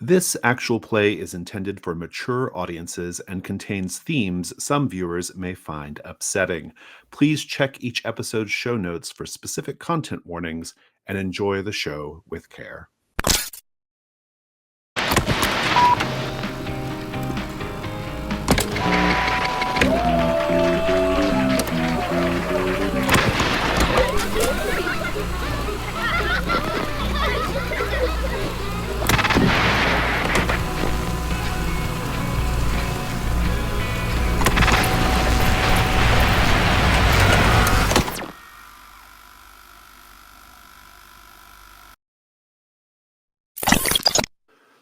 This actual play is intended for mature audiences and contains themes some viewers may find upsetting. Please check each episode's show notes for specific content warnings and enjoy the show with care.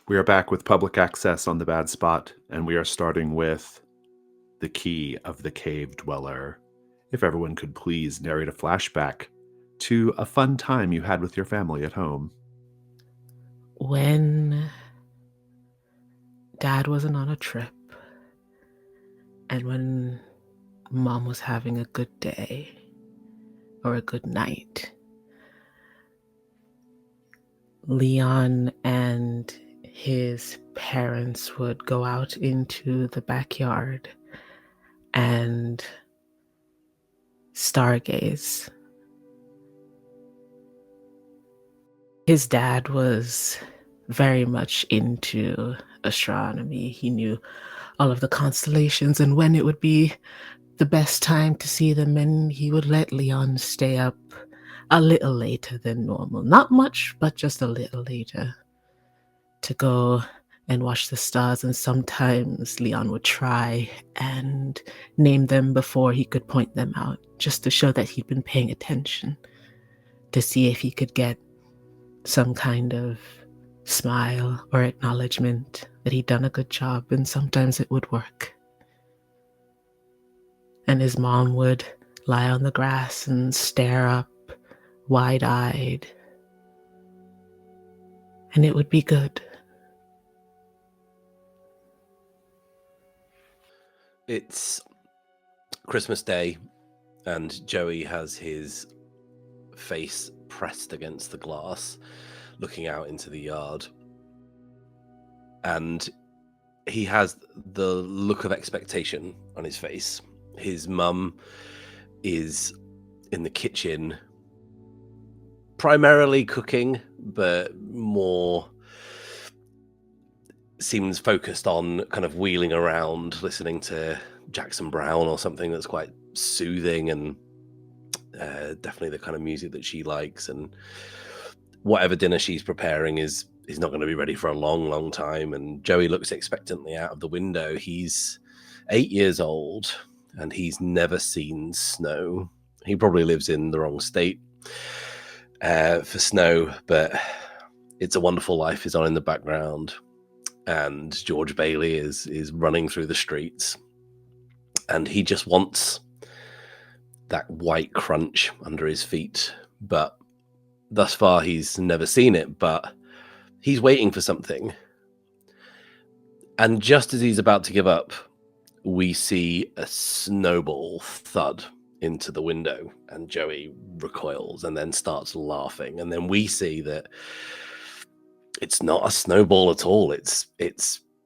We are back with public access on the Bad Spot, and we are starting with The Key of the Cave Dweller. If everyone could please narrate a flashback to a fun time you had with your family at home. When Dad wasn't on a trip, and when Mom was having a good day or a good night, Leon and his parents would go out into the backyard and stargaze. His dad was very much into astronomy. He knew all of the constellations and when it would be the best time to see them, and he would let Leon stay up a little later than normal. Not much, but just a little later to go and watch the stars. And sometimes Leon would try and name them before he could point them out, just to show that he'd been paying attention, to see if he could get some kind of smile or acknowledgement that he'd done a good job. And sometimes it would work. And his mom would lie on the grass and stare up, wide-eyed. And it would be good. It's Christmas Day, and Joey has his face pressed against the glass, looking out into the yard. And he has the look of expectation on his face. His mum is in the kitchen, primarily cooking, but more seems focused on kind of wheeling around, listening to Jackson Browne or something that's quite soothing, and definitely the kind of music that she likes. And whatever dinner she's preparing is not going to be ready for a long time. And Joey looks expectantly out of the window. He's 8 years old and he's never seen snow. He probably lives in the wrong state for snow, but It's a Wonderful Life is on in the background, and George Bailey is running through the streets, and he just wants that white crunch under his feet. But thus far he's never seen it, but he's waiting for something. And just as he's about to give up, we see a snowball thud into the window, and Joey recoils and then starts laughing. And then we see that it's not a snowball at all. It's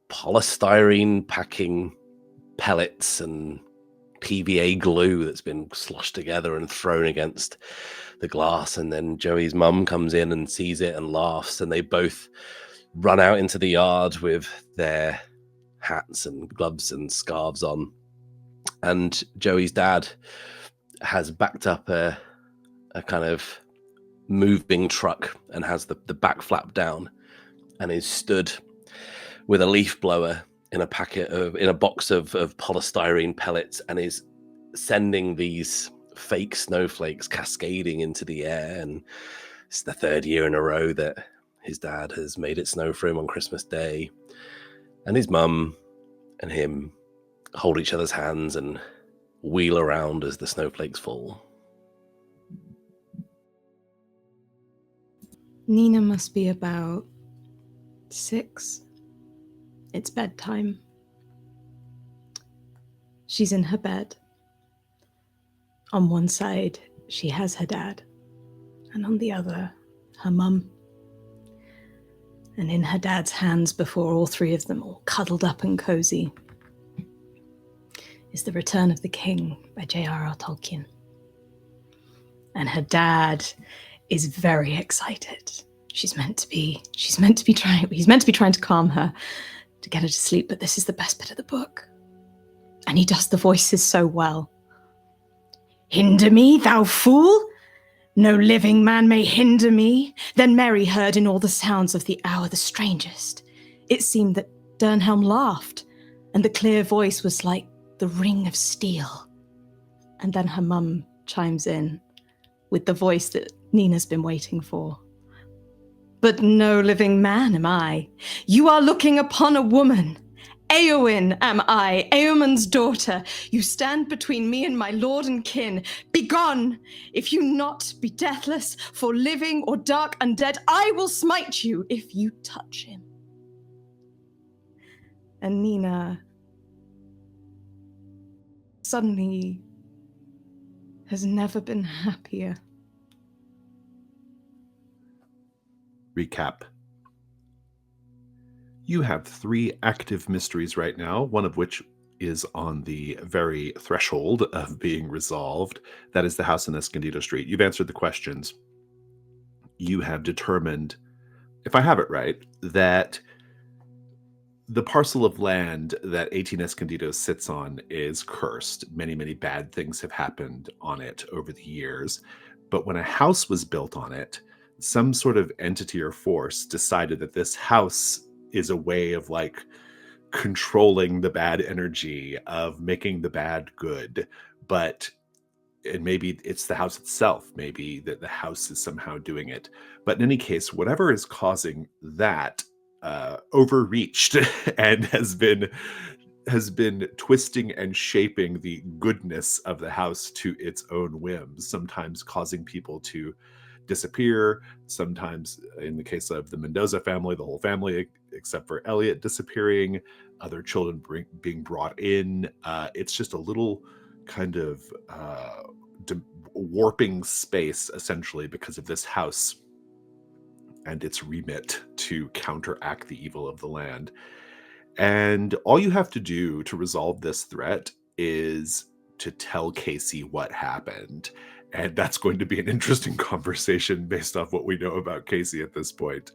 polystyrene packing pellets and PVA glue that's been sloshed together and thrown against the glass. And then Joey's mum comes in and sees it and laughs, and they both run out into the yard with their hats and gloves and scarves on. And Joey's dad has backed up a kind of moving truck and has the back flap down, and is stood with a leaf blower in a box of polystyrene pellets, and is sending these fake snowflakes cascading into the air. And it's the third year in a row that his dad has made it snow for him on Christmas Day. And his mum and him hold each other's hands and wheel around as the snowflakes fall. Nina must be about 6. It's bedtime. She's in her bed. On one side, she has her dad, and on the other, her mum. And in her dad's hands, before all three of them, all cuddled up and cozy, is The Return of the King by J.R.R. Tolkien. And her dad is very excited. He's meant to be trying to calm her, to get her to sleep, but this is the best bit of the book. And he does the voices so well. Hinder me, thou fool! No living man may hinder me. Then Mary heard in all the sounds of the hour the strangest. It seemed that Dernhelm laughed, and the clear voice was like the ring of steel. And then her mum chimes in with the voice that Nina's been waiting for. But no living man am I. You are looking upon a woman. Eowyn am I, Eomer's daughter. You stand between me and my lord and kin. Begone! If you not be deathless, for living or dark undead, I will smite you if you touch him. And Nina suddenly has never been happier. Recap. You have 3 active mysteries right now, one of which is on the very threshold of being resolved. That is the house in Escondido Street. You've answered the questions. You have determined, if I have it right, that the parcel of land that 18 Escondido sits on is cursed. Many, many bad things have happened on it over the years. But when a house was built on it, some sort of entity or force decided that this house is a way of like controlling the bad energy, of making the bad good. And maybe it's the house itself, maybe that the house is somehow doing it. But in any case, whatever is causing that overreached and has been twisting and shaping the goodness of the house to its own whims, sometimes causing people to disappear, sometimes in the case of the Mendoza family, the whole family except for Elliot disappearing, other children being brought in. It's just a little kind of warping space, essentially, because of this house and its remit to counteract the evil of the land. And all you have to do to resolve this threat is to tell Casey what happened. And that's going to be an interesting conversation based off what we know about Casey at this point.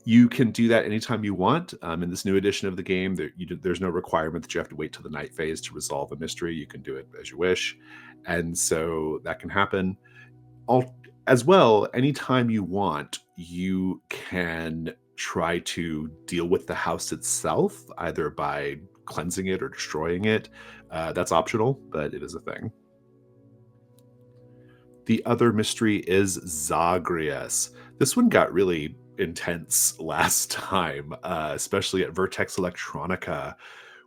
You can do that anytime you want. In this new edition of the game, there's no requirement that you have to wait till the night phase to resolve a mystery. You can do it as you wish. And so that can happen. As well, anytime you want, you can try to deal with the house itself, either by cleansing it or destroying it. That's optional, but it is a thing. The other mystery is Zagreus. This one got really intense last time, especially at Vertex Electronica.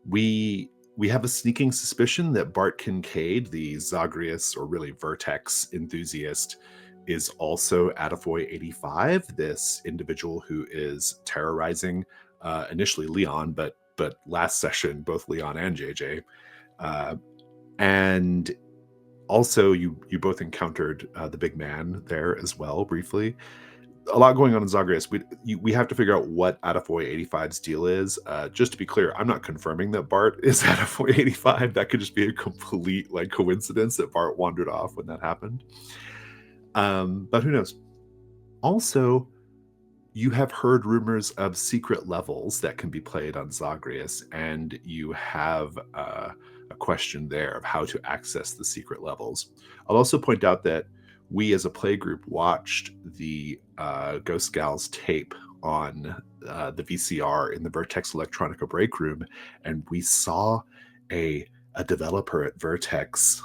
We have a sneaking suspicion that Bart Kincaid, the Zagreus, or really Vertex enthusiast, is also Attafoy 85, this individual who is terrorizing initially Leon, but last session both Leon and JJ. And also you both encountered the big man there as well briefly. A lot going on in Zagreus. We have to figure out what Attafoy 85's deal is. Just to be clear, I'm not confirming that Bart is Attafoy 85. That could just be a complete coincidence that Bart wandered off when that happened. But who knows? Also, you have heard rumors of secret levels that can be played on Zagreus, and you have a question there of how to access the secret levels. I'll also point out that we as a play group watched the Ghost Gals tape on the VCR in the Vertex Electronica break room, and we saw a developer at Vertex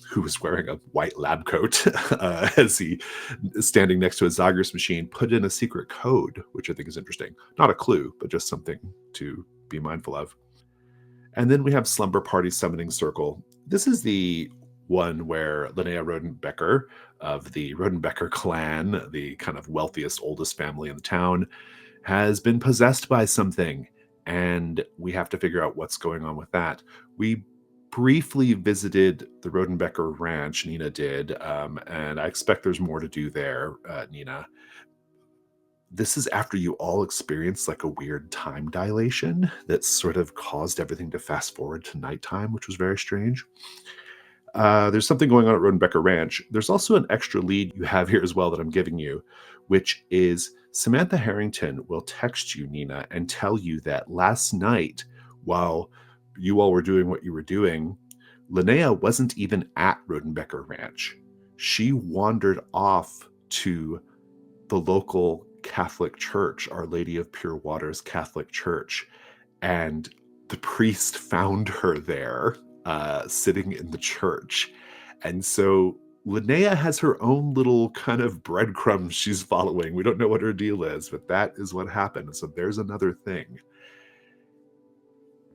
who was wearing a white lab coat as he standing next to a Zagreus machine, put in a secret code, which I think is interesting. Not a clue, but just something to be mindful of. And then we have Slumber Party Summoning Circle. This is the one where Linnea Rodenbecker of the Rodenbecker clan, the kind of wealthiest, oldest family in the town, has been possessed by something. And we have to figure out what's going on with that. We briefly visited the Rodenbecker ranch, Nina did, and I expect there's more to do there, Nina. this is after you all experienced like a weird time dilation that sort of caused everything to fast forward to nighttime, which was very strange. There's something going on at Rodenbecker Ranch. There's also an extra lead you have here as well that I'm giving you, which is Samantha Harrington will text you, Nina, and tell you that last night, while you all were doing what you were doing, Linnea wasn't even at Rodenbecker Ranch. She wandered off to the local Catholic church, Our Lady of Pure Waters Catholic Church, and the priest found her there, sitting in the church. And so Linnea has her own little kind of breadcrumbs she's following. We don't know what her deal is, but that is what happened. So there's another thing.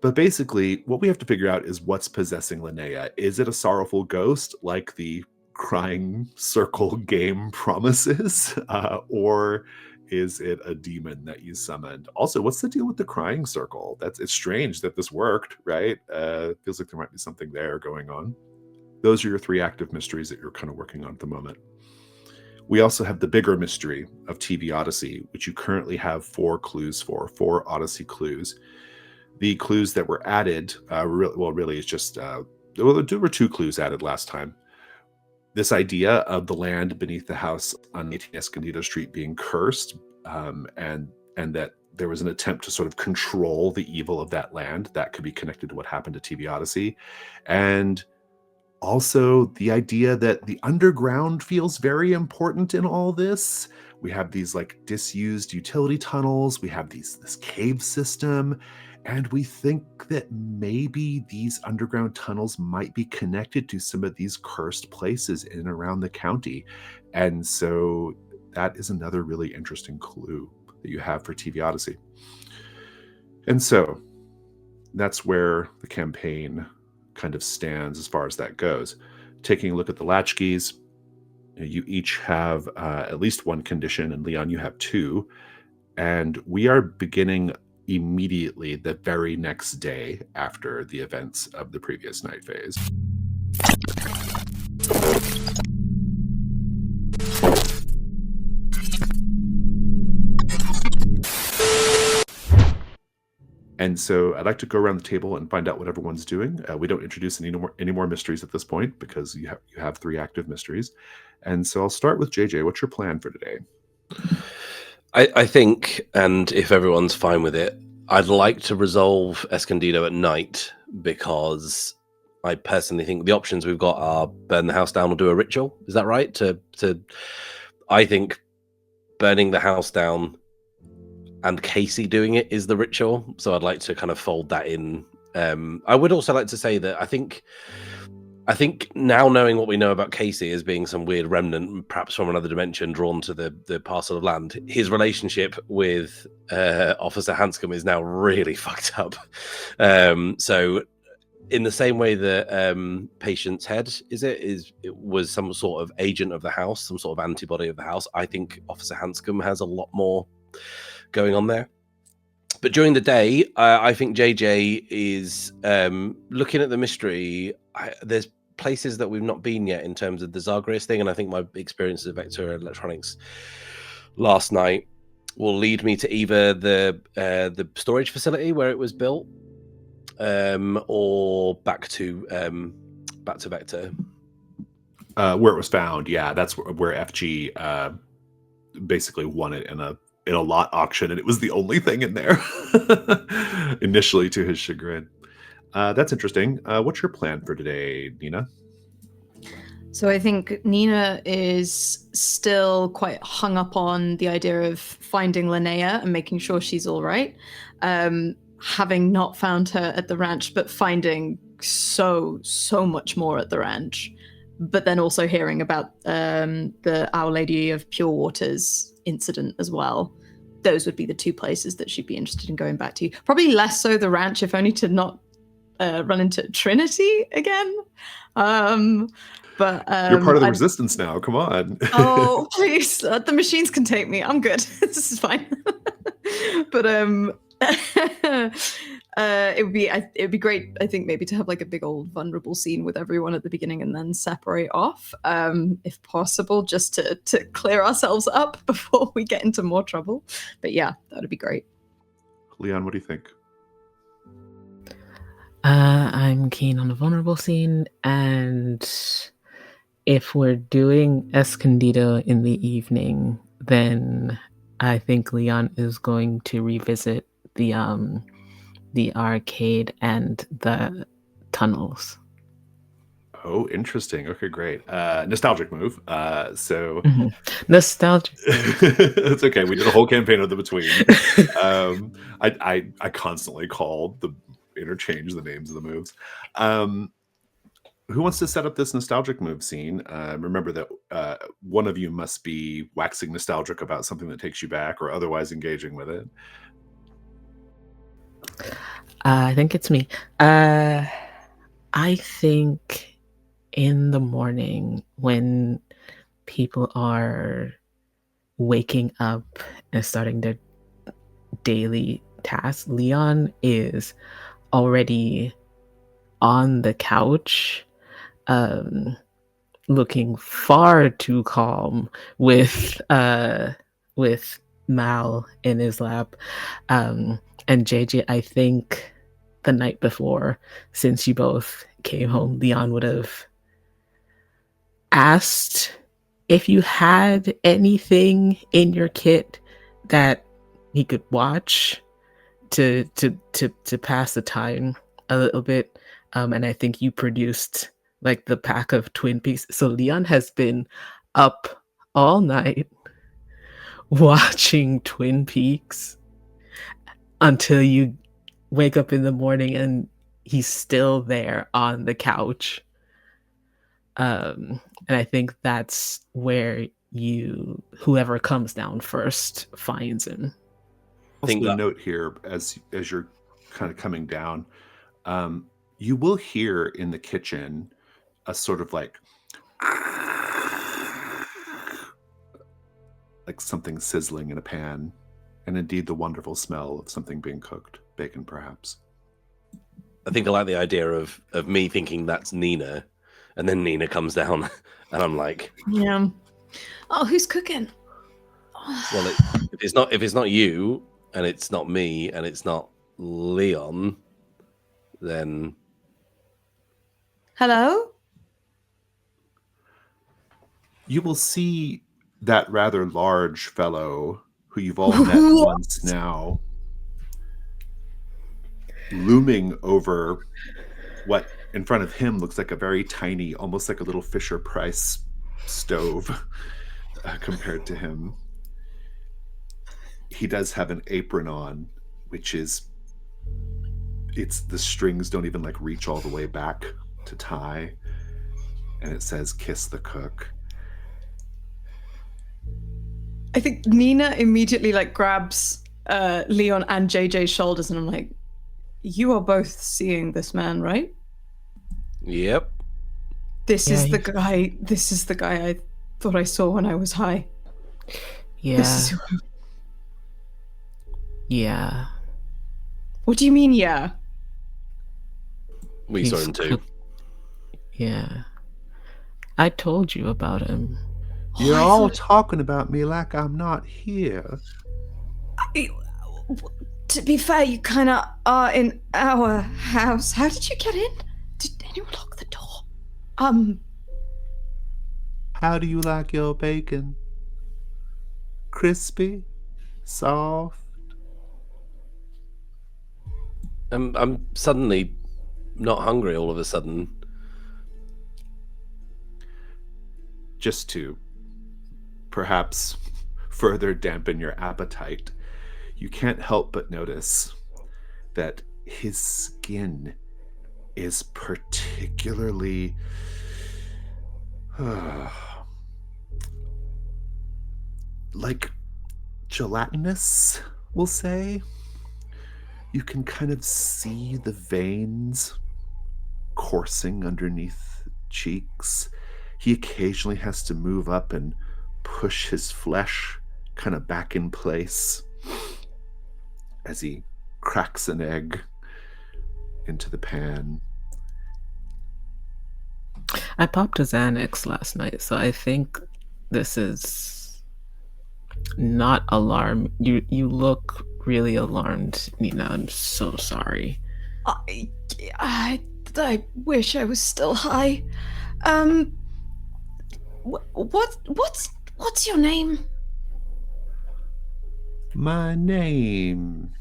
But basically, what we have to figure out is what's possessing Linnea. Is it a sorrowful ghost like the crying circle game promises? Or is it a demon that you summoned? Also, what's the deal with the crying circle? It's strange that this worked, right? Feels like there might be something there going on. Those are your 3 active mysteries that you're kind of working on at the moment. We also have the bigger mystery of TV Odyssey, which you currently have 4 clues for, 4 Odyssey clues. The clues that were added, really it's just, there were 2 clues added last time. This idea of the land beneath the house on 18 Escondido Street being cursed, and that there was an attempt to sort of control the evil of that land that could be connected to what happened to TV Odyssey. And also the idea that the underground feels very important in all this. We have these like disused utility tunnels. We have this cave system. And we think that maybe these underground tunnels might be connected to some of these cursed places in and around the county. And so that is another really interesting clue that you have for TV Odyssey. And so that's where the campaign kind of stands as far as that goes. Taking a look at the latchkeys, you each have at least 1 condition, and Leon, you have 2. And we are beginning immediately the very next day after the events of the previous night phase. And so I'd like to go around the table and find out what everyone's doing. We don't introduce any more mysteries at this point because you have 3 active mysteries. And so I'll start with JJ. What's your plan for today? I think, and if everyone's fine with it, I'd like to resolve Escondido at night, because I personally think the options we've got are burn the house down or do a ritual. Is that right? I think burning the house down and Casey doing it is the ritual. So I'd like to kind of fold that in. I would also like to say that I think now, knowing what we know about Casey as being some weird remnant, perhaps from another dimension drawn to the parcel of land, his relationship with Officer Hanscom is now really fucked up. So in the same way that Patient's head it was some sort of agent of the house, some sort of antibody of the house, I think Officer Hanscom has a lot more going on there. But during the day, I think JJ is looking at the mystery. There's places that we've not been yet in terms of the Zagreus thing, and I think my experience of Vector Electronics last night will lead me to either the storage facility where it was built, or back to Vector, where it was found. Yeah, that's where FG basically won it in a lot auction, and it was the only thing in there initially, to his chagrin. That's interesting. What's your plan for today, Nina? So I think Nina is still quite hung up on the idea of finding Linnea and making sure she's all right. Having not found her at the ranch, but finding so much more at the ranch. But then also hearing about the Our Lady of Pure Waters incident as well. Those would be the 2 places that she'd be interested in going back to. Probably less so the ranch, if only to not run into Trinity again. But you're part of the resistance now. Come on. Oh, please. The machines can take me. I'm good. This is fine. But It'd be great, I think, maybe to have like a big old vulnerable scene with everyone at the beginning and then separate off, if possible, just to clear ourselves up before we get into more trouble. But yeah, that'd be great. Leon, what do you think? I'm keen on a vulnerable scene, and if we're doing Escondido in the evening, then I think Leon is going to revisit the arcade and the tunnels. Oh, interesting. Okay, great. Nostalgic move. So nostalgic. It's okay. We did a whole campaign of the between. I constantly call the interchange the names of the moves. Who wants to set up this nostalgic move scene? Remember that one of you must be waxing nostalgic about something that takes you back or otherwise engaging with it. I think it's me. I think in the morning when people are waking up and starting their daily tasks, Leon is already on the couch, looking far too calm with Mal in his lap. And JJ, I think the night before, since you both came home, Leon would have asked if you had anything in your kit that he could watch to pass the time a little bit. And I think you produced like the pack of Twin Peaks. So Leon has been up all night watching Twin Peaks until you wake up in the morning and he's still there on the couch. And I think that's where whoever comes down first finds him. Also, a note here as you're kind of coming down, you will hear in the kitchen a sort of like something sizzling in a pan, and indeed the wonderful smell of something being cooked, bacon perhaps. I think I like the idea of me thinking that's Nina, and then Nina comes down, and I'm like, yeah. Oh, who's cooking? Well, if it's not you, and it's not me, and it's not Leon, then hello. You will see that rather large fellow who you've all met once now, looming over what in front of him looks like a very tiny, almost like a little Fisher-Price stove compared to him. He does have an apron on, which is, the strings don't even like reach all the way back to tie, and it says "Kiss the Cook." I think Nina immediately like grabs Leon and JJ's shoulders, and I'm like, "You are both seeing this man, right?" Yep. This is the guy. This is the guy I thought I saw when I was high. Yeah. This is who... Yeah. What do you mean, yeah? We saw him too. Yeah. I told you about him. You're all talking about me like I'm not here. To be fair, you kind of are in our house. How did you get in? Did anyone lock the door? How do you like your bacon? Crispy? Soft? I'm suddenly not hungry all of a sudden. Just to perhaps further dampen your appetite, you can't help but notice that his skin is particularly like gelatinous, we'll say. You can kind of see the veins coursing underneath cheeks. He occasionally has to move up and push his flesh kind of back in place as he cracks an egg into the pan. I popped a Xanax last night, so I think this is not alarm. You look really alarmed, Nina. I'm so sorry. I wish I was still high. What's your name? My name.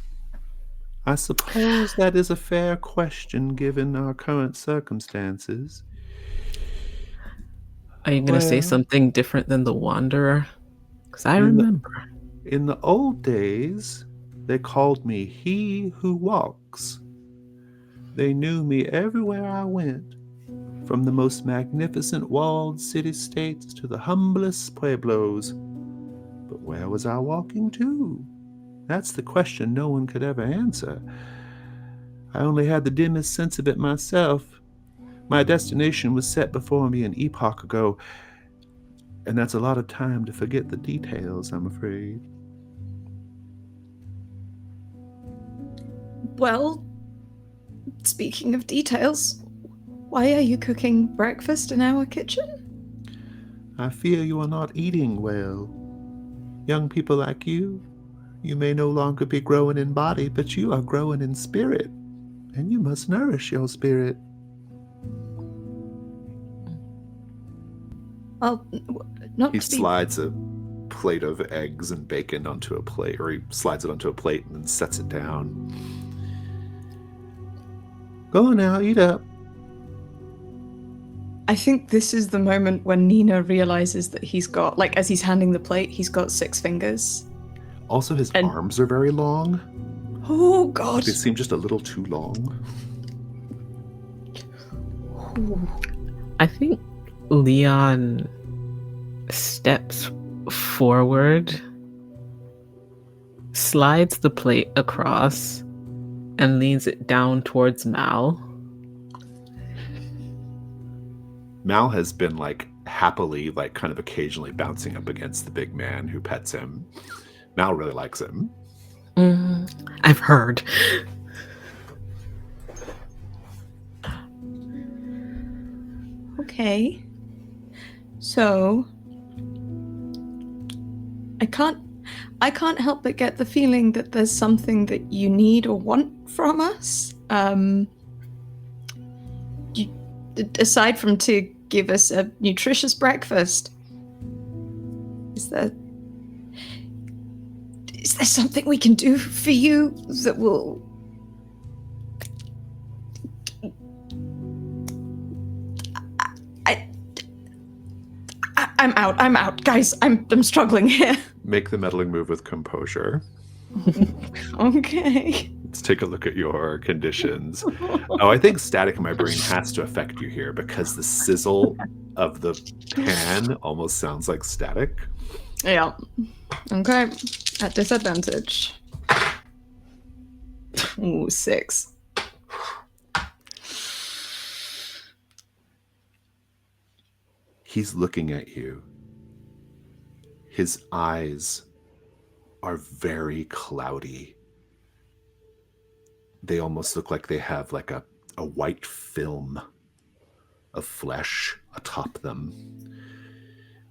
I suppose that is a fair question given our current circumstances. Are you going to say Well, something different than the Wanderer? Because I in the- remember. In the old days, they called me He Who Walks. They knew me everywhere I went, from the most magnificent walled city-states to the humblest pueblos. But where was I walking to? That's the question no one could ever answer. I only had the dimmest sense of it myself. My destination was set before me an epoch ago, and that's a lot of time to forget the details, I'm afraid. Well, speaking of details, why are you cooking breakfast in our kitchen? I fear you are not eating well. Young people like you may no longer be growing in body, but you are growing in spirit, and you must nourish your spirit. Well, not He to be... slides a plate of eggs and bacon onto a plate, or he slides it onto a plate and then sets it down. Go on now, eat up. I think this is the moment when Nina realizes that he's got, like, as he's handing the plate, he's got 6 fingers. Also, his And- arms are very long. Oh, God. They seem just a little too long. Ooh. I think Leon steps forward, slides the plate across, and leans it down towards Mal. Mal has been happily, kind of occasionally bouncing up against the big man who pets him. Mal really likes him. I've heard. Okay. So I can't help but get the feeling that there's something that you need or want from us. Aside from to give us a nutritious breakfast. Is there something we can do for you that will... I'm out. Guys, I'm struggling here. Make the meddling move with composure. Okay. Let's take a look at your conditions. Oh, I think static in my brain has to affect you here because the sizzle of the pan almost sounds like static. Yeah. Okay. At disadvantage. Ooh, 6. He's looking at you. His eyes are very cloudy. They almost look like they have a white film of flesh atop them.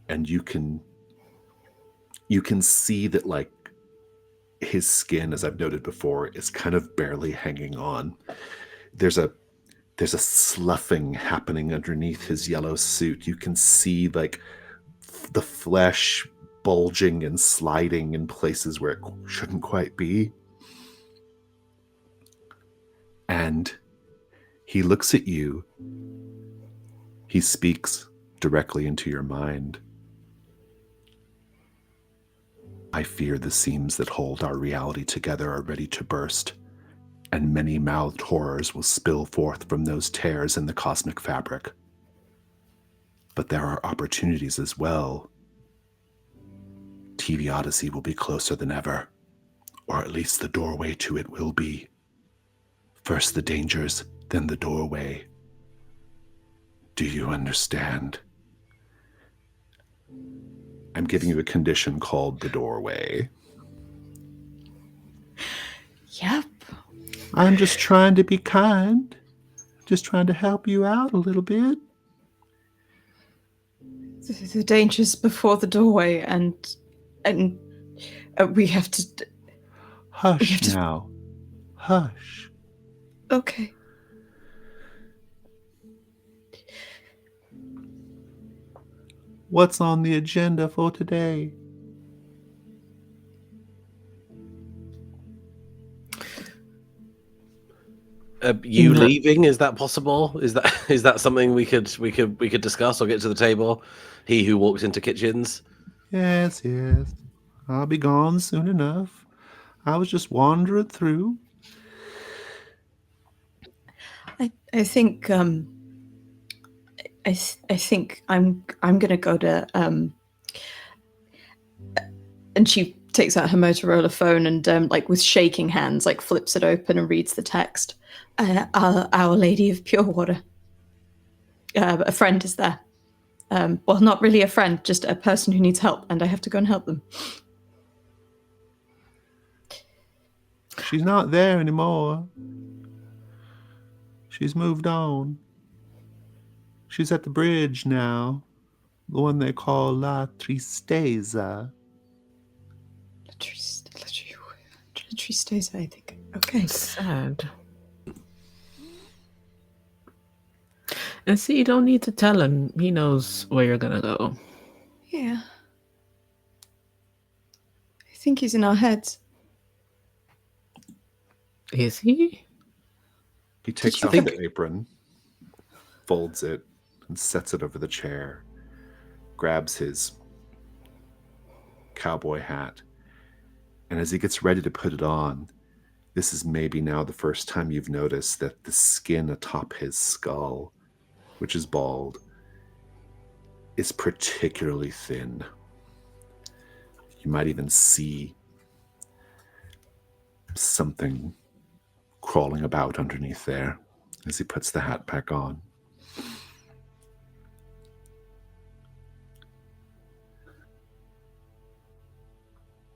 And you can see that his skin, as I've noted before, is kind of barely hanging on. There's a sloughing happening underneath his yellow suit. You can see the flesh bulging and sliding in places where it shouldn't quite be. And he looks at you. He speaks directly into your mind. I fear the seams that hold our reality together are ready to burst, and many mouthed horrors will spill forth from those tears in the cosmic fabric. But there are opportunities as well. TV Odyssey will be closer than ever, or at least the doorway to it will be. First the dangers, then the doorway. Do you understand? I'm giving you a condition called the doorway. Yep. I'm just trying to be kind. Just trying to help you out a little bit. The danger's before the doorway, and we have to. Hush now. Hush. Okay. What's on the agenda for today? You leaving? Is that possible? Is that something we could discuss or get to the table? He who walks into kitchens. Yes. I'll be gone soon enough. I was just wandering through. I think I think I'm gonna go to and she takes out her Motorola phone and like with shaking hands like flips it open and reads the text. Our Lady of Pure Water. A friend is there. Well, not really a friend, just a person who needs help, and I have to go and help them. She's not there anymore. She's moved on. She's at the bridge now. The one they call La Tristeza. La Tristeza, I think. Okay. Sad. And see, you don't need to tell him. He knows where you're gonna go. Yeah. I think he's in our heads. Is he? He takes off the apron, folds it, and sets it over the chair. Grabs his cowboy hat. And as he gets ready to put it on, this is maybe now the first time you've noticed that the skin atop his skull, which is bald, is particularly thin. You might even see something crawling about underneath there as he puts the hat back on.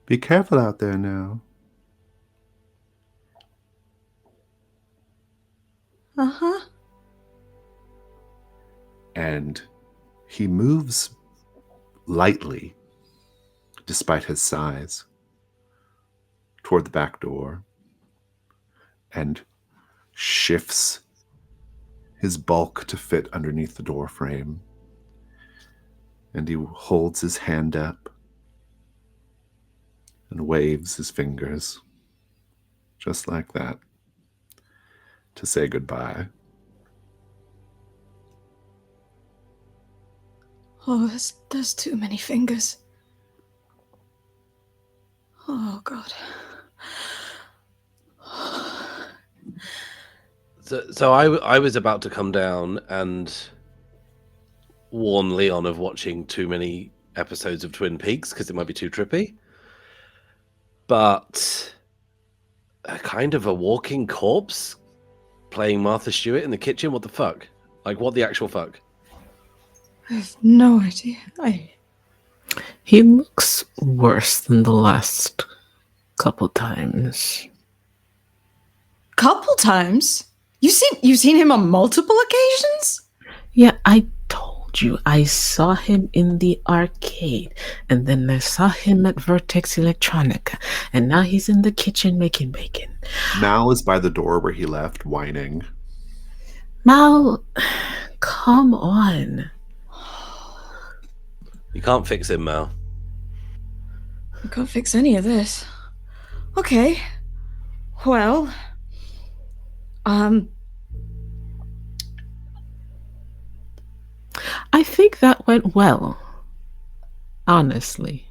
Be careful out there now. Uh-huh. And he moves lightly, despite his size, toward the back door and shifts his bulk to fit underneath the door frame. And he holds his hand up and waves his fingers, just like that, to say goodbye. Oh, there's too many fingers. Oh, God. So I was about to come down and warn Leon of watching too many episodes of Twin Peaks because it might be too trippy. But a kind of a walking corpse playing Martha Stewart in the kitchen? What the fuck? Like, what the actual fuck? I have no idea. He looks worse than the last couple times. Couple times? You've seen him on multiple occasions? Yeah, I told you. I saw him in the arcade, and then I saw him at Vertex Electronica, and now he's in the kitchen making bacon. Mal is by the door where he left, whining. Mal, come on. You can't fix him, Mal. I can't fix any of this. Okay. Well, I think that went well. Honestly.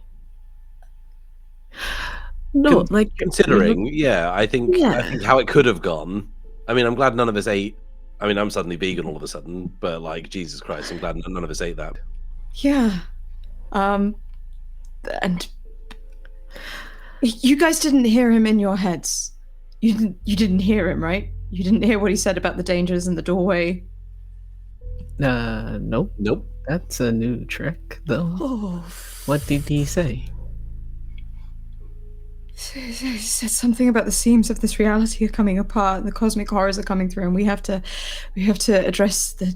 No, considering, I think how it could have gone. I mean, I'm glad none of us ate. I mean, I'm suddenly vegan all of a sudden, but like, Jesus Christ, I'm glad none of us ate that. Yeah. And you guys didn't hear him in your heads. You didn't hear him, right? You didn't hear what he said about the dangers in the doorway. Nope. That's a new trick, though. Oh. What did he say? It says something about the seams of this reality are coming apart and the cosmic horrors are coming through, and we have to address the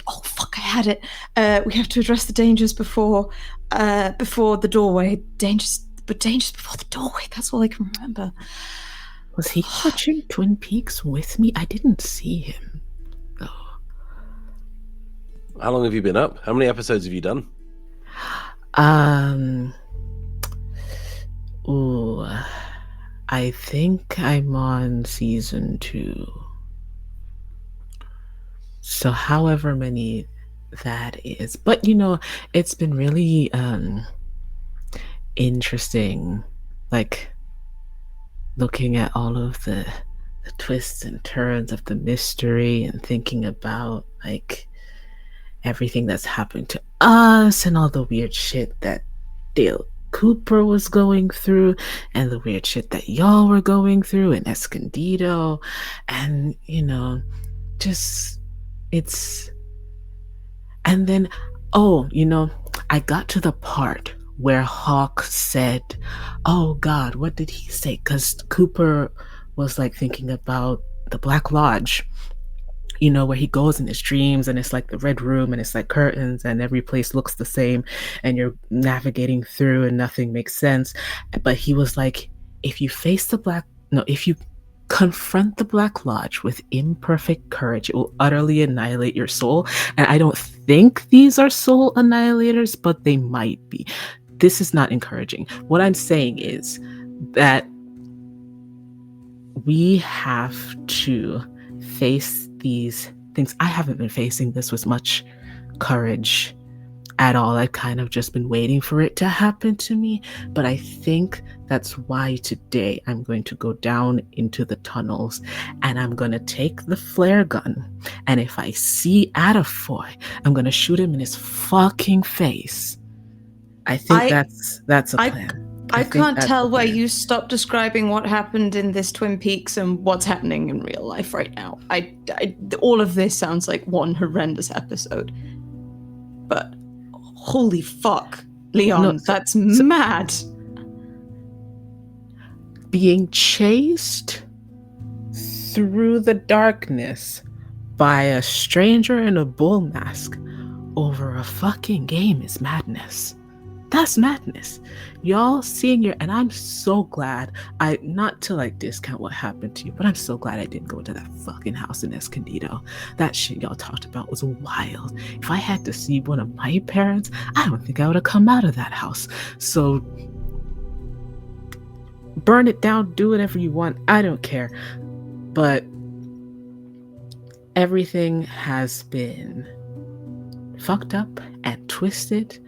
oh fuck, I had it. We have to address the dangers before the doorway. Dangers before the doorway. That's all I can remember. Was he watching Twin Peaks with me? I didn't see him. Oh. How long have you been up? How many episodes have you done? Ooh, I think I'm on season 2. So however many that is. But it's been really interesting, like looking at all of the twists and turns of the mystery and thinking about like everything that's happened to us and all the weird shit that Dale Cooper was going through and the weird shit that y'all were going through in Escondido, and just it's. And then I got to the part where Hawk said, oh God, what did he say? Because Cooper was like thinking about the Black Lodge, where he goes in his dreams and it's like the red room and it's like curtains and every place looks the same and you're navigating through and nothing makes sense. But he was like, if you confront the Black Lodge with imperfect courage, it will utterly annihilate your soul. And I don't think these are soul annihilators, but they might be. This is not encouraging. What I'm saying is that we have to face these things. I haven't been facing this with much courage at all. I've kind of just been waiting for it to happen to me. But I think that's why today I'm going to go down into the tunnels and I'm going to take the flare gun. And if I see Adafoy, I'm going to shoot him in his fucking face. I think that's a plan. I can't tell where you stop describing what happened in this Twin Peaks and what's happening in real life right now. All of this sounds like one horrendous episode. But holy fuck, Leon, that's mad. Being chased through the darkness by a stranger in a bull mask over a fucking game is madness. That's madness. Y'all seeing and I'm so glad, not to like discount what happened to you, but I'm so glad I didn't go to that fucking house in Escondido. That shit y'all talked about was wild. If I had to see one of my parents, I don't think I would have come out of that house. So burn it down, do whatever you want. I don't care. But everything has been fucked up and twisted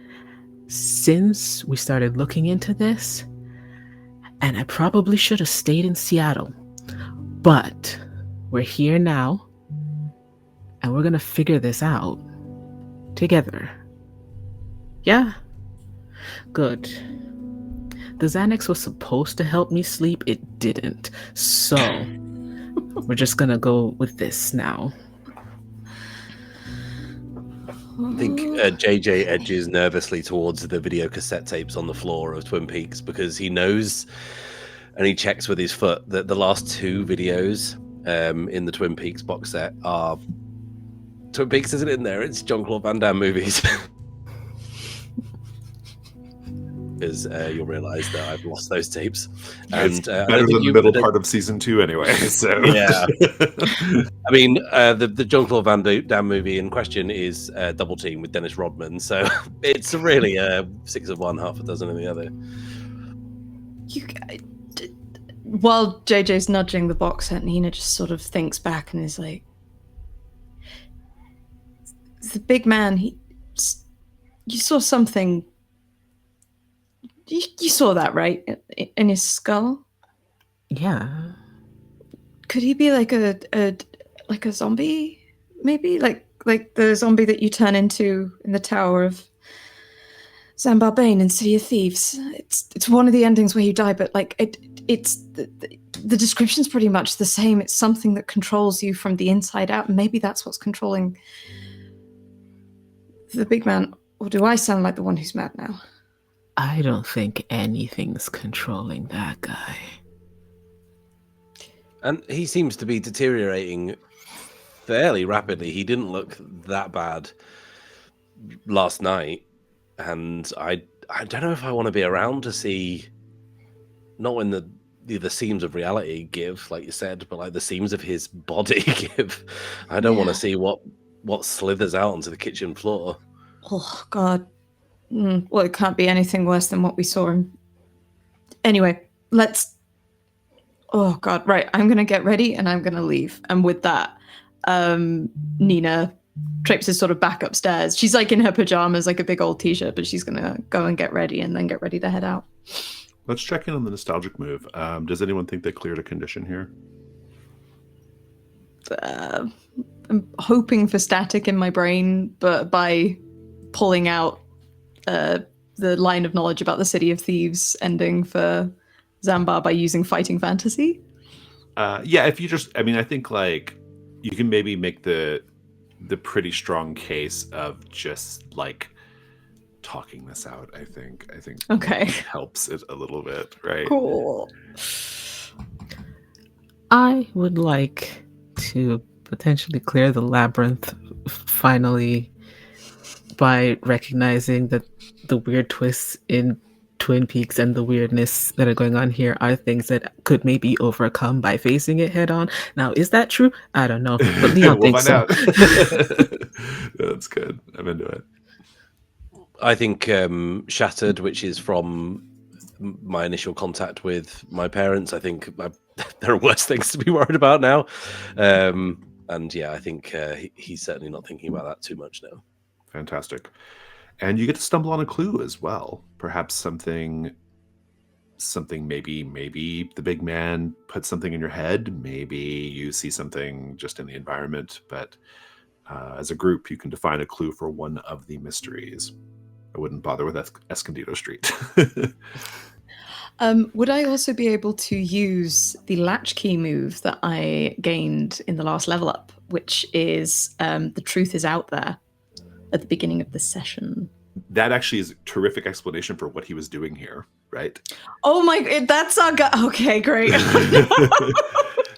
since we started looking into this, and I probably should have stayed in Seattle, but we're here now and we're gonna figure this out together. Yeah? Good. The Xanax was supposed to help me sleep. It didn't. So we're just gonna go with this now. I think JJ edges nervously towards the video cassette tapes on the floor of Twin Peaks because he knows, and he checks with his foot, that the last 2 videos in the Twin Peaks box set are... Twin Peaks isn't in there, it's Jean-Claude Van Damme movies. Because you'll realise that I've lost those tapes. And better than the middle part of season 2 anyway. So yeah. I mean, the Jean-Claude Van Damme movie in question is Double Team with Dennis Rodman. So it's really 6 of one, half a dozen of the other. While JJ's nudging the box set, Nina just sort of thinks back and is like, the big man, you saw something. You saw that, right? In his skull? Yeah. Could he be like a zombie? Maybe like the zombie that you turn into in the Tower of Zambar Bane in City of Thieves. It's one of the endings where you die, but like it's the description's pretty much the same. It's something that controls you from the inside out, and maybe that's what's controlling the big man. Or do I sound like the one who's mad now? I don't think anything's controlling that guy. And he seems to be deteriorating fairly rapidly. He didn't look that bad last night, and I don't know if I want to be around to see, not when the seams of reality give, like you said, but like the seams of his body give. I don't want to see what slithers out onto the kitchen floor. Oh God. Well, it can't be anything worse than what we saw him. Anyway, let's. Oh God, right. I'm gonna get ready and I'm gonna leave. And with that, Nina traipses sort of back upstairs. She's like in her pajamas, like a big old t-shirt, but she's gonna go and get ready and then get ready to head out. Let's check in on the nostalgic move. Does anyone think they cleared a condition here? I'm hoping for static in my brain, but by pulling out the line of knowledge about the City of Thieves ending for Zambar by using Fighting Fantasy. Yeah, if you just, I mean, I think like you can maybe make the pretty strong case of just like talking this out. I think Okay. helps it a little bit, right? Cool. I would like to potentially clear the labyrinth finally by recognizing that the weird twists in Twin Peaks and the weirdness that are going on here are things that could maybe overcome by facing it head on. Now, is that true? I don't know, but Leon We'll thinks find so. out. That's good. I'm into it. I think Shattered, which is from my initial contact with my parents, I think there are worse things to be worried about now. And yeah, I think he's certainly not thinking about that too much now. Fantastic. And you get to stumble on a clue as well. Perhaps something maybe the big man put something in your head. Maybe you see something just in the environment. But as a group, you can define a clue for one of the mysteries. I wouldn't bother with Escondido Street. Would I also be able to use the latchkey move that I gained in the last level up, which is the truth is out there at the beginning of the session? That actually is a terrific explanation for what he was doing here, right? Oh my, that's our guy. Okay, great.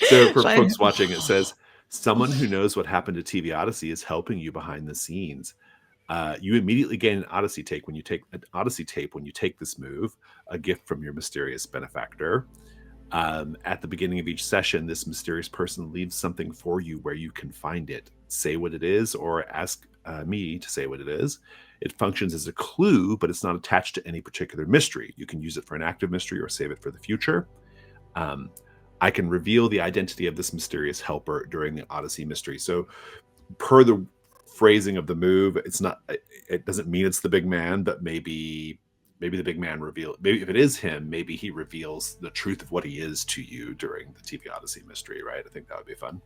So for folks watching, it says, someone who knows what happened to TV Odyssey is helping you behind the scenes. You immediately gain an Odyssey tape when you take this move, a gift from your mysterious benefactor. At the beginning of each session, this mysterious person leaves something for you where you can find it. Say what it is, or ask me to say what it is. It functions as a clue, but it's not attached to any particular mystery. You can use it for an active mystery or save it for the future. I can reveal the identity of this mysterious helper during the Odyssey mystery. So per the phrasing of the move, it doesn't mean it's the big man, but maybe the big man maybe if it is him, maybe he reveals the truth of what he is to you during the TV Odyssey mystery, right? I think that would be fun.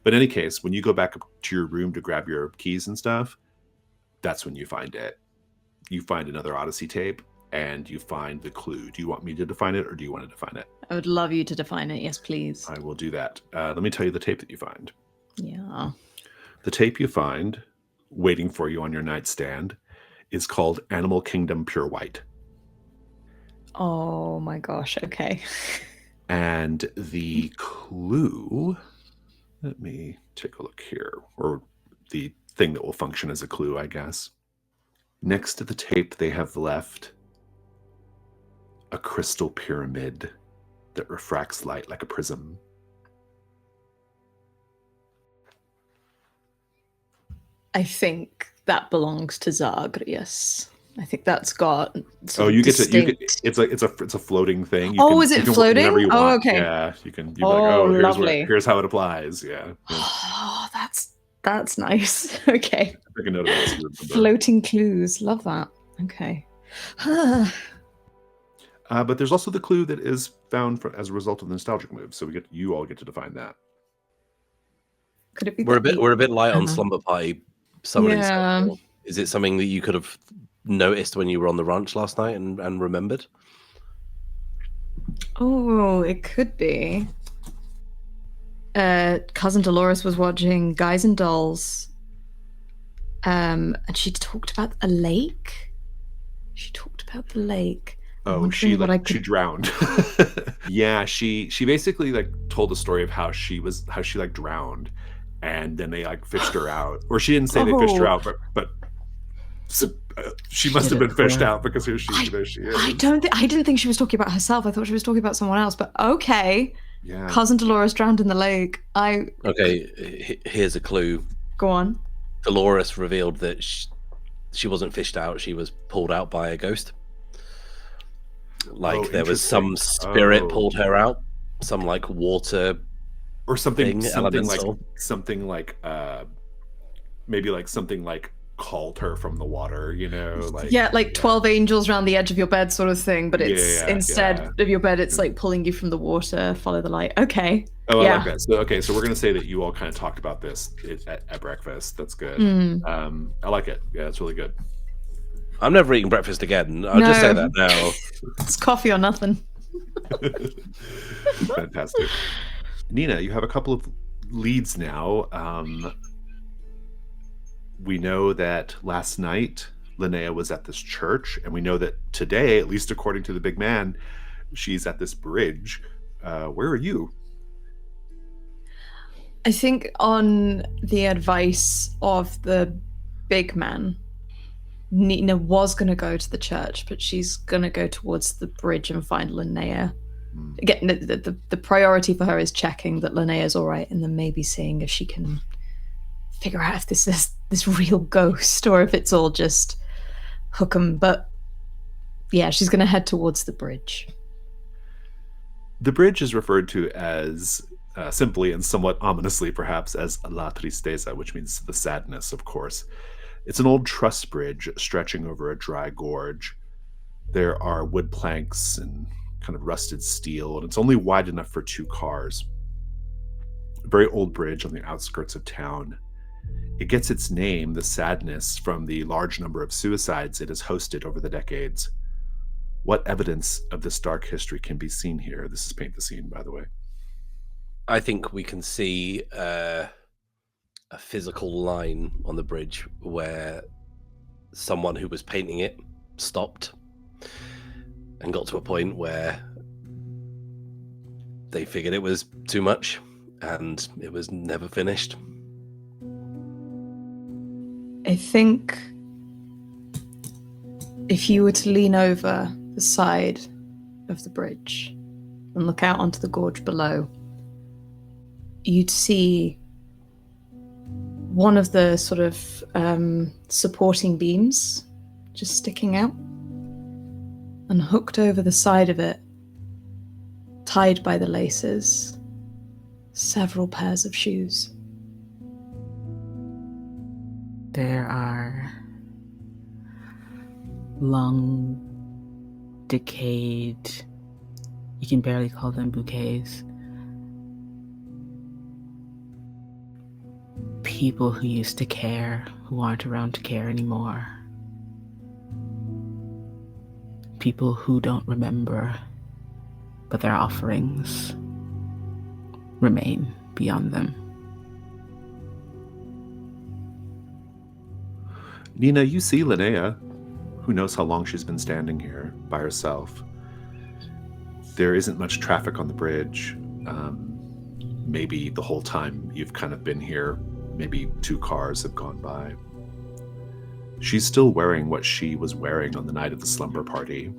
But in any case, when you go back up to your room to grab your keys and stuff, that's when you find it. You find another Odyssey tape and you find the clue. Do you want me to define it or do you want to define it? I would love you to define it. Yes, please. I will do that. Let me tell you the tape that you find. Yeah. The tape you find waiting for you on your nightstand is called Animal Kingdom Pure White. Oh my gosh. Okay. And the clue, let me take a look here, or the thing that will function as a clue, I guess. Next to the tape, they have left a crystal pyramid that refracts light like a prism. I think that belongs to Zagreus. I think that's got. It's a floating thing. Is it floating? Oh, okay. Yeah, you can. You're like, here's how it applies. Yeah. Oh, that's nice. Okay. Take a note of that. Floating clues. Love that. Okay. But there's also the clue that is found as a result of the nostalgic move. So you all get to define that. Could it be? We're a bit light on Slumber Party. Yeah. Is it something that you could have noticed when you were on the ranch last night and remembered? Oh, it could be. Cousin Dolores was watching Guys and Dolls, and she talked about a lake. She talked about the lake. I'm Oh, wondering what I she could. drowned. Yeah, she basically like told the story of how she like drowned, and then they like fished her out. Or she didn't say they fished her Oh. out, but she must have Shit, been fished yeah. out because there she is. I didn't think she was talking about herself. I thought she was talking about someone else. But okay, Yeah. Cousin Dolores drowned in the lake. Okay, here's a clue. Go on. Dolores revealed that she wasn't fished out. She was pulled out by a ghost. Like there was some interesting. spirit pulled her out. Some like water or something thing, elemental. elemental. Maybe like something like called her from the water, like Yeah, like 12 angels around the edge of your bed sort of thing, but it's instead of your bed, it's like pulling you from the water, follow the light. Okay. Oh, yeah. I like that. So we're going to say that you all kind of talked about this at breakfast. That's good. I like it. Yeah, it's really good. I'm never eating breakfast again. I'll just say that now. It's coffee or nothing. Fantastic. Nina, you have a couple of leads now. We know that last night Linnea was at this church, and we know that today, at least according to the big man, she's at this bridge. Where are you? I think on the advice of the big man, Nina was going to go to the church, but she's going to go towards the bridge and find Linnea. Again, the priority for her is checking that Linnea's all right, and then maybe seeing if she can figure out if this is this real ghost or if it's all just hook 'em. But yeah, she's going to head towards the bridge. The bridge is referred to as simply and somewhat ominously, perhaps, as La Tristeza, which means the sadness, of course. It's an old truss bridge stretching over a dry gorge. There are wood planks and kind of rusted steel, and it's only wide enough for 2 cars. A very old bridge on the outskirts of town. It gets its name, the sadness, from the large number of suicides it has hosted over the decades. What evidence of this dark history can be seen here? This is Paint the Scene, by the way. I think we can see a physical line on the bridge where someone who was painting it stopped and got to a point where they figured it was too much and it was never finished. I think if you were to lean over the side of the bridge and look out onto the gorge below, you'd see one of the sort of supporting beams just sticking out, and hooked over the side of it, tied by the laces, several pairs of shoes. There are long, decayed, you can barely call them bouquets, people who used to care, who aren't around to care anymore. People who don't remember, but their offerings remain beyond them. Nina, you see Linnea. Who knows how long she's been standing here by herself. There isn't much traffic on the bridge. Maybe the whole time you've kind of been here, maybe 2 cars have gone by. She's still wearing what she was wearing on the night of the slumber party.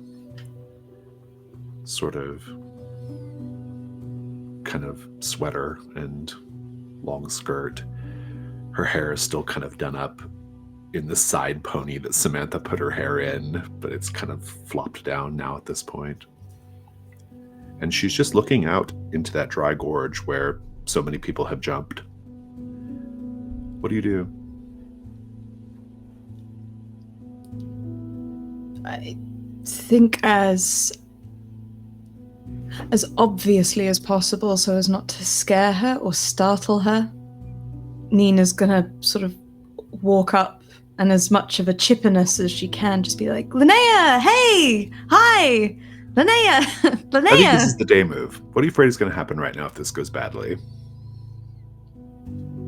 Sort of kind of sweater and long skirt. Her hair is still kind of done up in the side pony that Samantha put her hair in, but it's kind of flopped down now at this point. And she's just looking out into that dry gorge where so many people have jumped. What do you do? I think as obviously as possible, so as not to scare her or startle her, Nina's gonna sort of walk up and, as much of a chippiness as she can, just be like, Linnea, hey, hi, Linnea, Linnea. I think this is the day move. What are you afraid is going to happen right now if this goes badly?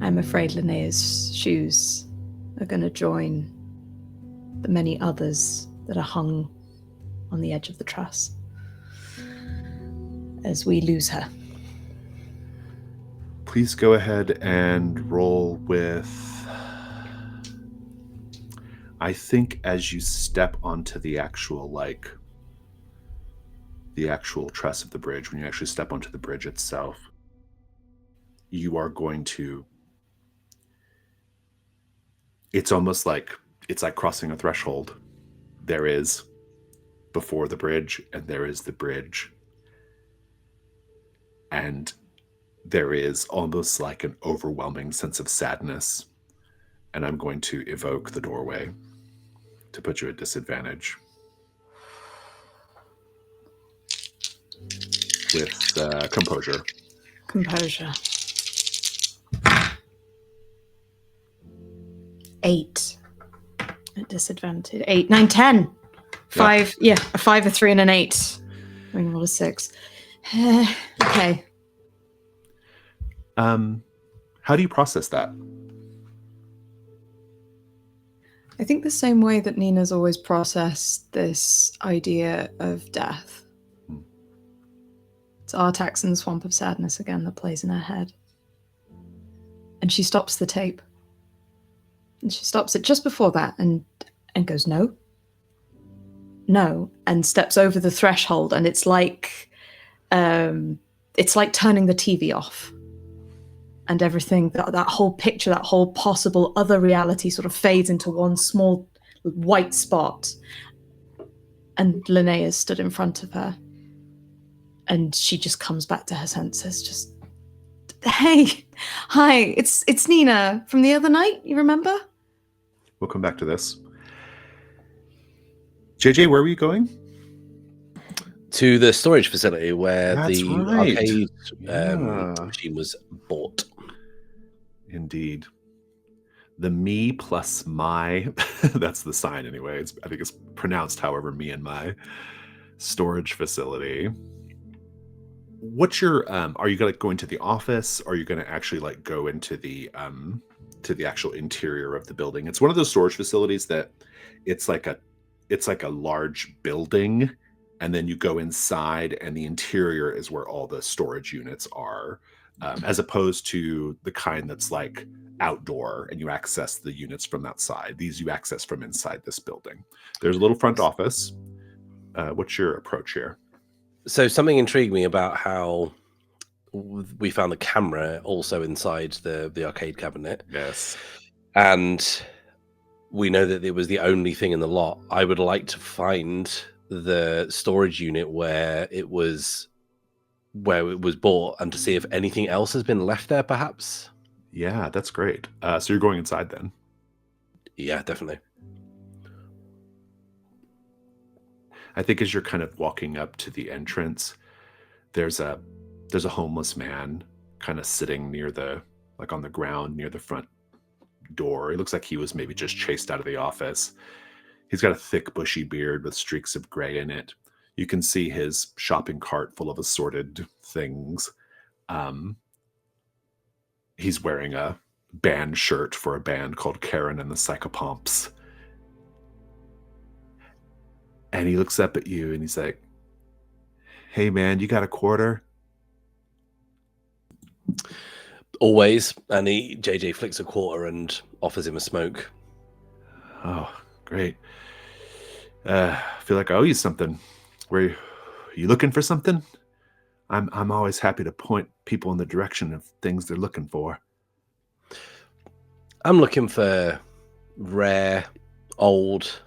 I'm afraid Linnea's shoes are going to join the many others that are hung on the edge of the truss as we lose her. Please go ahead and roll with... I think as you step onto the actual truss of the bridge, when you actually step onto the bridge itself, you are going to... It's almost like crossing a threshold. There is before the bridge, and there is the bridge. And there is almost like an overwhelming sense of sadness. And I'm going to evoke the doorway to put you at disadvantage. With composure. Composure. 8 at disadvantage. 8, 9, 10. 5, yeah, a 5, a 3, and an 8. I'm going to roll a 6. Okay. How do you process that? I think the same way that Nina's always processed this idea of death. It's Artax and the Swamp of Sadness again that plays in her head. And she stops the tape. And she stops it just before that and goes, no. No. And steps over the threshold, and it's like turning the TV off. And everything, that whole picture, that whole possible other reality sort of fades into one small white spot. And Linnea stood in front of her. And she just comes back to her senses, just, hey, hi, it's Nina from the other night, you remember? We'll come back to this. JJ, where were you going? To the storage facility where That's the right. arcade Yeah. machine was bought. Indeed. The me plus my, that's the sign anyway. I think it's pronounced however me and my storage facility. What's your, are you going to go into the office? Or are you going to actually like go into the actual interior of the building? It's one of those storage facilities that it's like a large building, and then you go inside and the interior is where all the storage units are, as opposed to the kind that's like outdoor and you access the units from outside. These you access from inside this building. There's a little front office. What's your approach here? So something intrigued me about how we found the camera also inside the arcade cabinet. Yes. And we know that it was the only thing in the lot. I would like to find the storage unit where it was bought, and to see if anything else has been left there, perhaps. Yeah, that's great. So you're going inside then? Yeah, definitely. I think as you're kind of walking up to the entrance, there's a homeless man kind of sitting near on the ground near the front door. It looks like he was maybe just chased out of the office. He's got a thick bushy beard with streaks of gray in it. You can see his shopping cart full of assorted things. He's wearing a band shirt for a band called Karen and the Psychopomps. And he looks up at you and he's like, hey man, you got a quarter? Always. And JJ flicks a quarter and offers him a smoke. Oh, great. I feel like I owe you something. Are you looking for something? I'm always happy to point people in the direction of things they're looking for. I'm looking for rare, old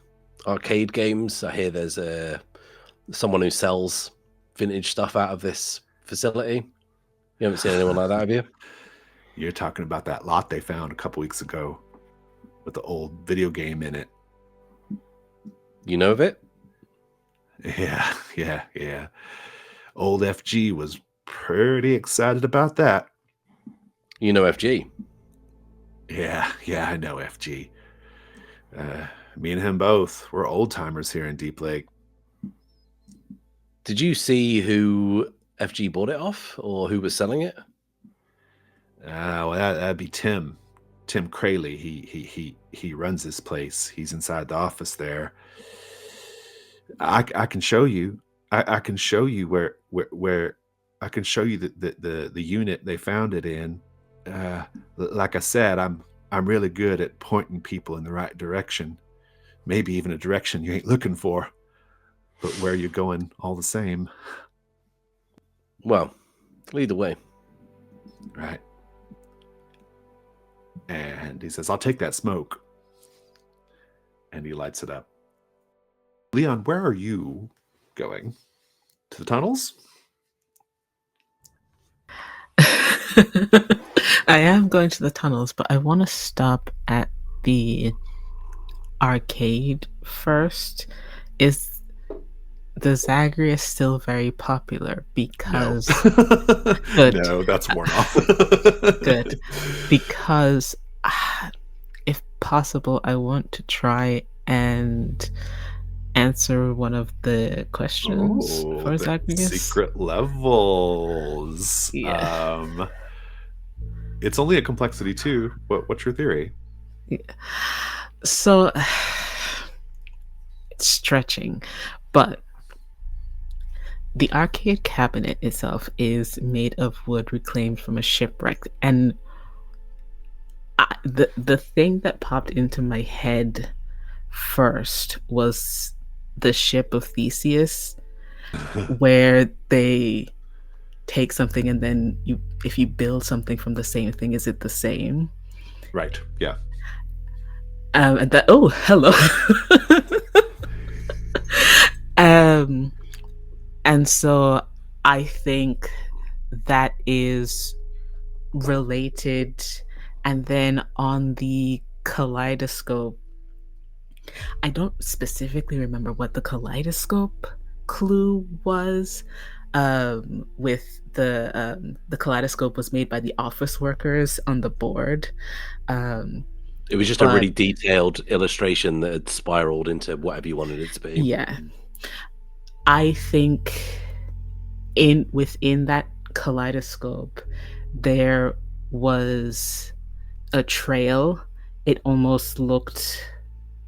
arcade games. I hear there's someone who sells vintage stuff out of this facility. You haven't seen anyone like that, have you? You're talking about that lot they found a couple weeks ago with the old video game in it. You know of it? Yeah. Old FG was pretty excited about that. You know FG? Yeah, I know FG. Me and him both. We're old timers here in Deep Lake. Did you see who FG bought it off, or who was selling it? Well, that'd be Tim Crayley. He runs this place. He's inside the office there. I can show you. I can show you where I can show you the unit they found it in. Like I said, I'm really good at pointing people in the right direction. Maybe even a direction you ain't looking for, but where you're going all the same. Well, lead the way. Right. And he says, I'll take that smoke. And he lights it up. Leon, where are you going? To the tunnels? I am going to the tunnels, but I want to stop at the arcade first. Is the Zagreus still very popular? Because Good. No, that's worn off. Good. Because if possible, I want to try and answer one of the questions for Zagreus. Secret levels. Yeah. It's only a complexity 2. What's your theory? Yeah. So it's stretching, but the arcade cabinet itself is made of wood reclaimed from a shipwreck, and the thing that popped into my head first was the ship of Theseus, where they take something and then if you build something from the same thing, is it the same? Right. Yeah. And that. Oh, hello. And so I think that is related. And then on the kaleidoscope, I don't specifically remember what the kaleidoscope clue was. With the kaleidoscope was made by the office workers on the board. It was just a really detailed illustration that had spiraled into whatever you wanted it to be. Yeah. I think within that kaleidoscope, there was a trail. It almost looked,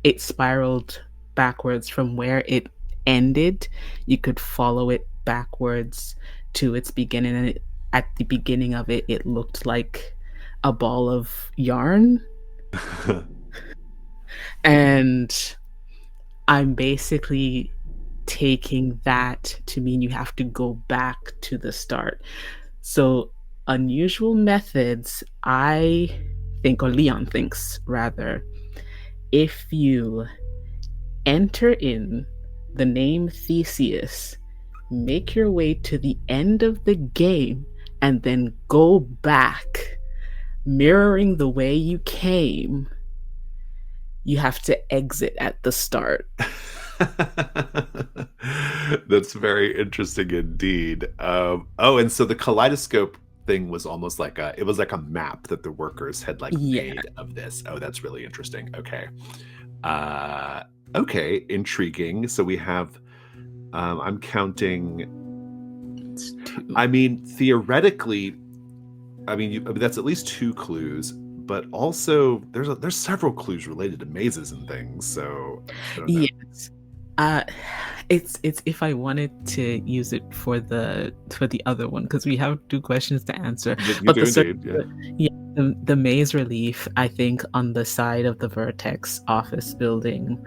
it spiraled backwards from where it ended. You could follow it backwards to its beginning, and at the beginning of it, it looked like a ball of yarn. And I'm basically taking that to mean you have to go back to the start. So unusual methods, I think, or Leon thinks rather, if you enter in the name Theseus, make your way to the end of the game, and then go back, mirroring the way you came, you have to exit at the start. That's very interesting indeed. And so the kaleidoscope thing was almost like it was like a map that the workers had made of this. Oh, that's really interesting. Okay. Okay, intriguing. So we have I'm counting. I mean, theoretically, that's at least 2 clues, but also there's several clues related to mazes and things. So I don't know. Yes, it's if I wanted to use it for the other one, because we have 2 questions to answer. But the maze relief, I think, on the side of the Vertex office building.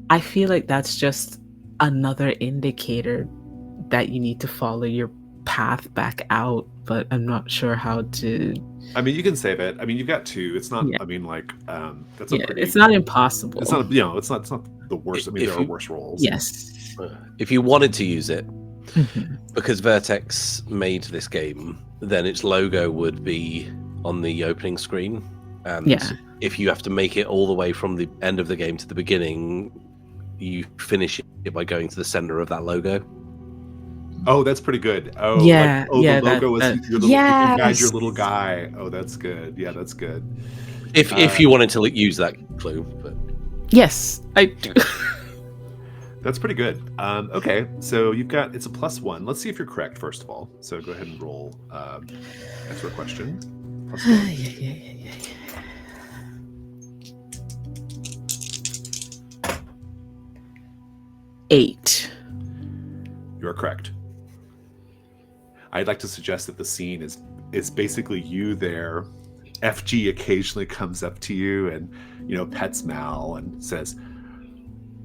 I feel like that's just another indicator that you need to follow your path back out, but I'm not sure how to. I mean, you can save it. I mean, you've got 2. It's not. Yeah. I mean, that's it's not impossible. It's not. It's not the worst. I mean, there are worse roles. Yes. If you wanted to use it, because Vertex made this game, then its logo would be on the opening screen. And if you have to make it all the way from the end of the game to the beginning, you finish it by going to the center of that logo. Oh, that's pretty good. Oh, yeah. The logo is your little, you can guide your little guy. Oh, that's good. Yeah, that's good. If you wanted to use that clue, but yes, I do. That's pretty good. Okay, so it's a +1. Let's see if you're correct first of all. So go ahead and roll. Answer a question. +1. 8. You're correct. I'd like to suggest that the scene is basically you there. FG occasionally comes up to you and, pets Mal and says,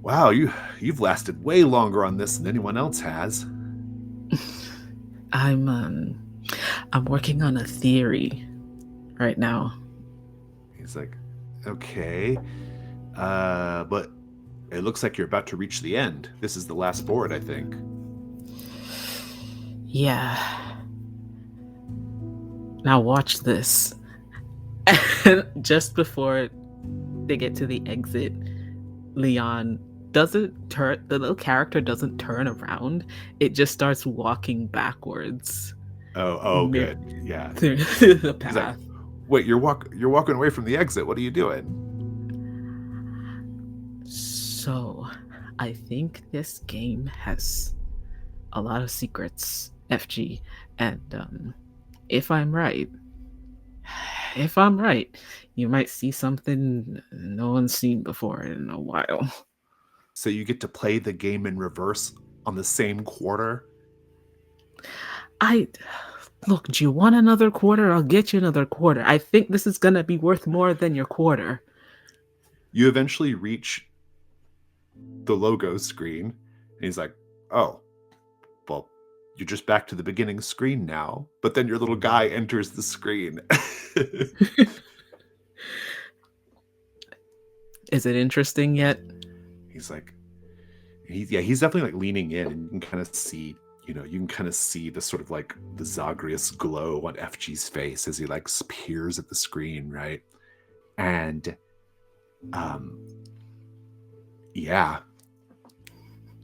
"Wow, you've lasted way longer on this than anyone else has." I'm working on a theory right now. He's like, "Okay, but it looks like you're about to reach the end. This is the last board, I think." Yeah. Now watch this. Just before they get to the exit, Leon doesn't turn, the little character doesn't turn around. It just starts walking backwards. Oh, good. Yeah. Through the path. He's like, "Wait, you're walking away from the exit. What are you doing?" So, I think this game has a lot of secrets, FG, and if I'm right, you might see something no one's seen before in a while. So you get to play the game in reverse on the same quarter? Look, do you want another quarter? I'll get you another quarter. I think this is gonna be worth more than your quarter. You eventually reach the logo screen, and he's like, "Oh, well, you're just back to the beginning screen now." But then your little guy enters the screen. Is it interesting yet? He's like, he's definitely like leaning in, and you can kind of see, the sort of like the Zagreus glow on FG's face as he like peers at the screen, right? And,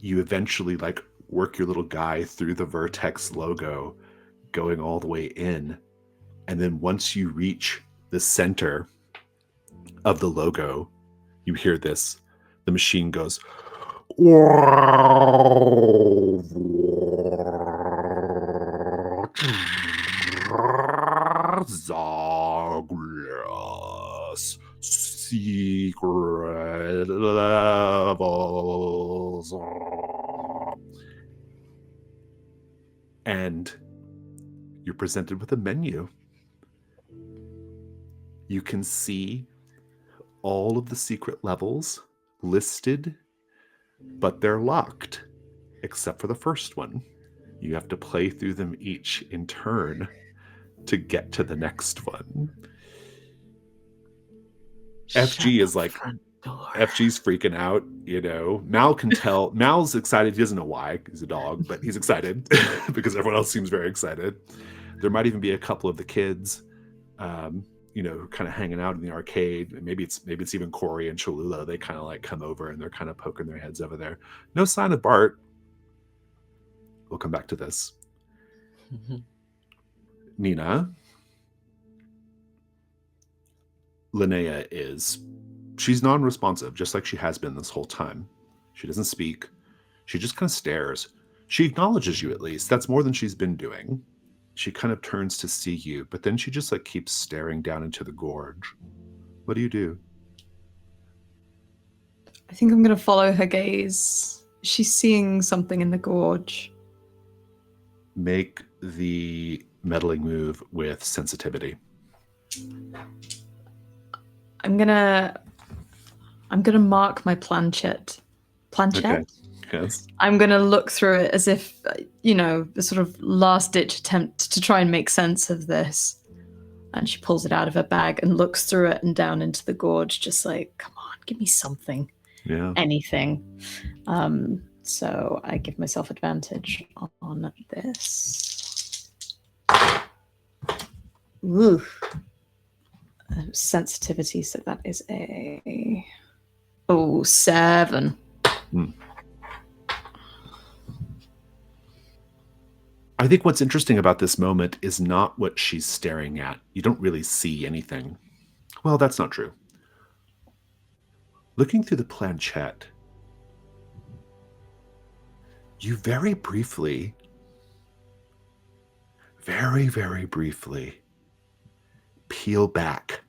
you eventually like work your little guy through the Vertex logo, going all the way in. And then once you reach the center of the logo, you hear this. The machine goes, "Zagreus secret levels." And you're presented with a menu. You can see all of the secret levels listed, but they're locked, except for the first one. You have to play through them each in turn to get to the next one. FG is like, FG's freaking out, Mal can tell. Mal's excited. He doesn't know why. He's a dog, but he's excited because everyone else seems very excited. There might even be a couple of the kids, kind of hanging out in the arcade. Maybe it's even Corey and Cholula. They kind of like come over and they're kind of poking their heads over there. No sign of Bart. We'll come back to this. Mm-hmm. Nina. Linnea she's non-responsive, just like she has been this whole time. She doesn't speak. She just kind of stares. She acknowledges you, at least. That's more than she's been doing. She kind of turns to see you, but then she just like keeps staring down into the gorge. What do you do? I think I'm going to follow her gaze. She's seeing something in the gorge. Make the meddling move with sensitivity. I'm gonna mark my planchette. Okay. Yes. I'm gonna look through it as if, the sort of last-ditch attempt to try and make sense of this. And she pulls it out of her bag and looks through it and down into the gorge, just like, come on, give me something. Yeah. Anything. So I give myself advantage on this. Ooh. Sensitivity, so that is a 7. I think what's interesting about this moment is not what she's staring at. You don't really see anything. Well, that's not true. Looking through the planchette, you very briefly, very, very briefly, peel back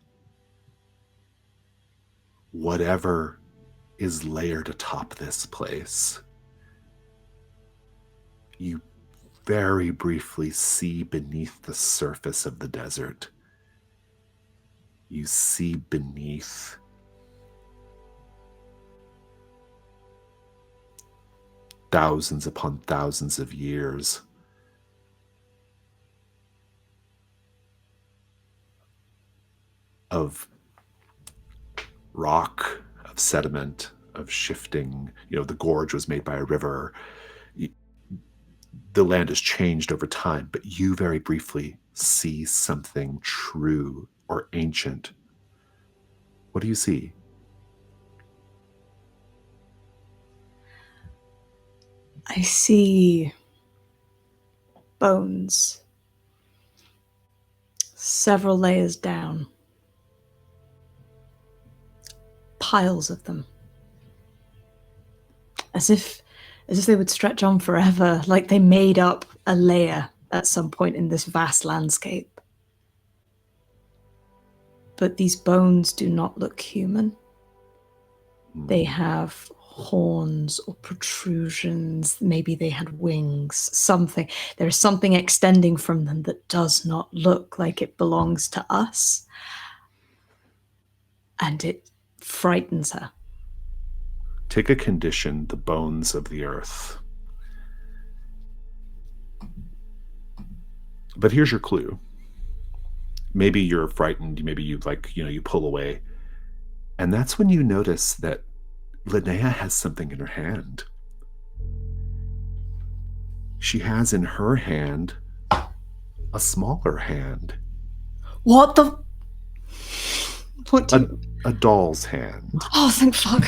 whatever is layered atop this place. You very briefly see beneath the surface of the desert. You see beneath thousands upon thousands of years of rock, of sediment, of shifting. The gorge was made by a river. The land has changed over time, but you very briefly see something true or ancient. What do you see? I see bones, several layers down, piles of them, as if they would stretch on forever, like they made up a layer at some point in this vast landscape. But these bones do not look human. They have horns or protrusions. Maybe they had wings, something. There is something extending from them that does not look like it belongs to us. And it frightens her. Take a condition, the bones of the earth. But here's your clue. Maybe you're frightened, maybe you you pull away. And that's when you notice that Linnea has something in her hand. She has in her hand a smaller hand. What the? What do you... A doll's hand. Oh, thank fuck.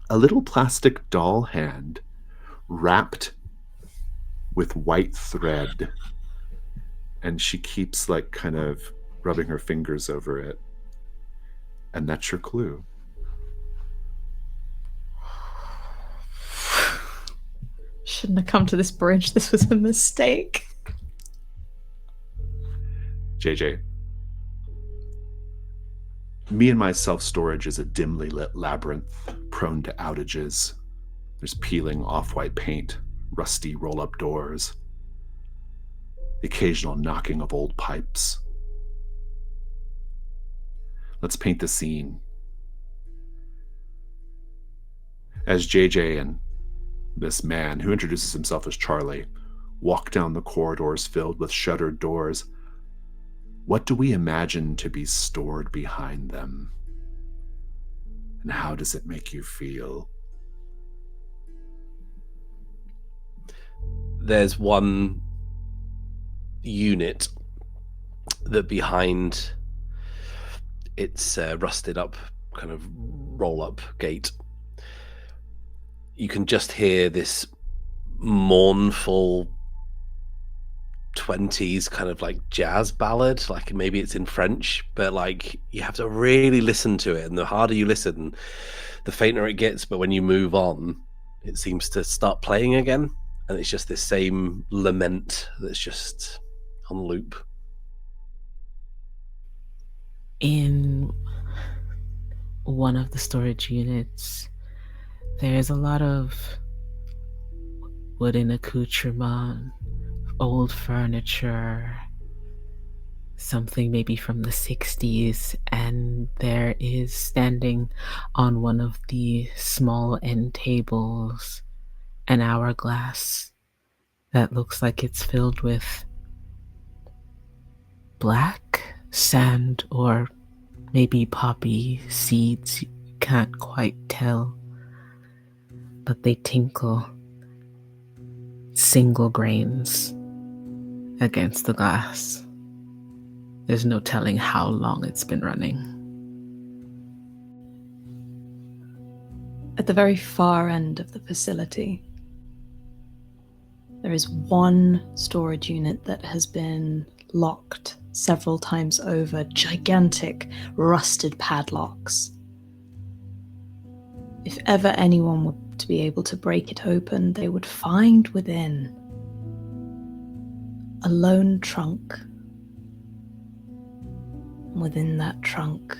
A little plastic doll hand wrapped with white thread. And she keeps kind of rubbing her fingers over it. And that's your clue. Shouldn't have come to this bridge. This was a mistake. JJ. Me and my self-storage is a dimly lit labyrinth prone to outages. There's peeling off-white paint, rusty roll-up doors, the occasional knocking of old pipes. Let's paint the scene. As JJ and this man, who introduces himself as Charlie, walk down the corridors filled with shuttered doors, what do we imagine to be stored behind them? And how does it make you feel? There's one unit that behind its rusted up kind of roll up gate, you can just hear this mournful 20s kind of jazz ballad, maybe it's in French, but you have to really listen to it, and the harder you listen, the fainter it gets, but when you move on, it seems to start playing again, and it's just this same lament that's just on loop. In one of the storage units, there's a lot of wooden accoutrement, old furniture, something maybe from the 60s, and there is standing on one of the small end tables an hourglass that looks like it's filled with black sand or maybe poppy seeds. You can't quite tell, but they tinkle, single grains against the glass. There's no telling how long it's been running. At the very far end of the facility, there is one storage unit that has been locked several times over, gigantic rusted padlocks. If ever anyone were to be able to break it open, they would find within a lone trunk. Within that trunk,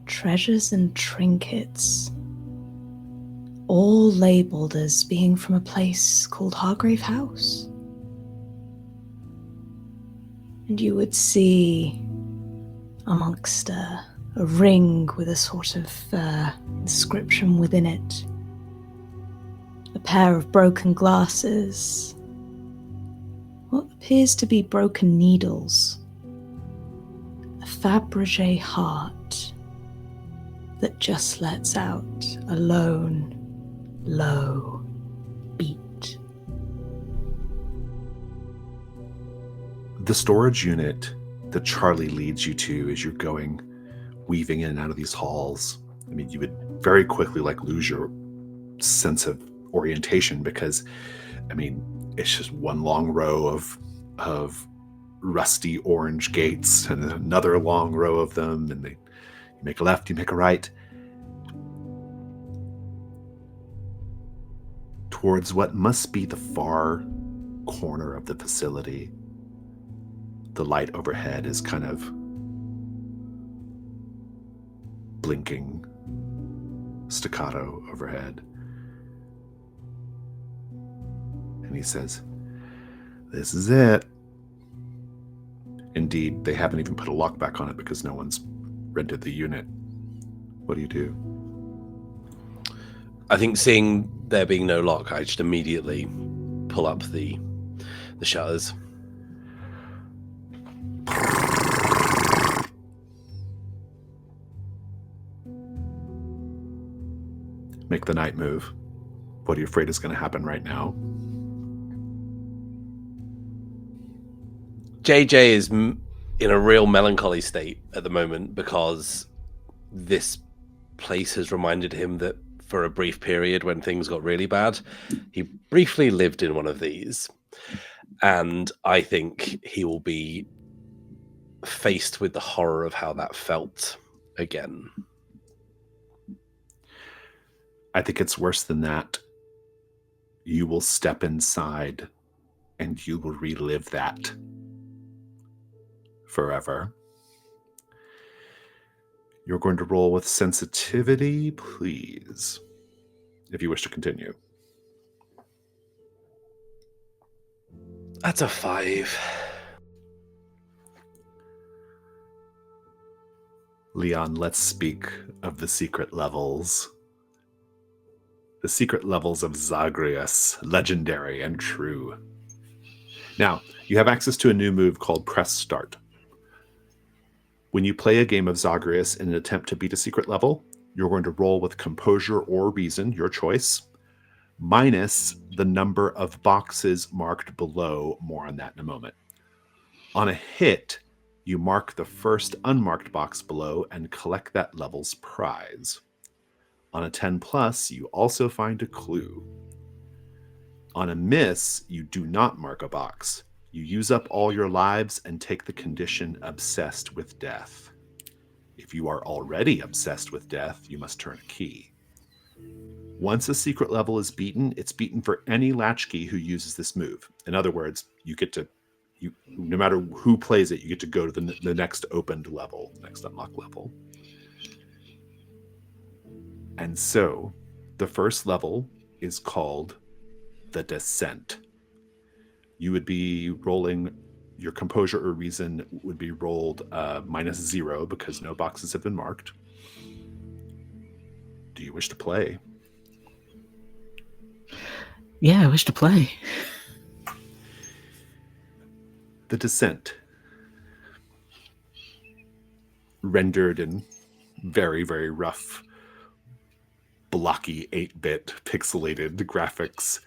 treasures and trinkets, all labelled as being from a place called Hargrave House. And you would see amongst a ring with a sort of inscription within it, a pair of broken glasses, what appears to be broken needles, a Fabergé heart that just lets out a lone, low beat. The storage unit that Charlie leads you to as you're going, weaving in and out of these halls. I mean, you would very quickly lose your sense of orientation because, I mean, it's just one long row of rusty orange gates and another long row of them, and you make a left, you make a right. Towards what must be the far corner of the facility, the light overhead is kind of blinking staccato overhead. And he says, "This is it." Indeed, they haven't even put a lockback on it because no one's rented the unit. What do you do? I think seeing there being no lock, I just immediately pull up the shutters. Make the night move. What are you afraid is going to happen right now? JJ is in a real melancholy state at the moment because this place has reminded him that for a brief period when things got really bad, he briefly lived in one of these. And I think he will be faced with the horror of how that felt again. I think it's worse than that. You will step inside and you will relive that forever. You're going to roll with sensitivity, please, if you wish to continue. That's a 5. Leon, let's speak of the secret levels. The secret levels of Zagreus, legendary and true. Now, you have access to a new move called Press Start. When you play a game of Zagreus in an attempt to beat a secret level, you're going to roll with Composure or Reason, your choice, minus the number of boxes marked below. More on that in a moment. On a hit, you mark the first unmarked box below and collect that level's prize. On a 10+, you also find a clue. On a miss, you do not mark a box. You use up all your lives and take the condition Obsessed with Death. If you are already obsessed with death, you must turn a key. Once a secret level is beaten, it's beaten for any latchkey who uses this move. In other words, no matter who plays it, you get to go to the next opened level, next unlocked level. And so, the first level is called the Descent. You would be rolling, your Composure or Reason would be rolled -0 because no boxes have been marked. Do you wish to play? Yeah, I wish to play. The Descent. Rendered in very, very rough, blocky 8-bit pixelated graphics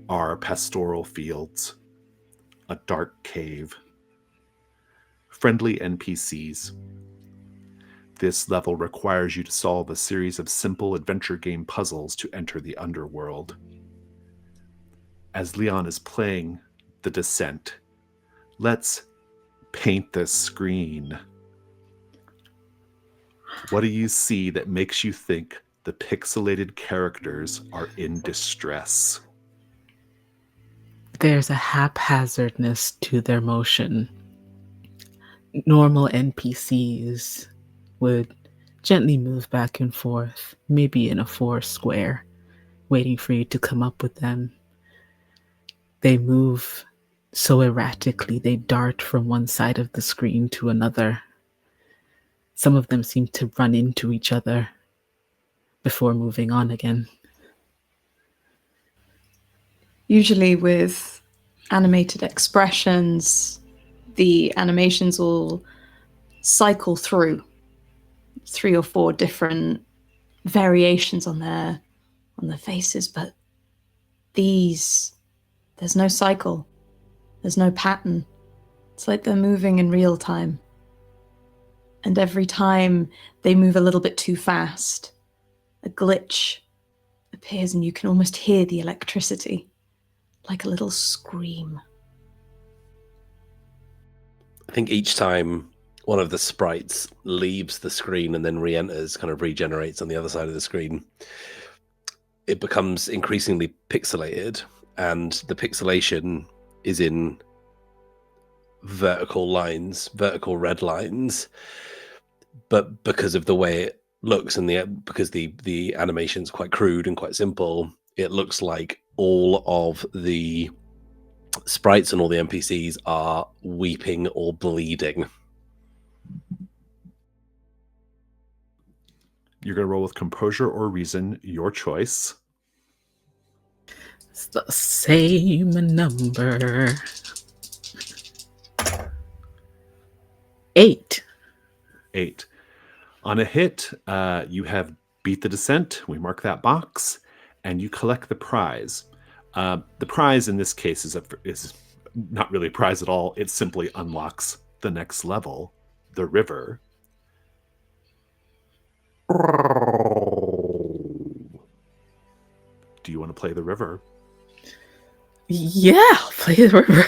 are pastoral fields, a dark cave, friendly NPCs. This level requires you to solve a series of simple adventure game puzzles to enter the underworld. As Leon is playing The Descent, let's paint the screen. What do you see that makes you think the pixelated characters are in distress? There's a haphazardness to their motion. Normal NPCs would gently move back and forth, maybe in a 4 square. waiting for you to come up with them. They move so erratically, they dart from one side of the screen to another. Some of them seem to run into each other before moving on again. Usually with animated expressions, the animations will cycle through 3 or 4 different variations on their faces, but these, there's no cycle, there's no pattern. It's like they're moving in real time. And every time they move a little bit too fast, a glitch appears and you can almost hear the electricity, like a little scream. I think each time one of the sprites leaves the screen and then re-enters, kind of regenerates on the other side of the screen, it becomes increasingly pixelated, and the pixelation is in vertical lines, vertical red lines, but because of the way it looks and because the animation's quite crude and quite simple, it looks like all of the sprites and all the NPCs are weeping or bleeding. You're going to roll with composure or reason, your choice. It's the same number. 8. 8. On a hit, you have beat the descent. We mark that box, and you collect the prize. The prize in this case is not really a prize at all. It simply unlocks the next level, the river. Do you want to play the river? Yeah, I'll play the river.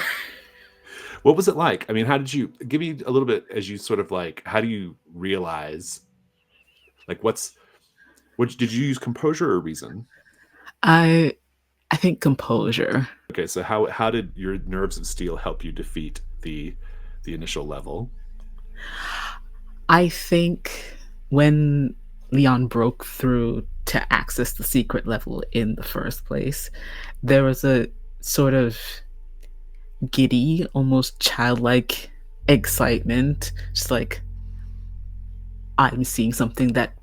What was it like? I mean, how did you give me a little bit as you sort of like, how do you realize, like, what did you use composure or reason? I think composure. Okay, so how did your nerves of steel help you defeat the initial level? I think when Leon broke through to access the secret level in the first place, there was a sort of giddy, almost childlike excitement. Just like, I'm seeing something that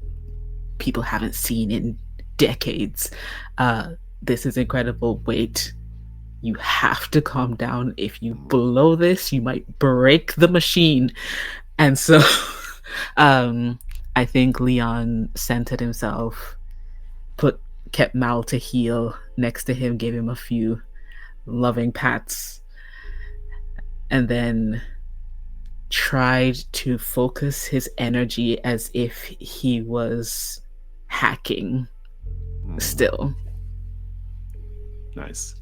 people haven't seen in decades. This is incredible. Wait, you have to calm down. If you blow this, you might break the machine. And so I think Leon centered himself, kept Mal to heel next to him, gave him a few loving pats, and then tried to focus his energy as if he was hacking still. Nice.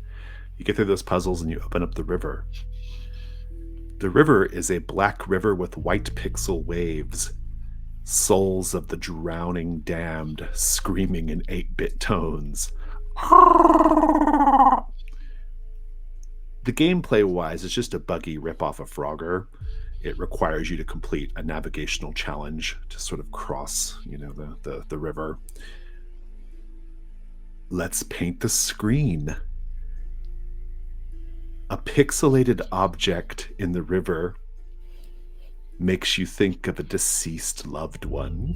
You get through those puzzles and you open up the river. The river is a black river with white pixel waves. Souls of the drowning damned screaming in 8-bit tones. The gameplay-wise is just a buggy rip-off of Frogger. It requires you to complete a navigational challenge to sort of cross, the river. Let's paint the screen. A pixelated object in the river makes you think of a deceased loved one.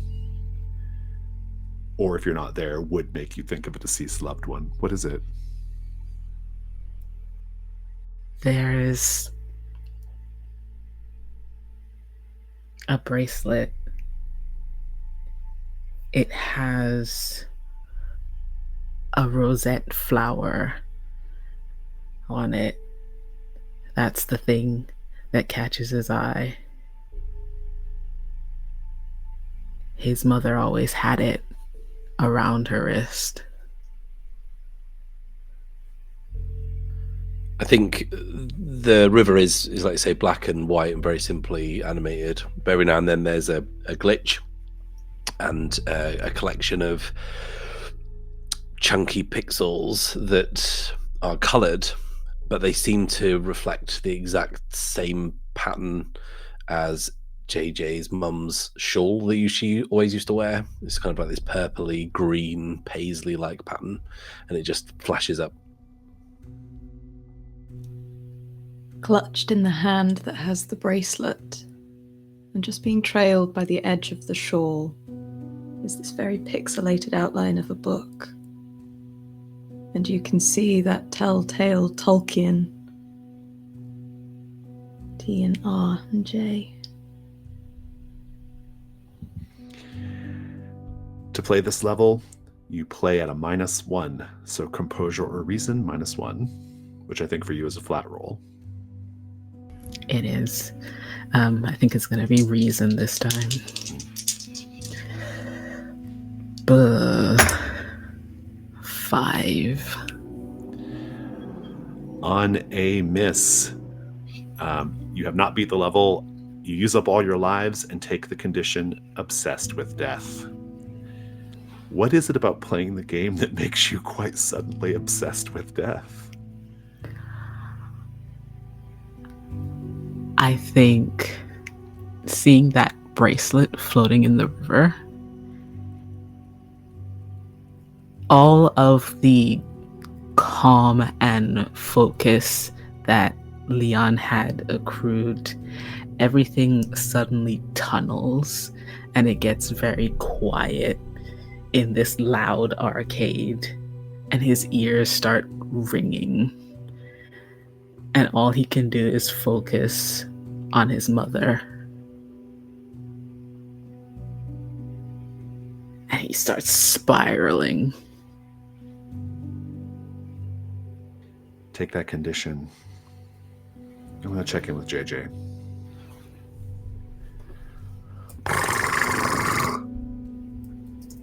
Or if you're not there, would make you think of a deceased loved one. What is it? There is a bracelet. It has a rosette flower on it. That's the thing that catches his eye. His mother always had it around her wrist. I think the river is like you say, black and white and very simply animated. But every now and then there's a glitch and a collection of chunky pixels that are coloured, but they seem to reflect the exact same pattern as JJ's mum's shawl that she always used to wear. It's kind of like this purpley green paisley-like pattern, and it just flashes up. Clutched in the hand that has the bracelet, and just being trailed by the edge of the shawl, is this very pixelated outline of a book. And you can see that telltale Tolkien. T and R and J. To play this level, you play at a -1, so composure or reason -1, which I think for you is a flat roll. It is. I think it's going to be reason this time. 5. On a miss, you have not beat the level. You use up all your lives and take the condition obsessed with death. What is it about playing the game that makes you quite suddenly obsessed with death? I think seeing that bracelet floating in the river, all of the calm and focus that Leon had accrued, everything suddenly tunnels and it gets very quiet in this loud arcade, and his ears start ringing, and all he can do is focus on his mother. And he starts spiraling. Take that condition. I'm going to check in with JJ.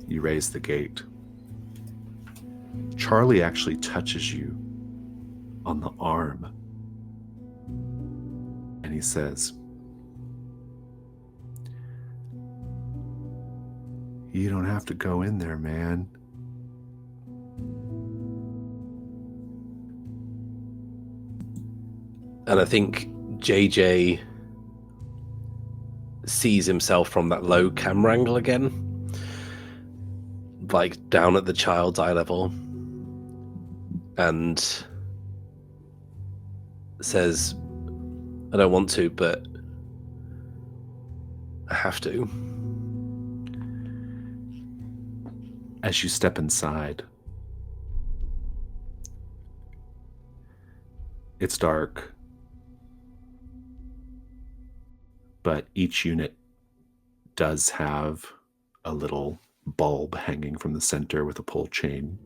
You raise the gate. Charlie actually touches you on the arm. And he says, "You don't have to go in there, man." And I think JJ sees himself from that low camera angle again, like down at the child's eye level, and says, "I don't want to, but I have to." As you step inside, it's dark, but each unit does have a little bulb hanging from the center with a pull chain.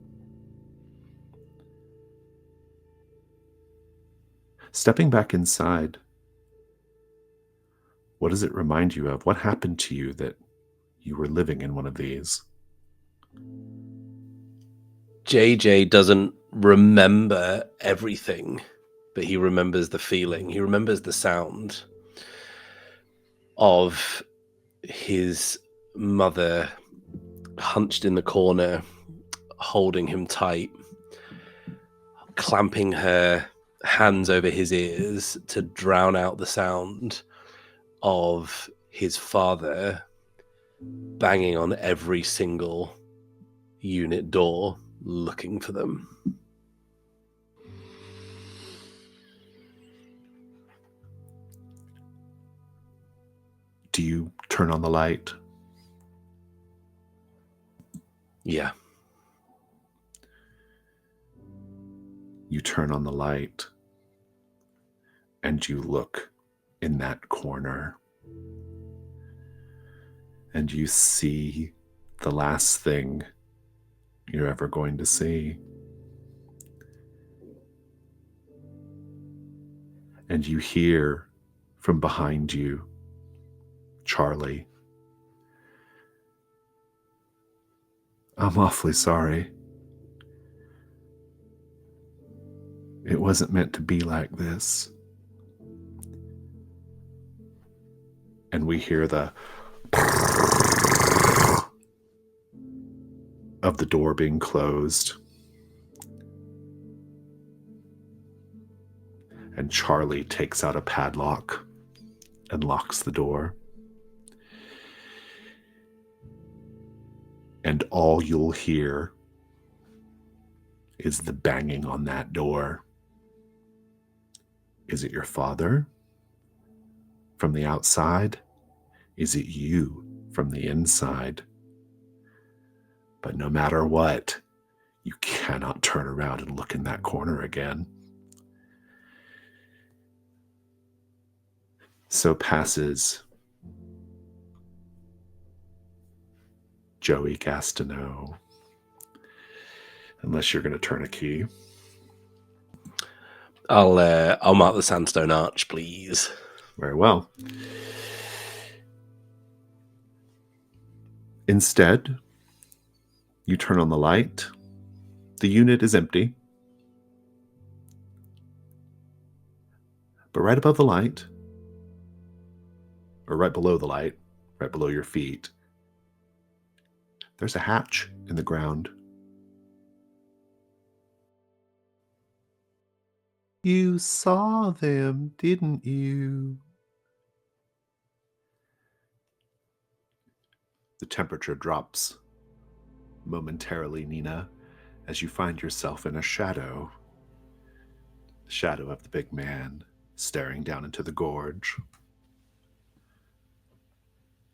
Stepping back inside, what does it remind you of? What happened to you that you were living in one of these? JJ doesn't remember everything, but he remembers the feeling. He remembers the sound of his mother hunched in the corner, holding him tight, clamping her hands over his ears to drown out the sound of his father banging on every single unit door looking for them. Do you turn on the light? Yeah. You turn on the light and you look in that corner and you see the last thing you're ever going to see. And you hear from behind you, Charlie, "I'm awfully sorry. It wasn't meant to be like this." And we hear the of the door being closed. And Charlie takes out a padlock and locks the door. all you'll hear is the banging on that door. Is it your father from the outside? Is it you from the inside? But no matter what, you cannot turn around and look in that corner again. So passes Joey Gastineau. Unless you're going to turn a key. I'll mark the sandstone arch, please. Very well. Instead, you turn on the light. The unit is empty. But right above the light, or right below the light, right below your feet, there's a hatch in the ground. You saw them, didn't you? The temperature drops momentarily, Nina, as you find yourself in a shadow. The shadow of the big man staring down into the gorge.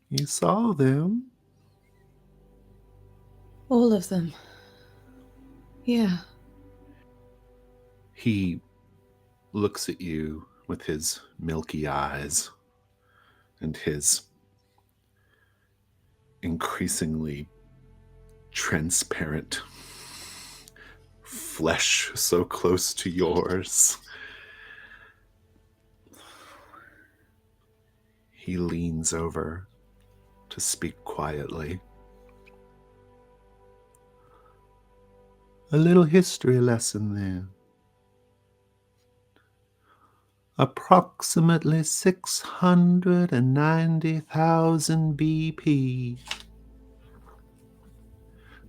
You saw them? All of them. Yeah. He looks at you with his milky eyes and his increasingly transparent flesh so close to yours. He leans over to speak quietly. A little history lesson there. Approximately 690,000 BP.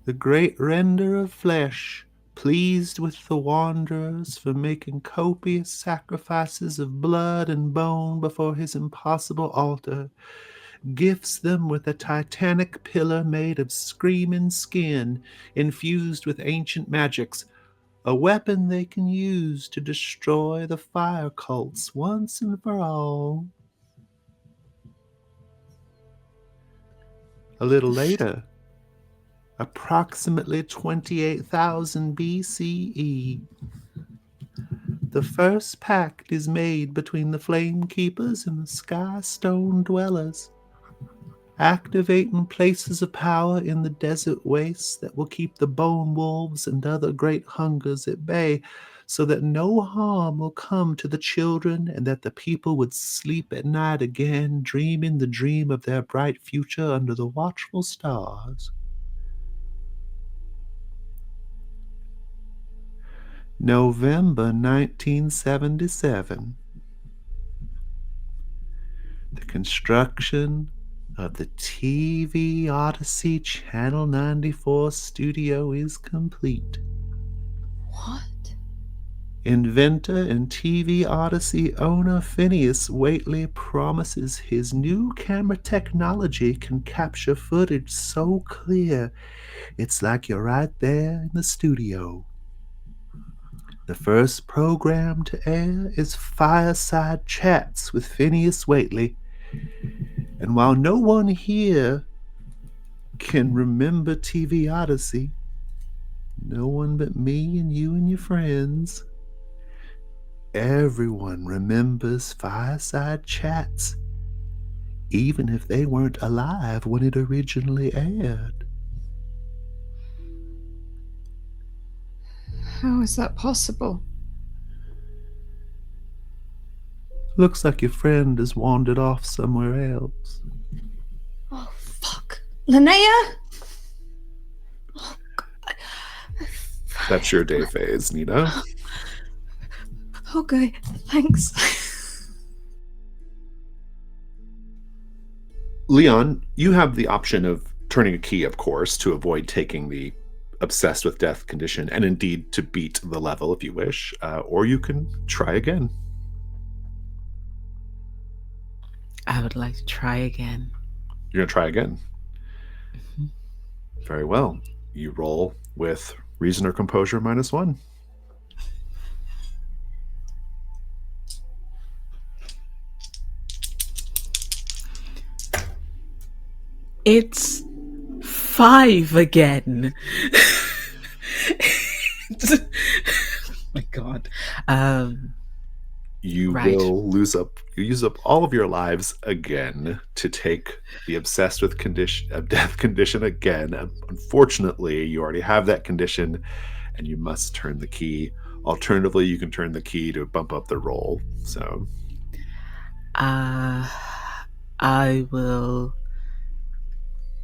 The great render of flesh, pleased with the wanderers for making copious sacrifices of blood and bone before his impossible altar, gifts them with a titanic pillar made of screaming skin, infused with ancient magics, a weapon they can use to destroy the fire cults once and for all. A little later, approximately 28,000 BCE, the first pact is made between the Flame Keepers and the Sky Stone Dwellers, activating places of power in the desert wastes that will keep the bone wolves and other great hungers at bay, so that no harm will come to the children and that the people would sleep at night again, dreaming the dream of their bright future under the watchful stars. November 1977. The construction of the TV Odyssey Channel 94 studio is complete. What? Inventor and TV Odyssey owner Phineas Waitley promises his new camera technology can capture footage so clear it's like you're right there in the studio. The first program to air is Fireside Chats with Phineas Waitley. And while no one here can remember TV Odyssey, no one but me and you and your friends, everyone remembers Fireside Chats, even if they weren't alive when it originally aired. How is that possible? Looks like your friend has wandered off somewhere else. Oh, fuck. Linnea? Oh, God. That's your day phase, Nina. Okay, thanks. Leon, you have the option of turning a key, of course, to avoid taking the obsessed with death condition, and indeed to beat the level if you wish, or you can try again. I would like to try again. You're going to try again? Mm-hmm. Very well. You roll with reason or composure -1. It's 5 again. Oh my God. You Right. will use up all of your lives again to take the obsessed with death condition again. Unfortunately, you already have that condition, and you must turn the key. Alternatively, you can turn the key to bump up the roll. So, I will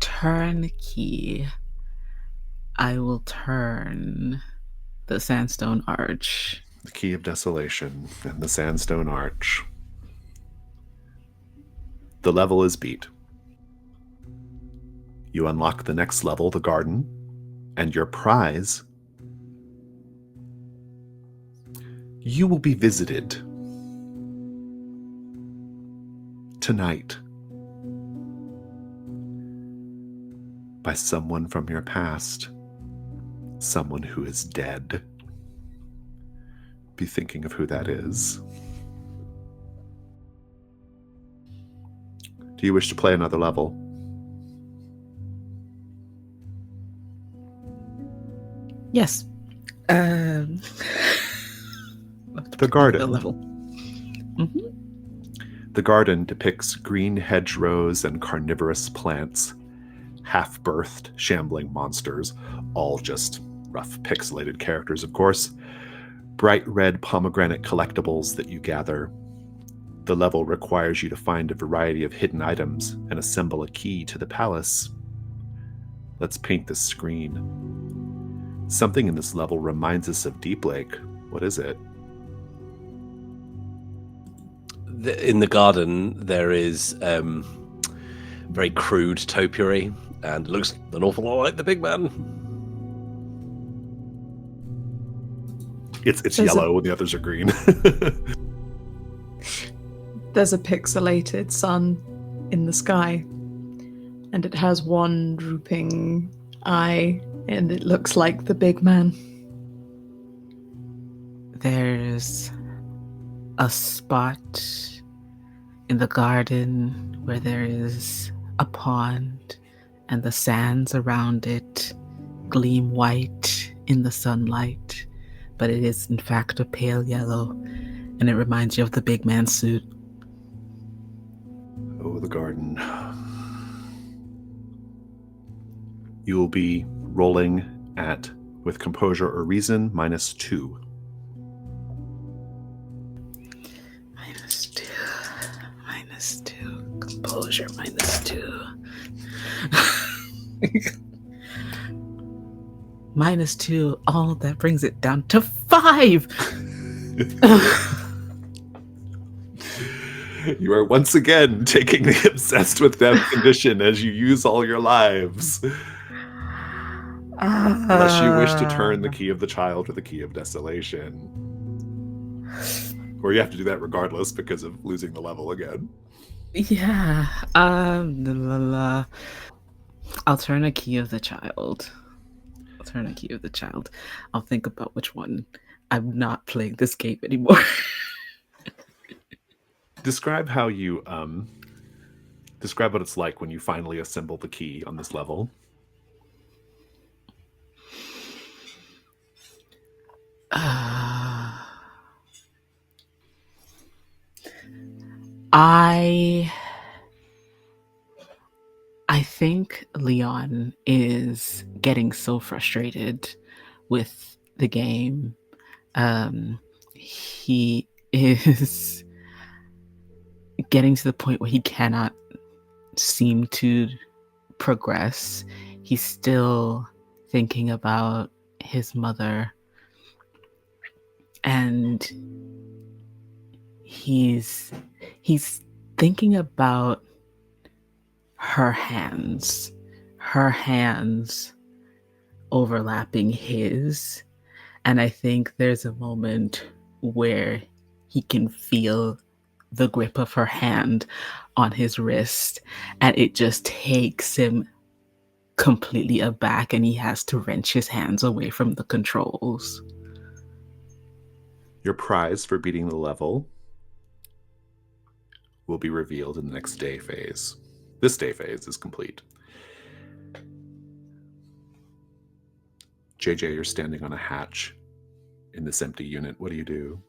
turn the key. I will turn the sandstone arch. the key of desolation and the sandstone arch. The level is beat. You unlock the next level, the garden, and your prize. You will be visited tonight by someone from your past, someone who is dead. Be thinking of who that is. Do you wish to play another level? Yes. The The garden. level. Mm-hmm. The garden depicts green hedgerows and carnivorous plants, half-birthed, shambling monsters, all just rough pixelated characters, of course. Bright red pomegranate collectibles that you gather. The level requires you to find a variety of hidden items and assemble a key to the palace. Let's paint the screen. Something in this level reminds us of Deep Lake. What is it? In the garden, there is very crude topiary, and it looks an awful lot like the big man. It's There's yellow and the others are green. There's a pixelated sun in the sky, and it has one drooping eye, and it looks like the big man. There's a spot in the garden where there is a pond, and the sands around it gleam white in the sunlight, but it is in fact a pale yellow, and it reminds you of the big man's suit. Oh, the garden. You will be rolling with composure or reason -2. -2. Composure -2. -2. All that brings it down to 5. You are once again taking the obsessed with death condition as you use all your lives. Unless you wish to turn the key of the child or the key of desolation. Or you have to do that regardless because of losing the level again. Yeah. I'll turn a key of the child. I'll think about which one. I'm not playing this game anymore. Describe how you describe what it's like when you finally assemble the key on this level. I think Leon is getting so frustrated with the game. He is getting to the point where he cannot seem to progress. He's still thinking about his mother, and he's thinking about her hands overlapping his, and I think there's a moment where he can feel the grip of her hand on his wrist, and it just takes him completely aback and he has to wrench his hands away from the controls. Your prize for beating the level will be revealed in the next day phase. This day phase is complete. JJ, you're standing on a hatch in this empty unit. What do you do?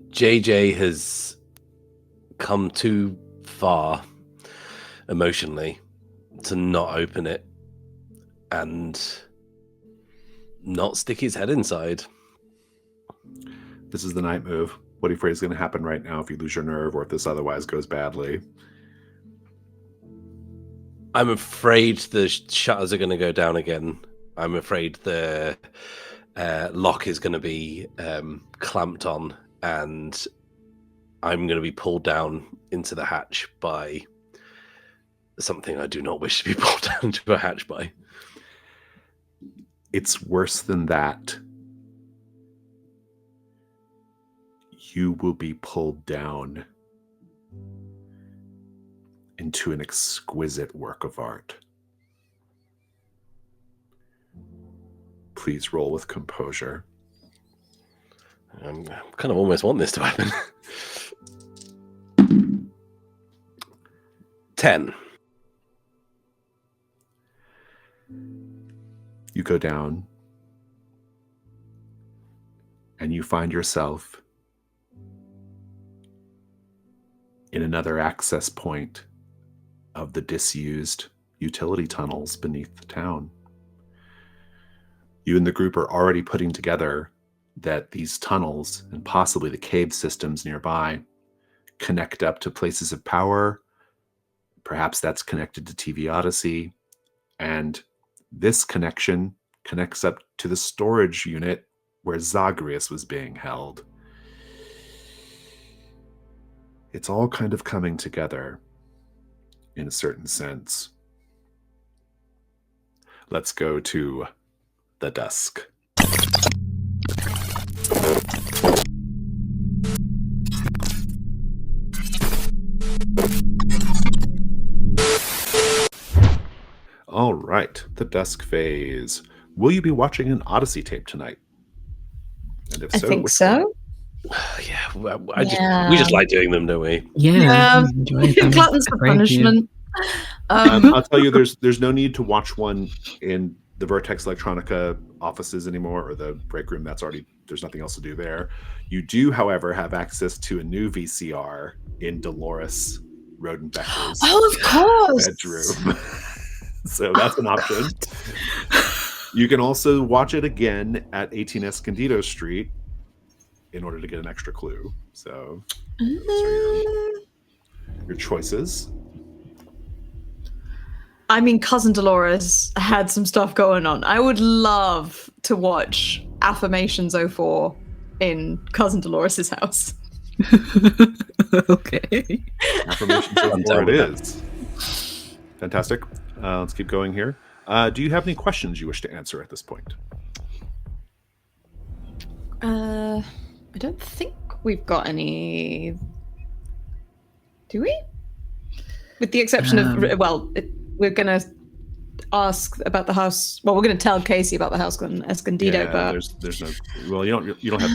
JJ has come too far emotionally to not open it and not stick his head inside. This is the night move. What are you afraid is going to happen right now if you lose your nerve or if this otherwise goes badly? I'm afraid the shutters are going to go down again. I'm afraid the lock is going to be clamped on, and I'm going to be pulled down into the hatch by something I do not wish to be pulled down into a hatch by. It's worse than that. You will be pulled down into an exquisite work of art. Please roll with composure. I kind of almost want this to happen. 10. You go down and you find yourself in another access point of the disused utility tunnels beneath the town. You and the group are already putting together that these tunnels and possibly the cave systems nearby connect up to places of power. Perhaps that's connected to TV Odyssey. And this connection connects up to the storage unit where Zagreus was being held. It's all kind of coming together in a certain sense. Let's go to the dusk. All right, the dusk phase. Will you be watching an Odyssey tape tonight? And if I so, think which so. Yeah, we just like doing them, don't we? Yeah, I enjoy them. Gluttons for Great, punishment. I'll tell you, there's no need to watch one in the Vertex Electronica offices anymore, or the break room. There's nothing else to do there. You do, however, have access to a new VCR in Dolores Rodenbecker's of course. bedroom. So that's an option. You can also watch it again at 18 Escondido Street in order to get an extra clue. So those are your choices. I mean, Cousin Dolores had some stuff going on. I would love to watch Affirmations 04 in Cousin Dolores' house. Okay. Affirmations 04 it is. Fantastic. Let's keep going here. Do you have any questions you wish to answer at this point? I don't think we've got any. Do we? With the exception of, we're going to ask about the house. Well, we're going to tell Casey about the house in Escondido, Yeah, but there's no. Well, you don't have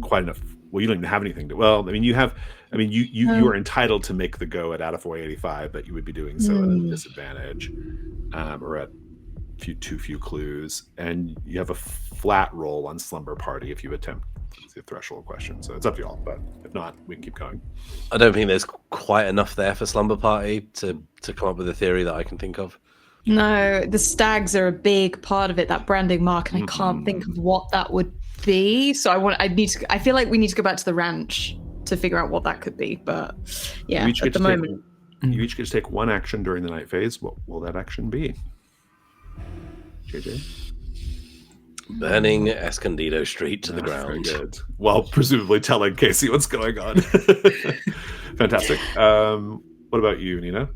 quite enough. Well, you don't even have anything to. Well, I mean, you have. I mean, you are entitled to make the go at out of 485, but you would be doing so at a disadvantage, or at too few clues, and you have a flat roll on Slumber Party if you attempt the threshold question. So it's up to y'all, but if not, we can keep going. I don't think there's quite enough there for Slumber Party to come up with a theory that I can think of. no, the stags are a big part of it, that branding mark, and I can't think of what that would be. So I feel like we need to go back to the ranch to figure out what that could be. But yeah, at the moment, you each get to take one action during the night phase. What will that action be? JJ? Burning Escondido Street to the ground. Very good. Well, presumably telling Casey what's going on. Fantastic. What about you, Nina?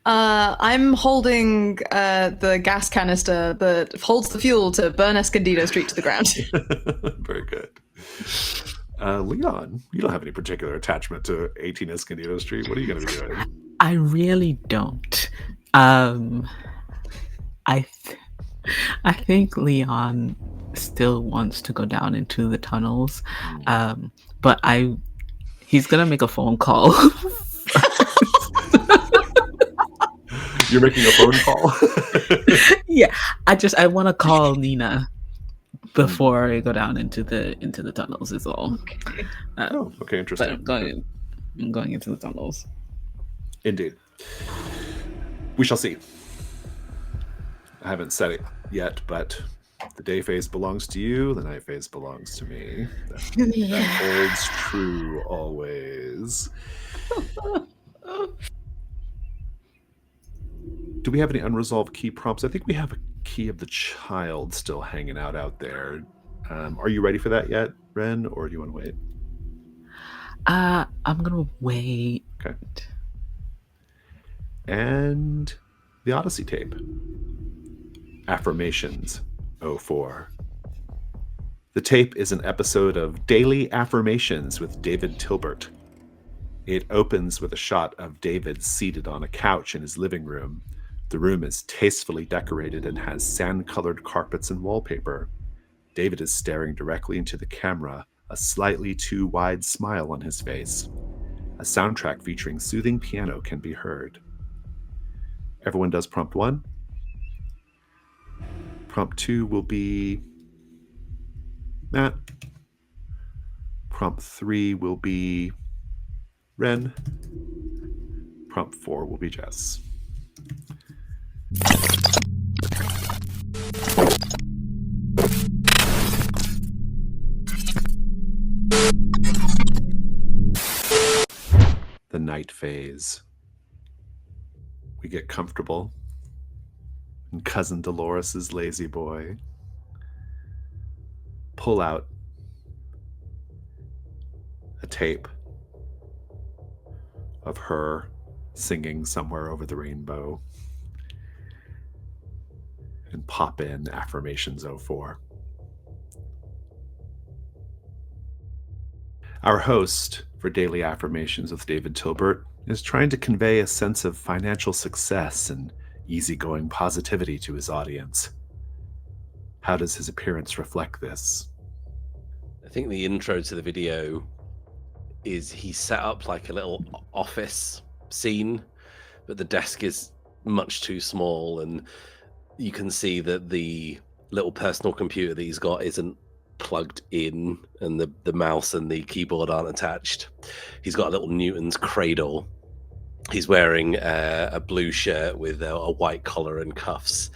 I'm holding the gas canister that holds the fuel to burn Escondido Street to the ground. Very good. Leon, you don't have any particular attachment to 18 Escondido Street. What are you going to be doing? I really don't. I think Leon still wants to go down into the tunnels, but he's gonna make a phone call. You're making a phone call? Yeah, I want to call Nina before I go down into the tunnels. Is all. Okay. Okay, interesting. But I'm going into the tunnels. Indeed. We shall see. I haven't said it yet, but the day phase belongs to you, the night phase belongs to me. That holds true always. Do we have any unresolved key prompts? I think we have a key of the child still hanging out there. Are you ready for that yet, Wren, or do you want to wait? I'm gonna wait. Okay. And the Odyssey tape. Affirmations 04. The tape is an episode of Daily Affirmations with David Tilbert. It opens with a shot of David seated on a couch in his living room. The room is tastefully decorated and has sand-colored carpets and wallpaper. David is staring directly into the camera, a slightly too wide smile on his face. A soundtrack featuring soothing piano can be heard. Everyone does prompt 1. Prompt 2 will be Matt. Prompt 3 will be Wren. Prompt 4 will be Jess. The night phase. We get comfortable in Cousin Dolores's lazy boy. Pull out a tape of her singing Somewhere Over the Rainbow and pop in Affirmations 04. Our host for Daily Affirmations with David Tilbert is trying to convey a sense of financial success and easygoing positivity to his audience. How does his appearance reflect this? I think the intro to the video is he set up like a little office scene, but the desk is much too small, and you can see that the little personal computer that he's got isn't plugged in, and the mouse and the keyboard aren't attached. He's got a little Newton's cradle. He's wearing a blue shirt with a white collar and cuffs,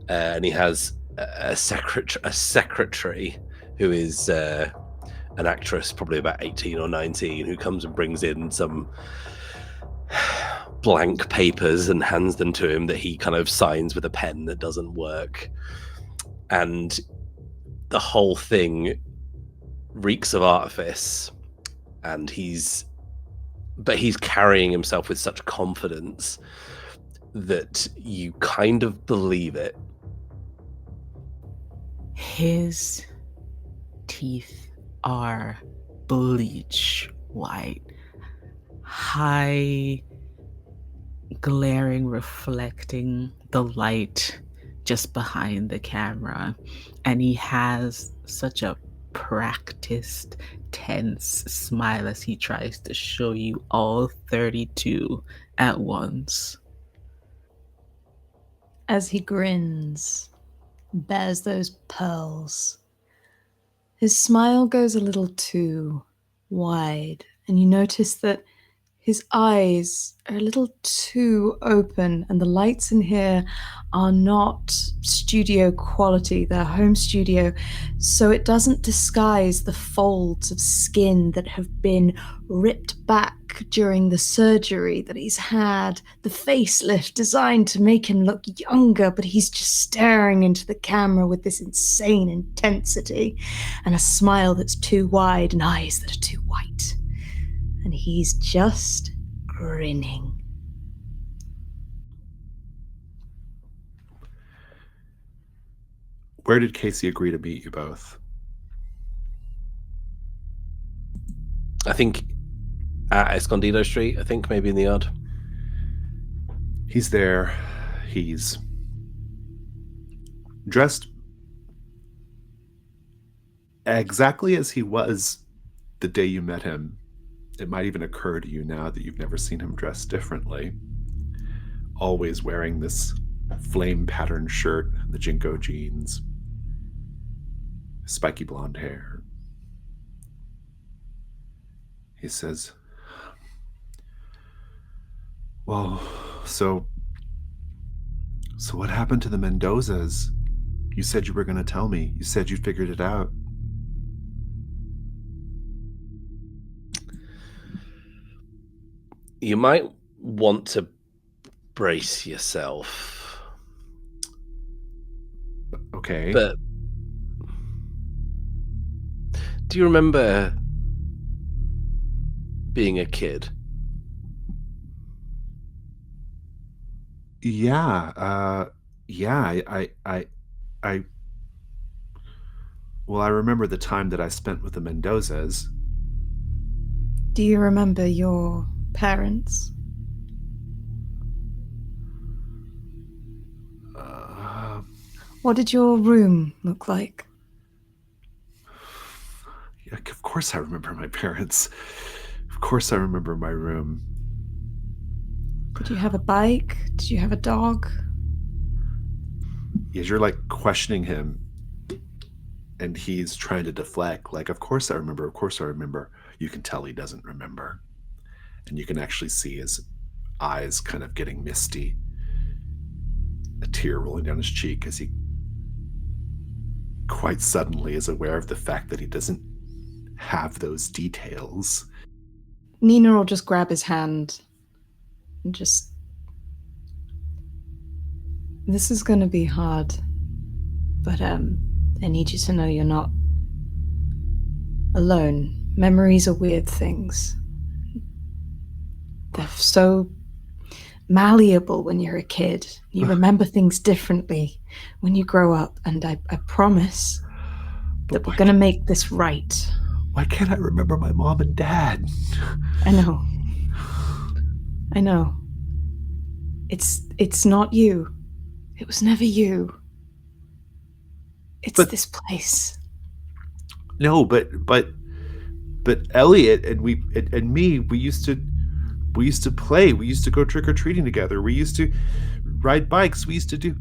and he has a secretary who is an actress, probably about 18 or 19, who comes and brings in some blank papers and hands them to him that he kind of signs with a pen that doesn't work. And the whole thing reeks of artifice, and he's carrying himself with such confidence that you kind of believe it. His teeth are bleach white, high, glaring, reflecting the light just behind the camera. And he has such a practiced, tense smile as he tries to show you all 32 at once. As he grins, bears those pearls, his smile goes a little too wide, and you notice that his eyes are a little too open, and the lights in here are not studio quality. They're home studio, so it doesn't disguise the folds of skin that have been ripped back during the surgery that he's had, the facelift designed to make him look younger, but he's just staring into the camera with this insane intensity and a smile that's too wide and eyes that are too white. And he's just grinning. Where did Casey agree to meet you both? I think at Escondido Street, I think maybe in the yard. He's there. He's dressed exactly as he was the day you met him. It might even occur to you now that you've never seen him dressed differently. Always wearing this flame patterned shirt, the Jinko jeans, spiky blonde hair. He says, well, so what happened to the Mendozas? You said you were going to tell me. You said you figured it out. You might want to brace yourself. Okay. But do you remember being a kid? Yeah. Well, I remember the time that I spent with the Mendozas. Do you remember your parents? What did your room look like? Yeah, of course I remember my parents. Of course I remember my room. Did you have a bike? Did you have a dog? As you're like questioning him and he's trying to deflect, like, of course I remember, of course I remember. You can tell he doesn't remember. And you can actually see his eyes kind of getting misty. A tear rolling down his cheek as he quite suddenly is aware of the fact that he doesn't have those details. Nina will just grab his hand and just... This is going to be hard, but I need you to know you're not alone. Memories are weird things. They're so malleable when you're a kid. You remember things differently when you grow up, and I promise that we're going to make this right. Why can't I remember my mom and dad? I know. It's not you. It was never you. It's this place. No, but Elliot and me, we used to play. We used to go trick-or-treating together. We used to ride bikes. We used to do...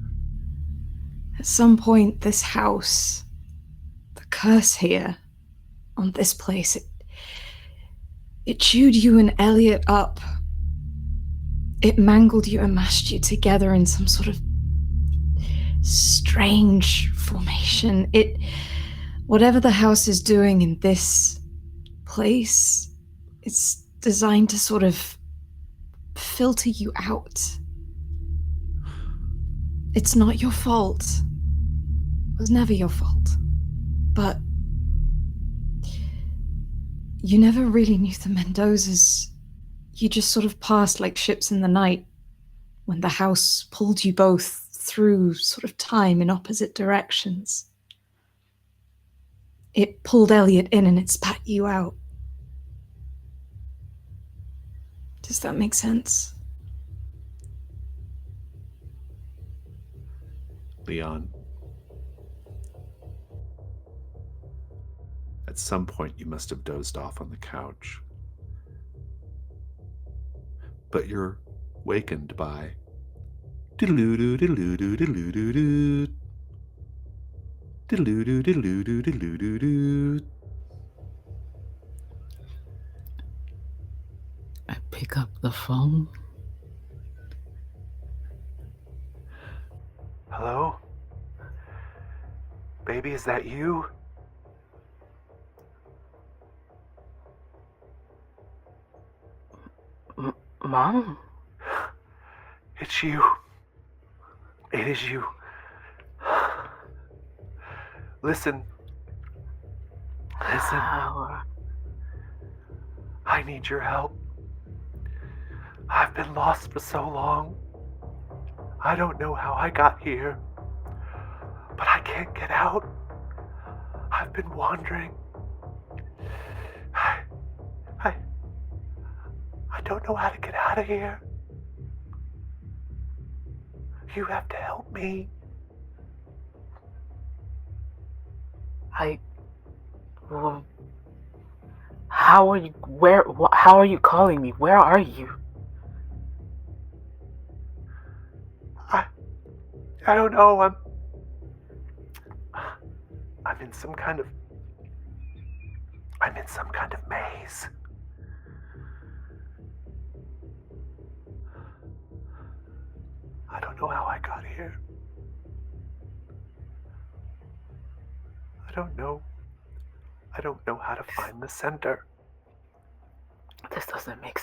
At some point, this house, the curse here on this place, it chewed you and Elliot up. It mangled you and mashed you together in some sort of strange formation. Whatever the house is doing in this place, it's designed to sort of filter you out. It's not your fault. It was never your fault. But you never really knew the Mendozas. You just sort of passed like ships in the night when the house pulled you both through sort of time in opposite directions. It pulled Elliot in and it spat you out. Does that make sense? Leon, at some point you must have dozed off on the couch. But you're wakened by diddle-oo-doo, diddle-oo-doo, diddle-oo-doo, diddle-oo-doo, diddle-oo-doo, diddle-oo-doo. I pick up the phone. Hello? Baby, is that you? Mom? It's you. It is you. Listen. I need your help. I've been lost for so long. I don't know how I got here, but I can't get out. I've been wandering. I don't know how to get out of here. You have to help me. Well, how are you? How are you calling me? Where are you? I don't know. I'm in some kind of maze. I don't know how I got here. I don't know how to find the center. This doesn't make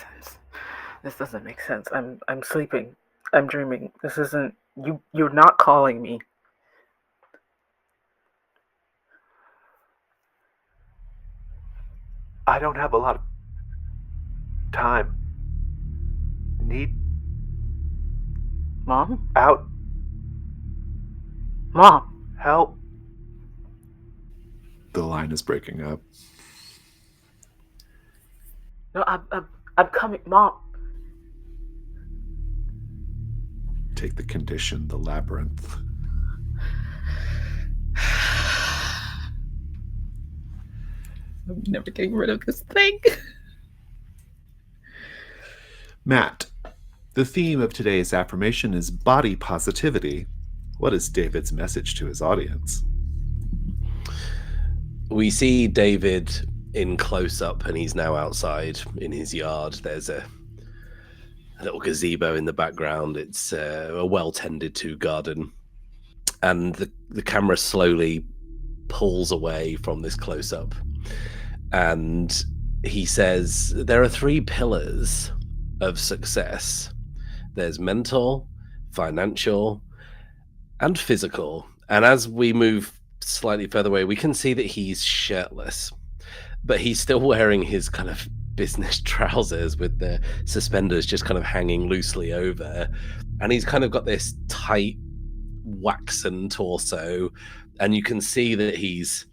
sense. I'm sleeping. I'm dreaming. This isn't you. You're not calling me. I don't have a lot of time. Need Mom? out. Mom! Help. The line is breaking up. No, I'm coming, Mom. Take the condition, the labyrinth. I'm never getting rid of this thing. Matt, the theme of today's affirmation is body positivity. What is David's message to his audience? We see David in close-up, and he's now outside in his yard. There's a little gazebo in the background. It's a well-tended to garden. And the camera slowly pulls away from this close-up. And he says, there are 3 pillars of success. There's mental, financial, and physical. And as we move slightly further away, we can see that he's shirtless, but he's still wearing his kind of business trousers with the suspenders just kind of hanging loosely over. And he's kind of got this tight waxen torso, and you can see that he's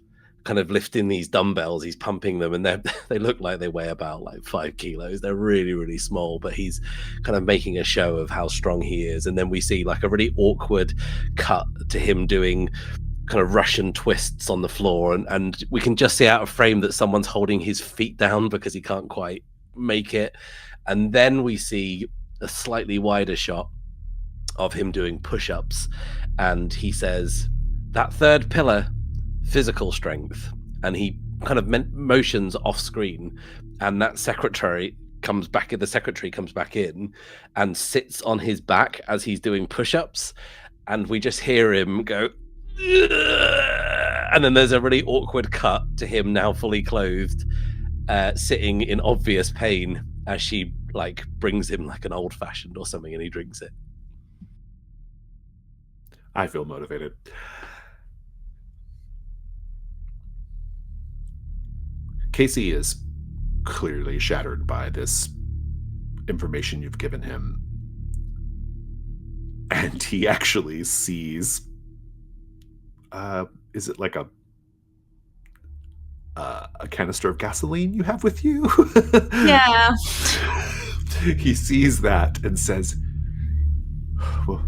kind of lifting these dumbbells, he's pumping them, and they look like they weigh about like 5 kilos. They're really, really small, but he's kind of making a show of how strong he is. And then we see like a really awkward cut to him doing kind of Russian twists on the floor, and we can just see out of frame that someone's holding his feet down because he can't quite make it. And then we see a slightly wider shot of him doing push-ups, and he says, that 3rd pillar, physical strength, and he kind of motions off screen, and that secretary comes back in and sits on his back as he's doing push-ups, and we just hear him go, and then there's a really awkward cut to him now fully clothed, sitting in obvious pain as she like brings him like an old fashioned or something, and he drinks it. I feel motivated. Casey is clearly shattered by this information you've given him. And he actually sees, is it like a canister of gasoline you have with you? Yeah. He sees that and says, well,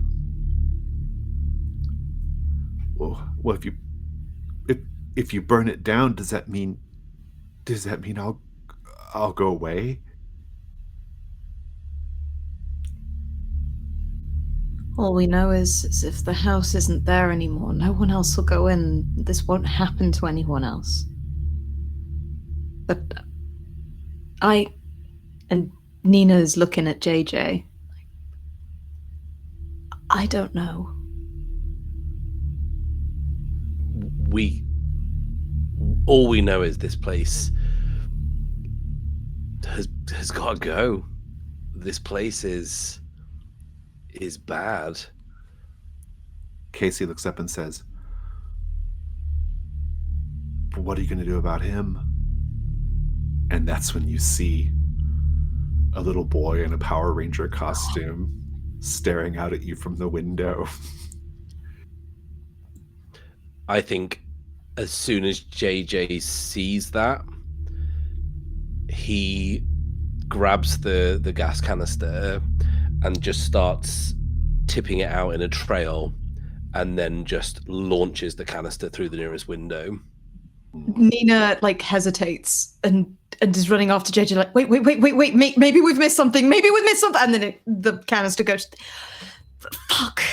if you burn it down, does that mean I'll go away? All we know is if the house isn't there anymore, no one else will go in. This won't happen to anyone else. But and Nina's looking at JJ. I don't know. All we know is this place has got to go. This place is bad. Casey looks up and says, but what are you going to do about him? And that's when you see a little boy in a Power Ranger costume staring out at you from the window. I think as soon as JJ sees that, he grabs the gas canister and just starts tipping it out in a trail, and then just launches the canister through the nearest window. Nina hesitates and is running after JJ like, wait, maybe we've missed something, and then the canister goes, fuck.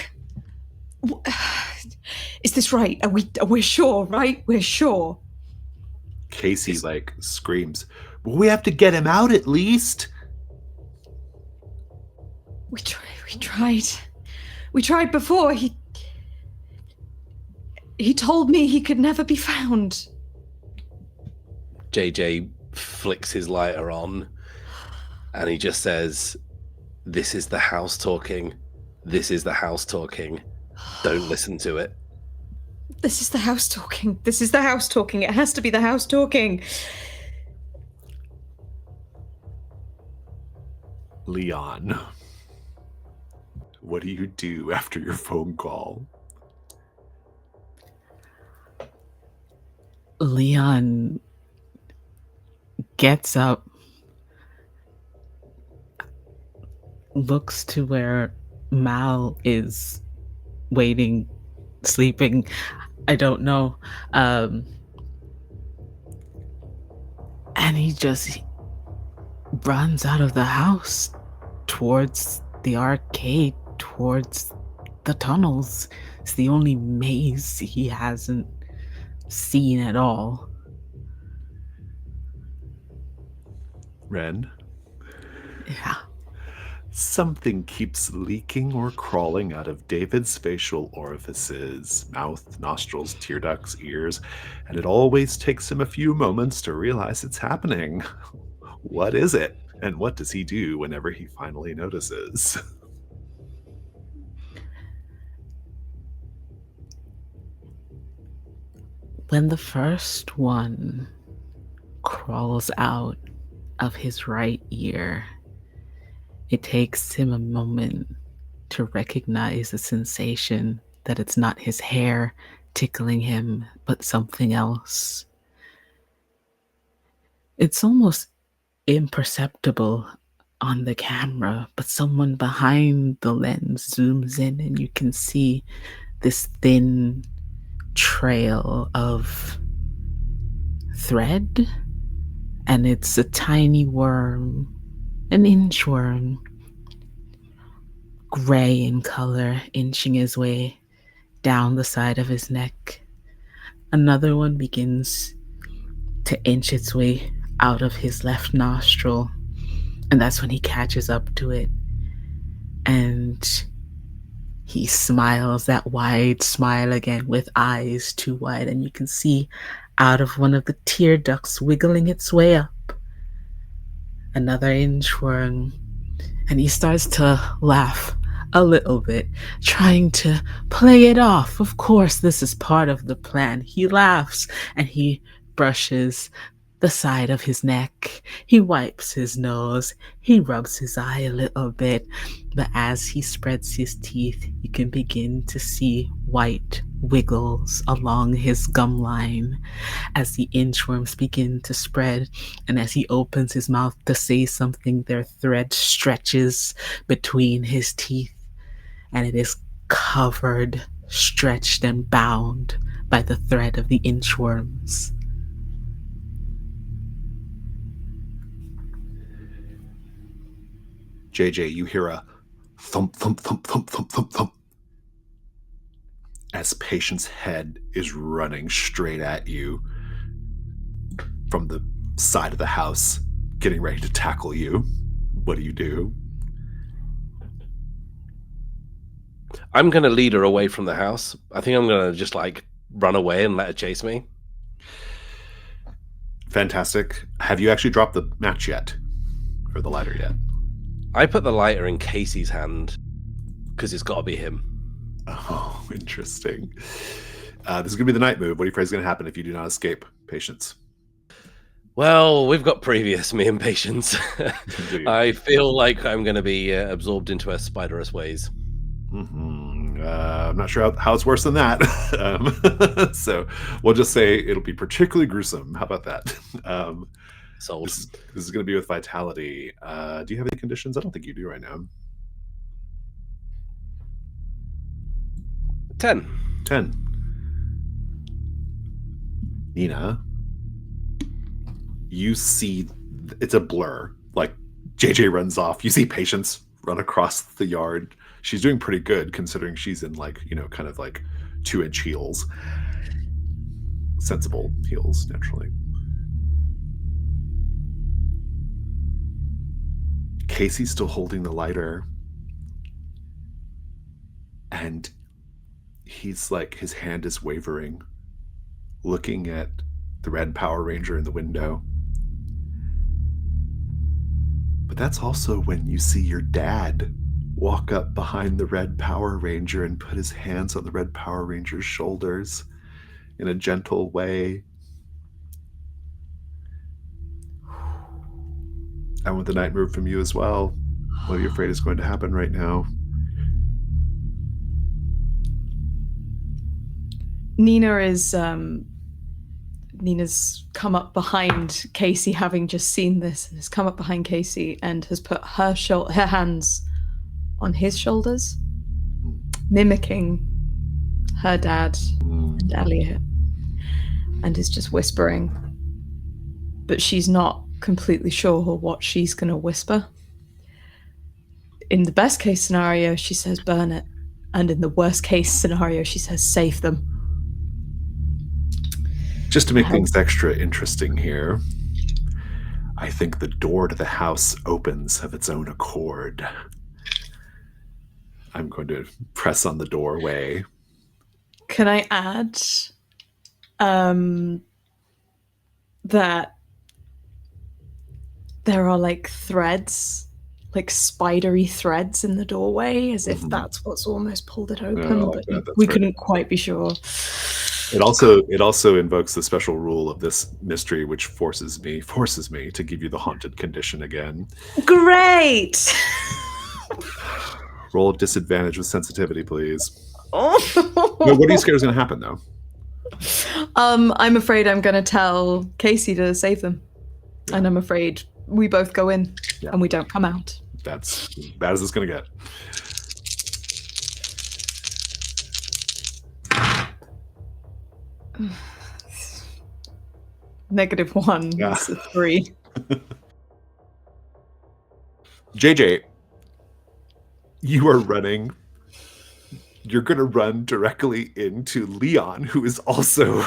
Is this right? We're sure, right? We're sure. Casey screams, well, we have to get him out at least. We tried before. He told me he could never be found. JJ flicks his lighter on and he just says, this is the house talking. This is the house talking. Don't listen to it. This is the house talking. This is the house talking. It has to be the house talking. Leon, what do you do after your phone call? Leon gets up, looks to where Mal is waiting, sleeping. I don't know. And he just runs out of the house towards the arcade, towards the tunnels. It's the only maze he hasn't seen at all. Wren? Yeah. Something keeps leaking or crawling out of David's facial orifices, mouth, nostrils, tear ducts, ears, and it always takes him a few moments to realize it's happening. What is it? And what does he do whenever he finally notices? When the first one crawls out of his right ear, it takes him a moment to recognize the sensation that it's not his hair tickling him, but something else. It's almost imperceptible on the camera, but someone behind the lens zooms in and you can see this thin trail of thread, and it's a tiny worm, an inchworm, gray in color, inching his way down the side of his neck. Another one begins to inch its way out of his left nostril, and that's when he catches up to it, and he smiles that wide smile again with eyes too wide, and you can see out of one of the tear ducts wiggling its way up another inchworm, and he starts to laugh a little bit, trying to play it off. Of course, this is part of the plan. He laughs and he brushes the side of his neck. He wipes his nose. He rubs his eye a little bit. But as he spreads his teeth, you can begin to see white wiggles along his gum line as the inchworms begin to spread. And as he opens his mouth to say something, their thread stretches between his teeth. And it is covered, stretched, and bound by the thread of the inchworms. JJ, you hear a thump, thump, thump, thump, thump, thump, thump, as Patient's head is running straight at you from the side of the house, getting ready to tackle you. What do you do? I'm going to lead her away from the house. I think I'm going to just run away and let her chase me. Fantastic. Have you actually dropped the match yet? Or the lighter yet? I put the lighter in Casey's hand because it's got to be him. Oh, interesting. This is going to be the night move. What do you afraid is going to happen if you do not escape, Patience? Well, we've got previous, me and Patience. I feel like I'm going to be absorbed into her spiderous ways. Mm-hmm. I'm not sure how it's worse than that. So we'll just say it'll be particularly gruesome. How about that? Sold. This is going to be with Vitality. Do you have any conditions? I don't think you do right now. 10. 10. Nina, you see it's a blur. Like JJ runs off. You see Patience run across the yard. She's doing pretty good considering she's in like, kind of like 2-inch heels. Sensible heels, naturally. Casey's still holding the lighter. And he's like, his hand is wavering, looking at the red Power Ranger in the window. But that's also when you see your dad walk up behind the red Power Ranger and put his hands on the red Power Ranger's shoulders in a gentle way. I want the night move from you as well. What are you afraid is going to happen right now? Nina's come up behind Casey, having just seen this, and has come up behind Casey and has put her hands on his shoulders, mimicking her dad and Elliot, and is just whispering. But she's not completely sure what she's going to whisper. In the best case scenario, she says burn it. And in the worst case scenario, she says save them. Just to make things extra interesting here, I think the door to the house opens of its own accord. I'm going to press on the doorway. Can I add that there are like threads, like spidery threads in the doorway, as if that's what's almost pulled it open, but we couldn't quite be sure. It also invokes the special rule of this mystery, which forces me to give you the haunted condition again. Great. Roll a disadvantage with sensitivity, please. Oh. What are you scared is going to happen, though? I'm afraid I'm going to tell Casey to save them, and I'm afraid we both go in and we don't come out. That's bad as it's going to get. -1. Yeah. It's a 3. JJ, you are running. You're going to run directly into Leon, who is also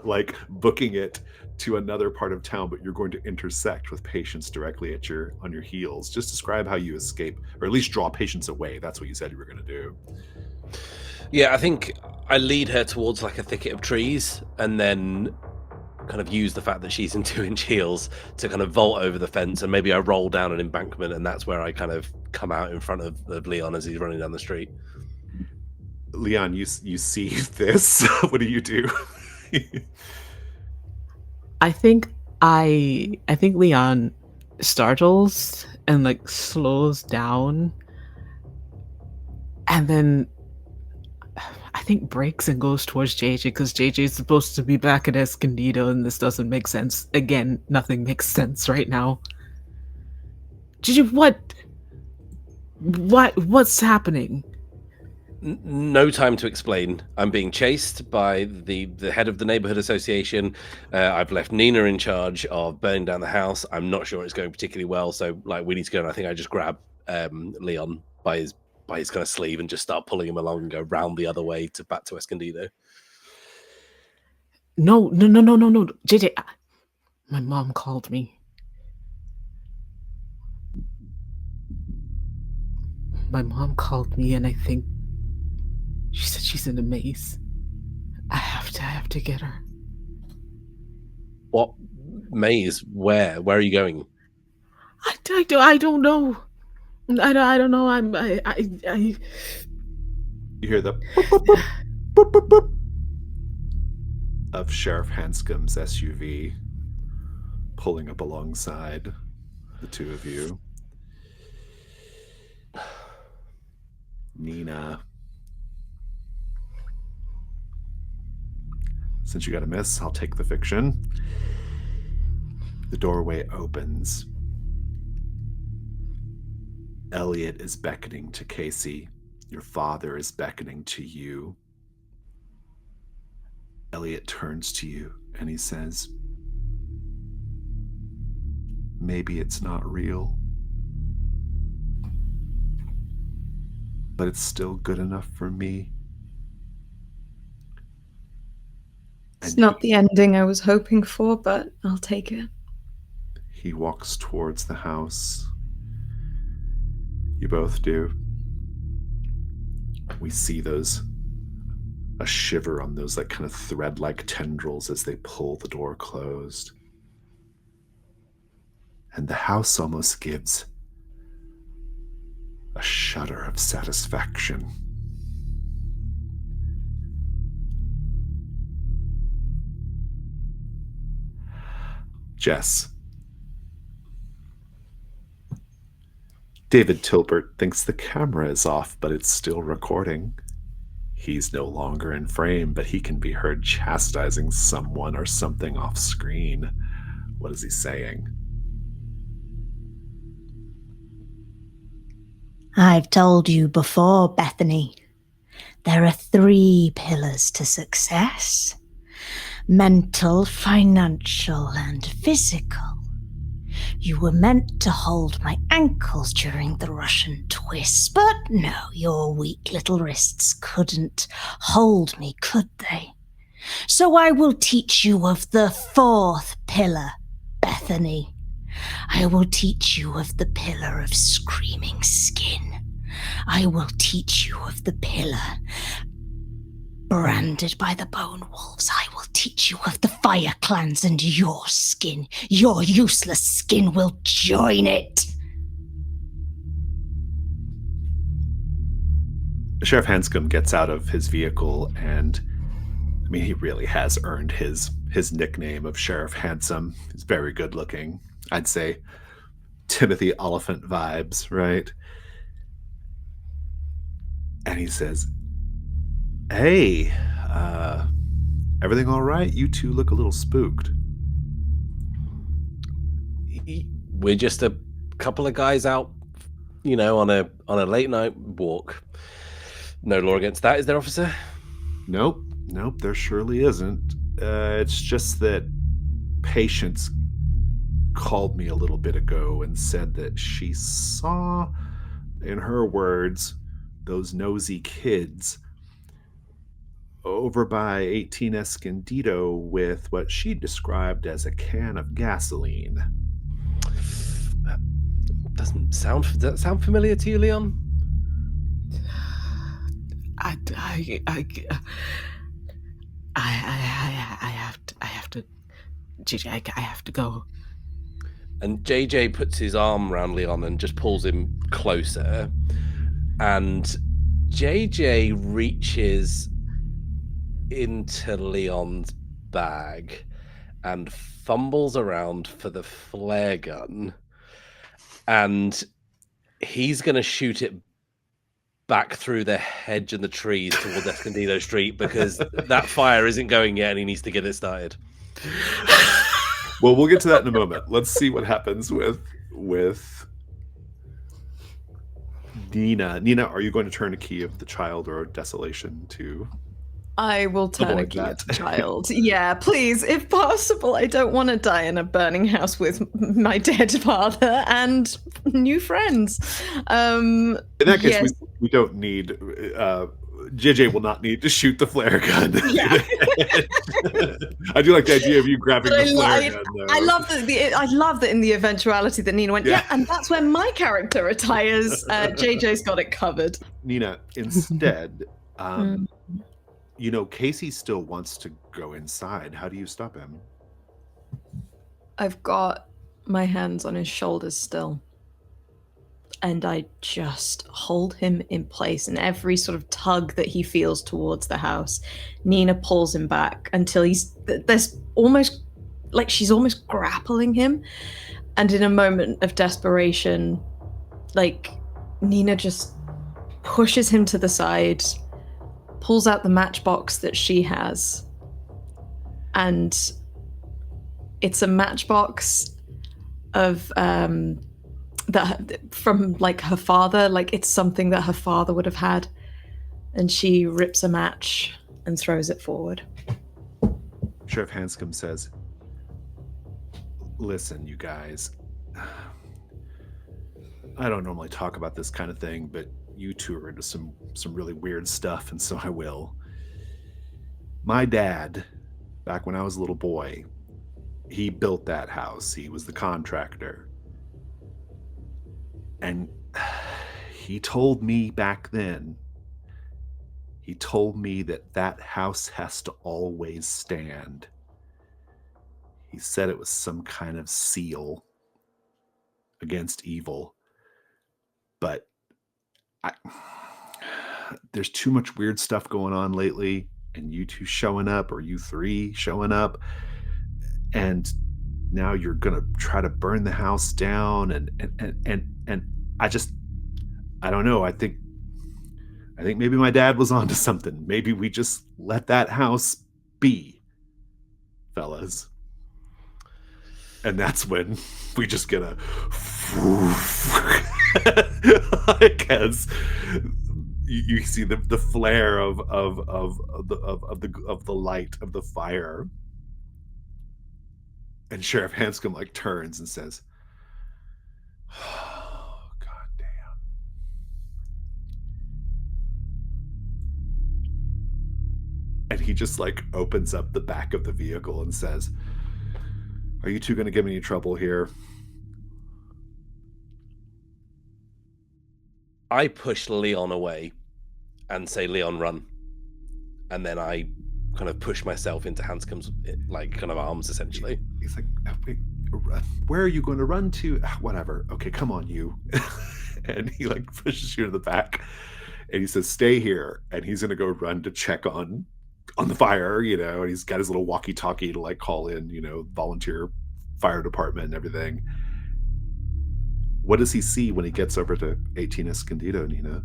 like booking it to another part of town, but you're going to intersect with Patience directly on your heels. Just describe how you escape, or at least draw Patience away. That's what you said you were going to do. Yeah, I think I lead her towards like a thicket of trees and then kind of use the fact that she's in 2-inch heels to kind of vault over the fence, and maybe I roll down an embankment, and that's where I kind of come out in front of Leon as he's running down the street. Leon, you see this. What do you do? I think Leon startles and like slows down, and then I think breaks and goes towards JJ, because JJ is supposed to be back at Escondido, and this doesn't make sense. Again, nothing makes sense right now. JJ, what's happening? No time to explain. I'm being chased by the head of the neighborhood association. I've left Nina in charge of burning down the house. I'm not sure it's going particularly well, so like we need to go. And I think I just grab Leon by his kind of sleeve and just start pulling him along and go round the other way back to Escondido. No, JJ, my mom called me. My mom called me, and I think she said she's in a maze. I have to get her. What maze? Where are you going? I don't know. I don't know. I You hear the boop, boop, boop, boop, boop, boop of Sheriff Hanscom's SUV pulling up alongside the two of you. Nina, since you got a miss, I'll take the fiction. The doorway opens. Elliot is beckoning to Casey. Your father is beckoning to you. Elliot turns to you and he says, maybe it's not real, but it's still good enough for me. It's not the ending I was hoping for, but I'll take it. He walks towards the house. You both do. We see a shiver on those like kind of thread-like tendrils as they pull the door closed. And the house almost gives a shudder of satisfaction. Jess. David Tilbert thinks the camera is off, but it's still recording. He's no longer in frame, but he can be heard chastising someone or something off screen. What is he saying? I've told you before, Bethany. There are 3 pillars to success: mental, financial, and physical. You were meant to hold my ankles during the Russian twists, but no, your weak little wrists couldn't hold me, could they? So I will teach you of the 4th pillar, Bethany. I will teach you of the pillar of screaming skin. I will teach you of the pillar branded by the bone wolves. I will teach you of the fire clans, and your skin, your useless skin, will join it. Sheriff Hanscom gets out of his vehicle, and I mean, he really has earned his nickname of Sheriff Handsome. He's very good looking. I'd say Timothy Oliphant vibes, right? And he says, hey, everything all right? You two look a little spooked. We're just a couple of guys out, on a late night walk. No law against that, is there, officer? Nope, there surely isn't. It's just that Patience called me a little bit ago and said that she saw, in her words, those nosy kids over by 18 Escondido with what she described as a can of gasoline. Does that sound familiar to you, Leon? I have to, JJ, I have to go. And JJ puts his arm around Leon and just pulls him closer. And JJ reaches into Leon's bag and fumbles around for the flare gun. And he's going to shoot it back through the hedge and the trees towards Escondido Street, because that fire isn't going yet and he needs to get it started. Well, we'll get to that in a moment. Let's see what happens with Nina. Nina, are you going to turn a key of the child or desolation to... I will turn a avoid key that? of the child. Yeah, please, if possible. I don't want to die in a burning house with my dead father and new friends. In that case, yes. we don't need... JJ will not need to shoot the flare gun. Yeah. I do like the idea of you grabbing the flare gun, though. I love that in the eventuality that Nina went, yeah, and that's when my character retires. JJ's got it covered. Nina, instead, Casey still wants to go inside. How do you stop him? I've got my hands on his shoulders still. And I just hold him in place, and every sort of tug that he feels towards the house, Nina pulls him back until there's almost like she's almost grappling him. And in a moment of desperation, like, Nina just pushes him to the side, pulls out the matchbox that she has. And it's a matchbox of that from like her father, like it's something that her father would have had, and she rips a match and throws it forward. Sheriff Hanscom says, listen, you guys, I don't normally talk about this kind of thing, but you two are into some really weird stuff, and so I will. My dad, back when I was a little boy, he built that house. He was the contractor. And he told me back then, he told me that house has to always stand. He said it was some kind of seal against evil. But there's too much weird stuff going on lately, and you two showing up, or you three showing up, and now you're gonna try to burn the house down, and I don't know. I think maybe my dad was onto something. Maybe we just let that house be, fellas. And that's when we just get a because you see the flare of the light of the fire, and Sheriff Hanscom like turns and says, "Oh, God damn!" And he just like opens up the back of the vehicle and says, "Are you two going to give me any trouble here?" I push Leon away and say, "Leon, run." And then I kind of push myself into Hanscom's like kind of arms, essentially. He's like, "Wait, where are you going to run to?" "Whatever. Okay, come on, you." And he like pushes you to the back, and he says, "Stay here." And he's going to go run to check on the fire, and he's got his little walkie-talkie to like call in, volunteer fire department and everything. What does he see when he gets over to 18 Escondido, Nina?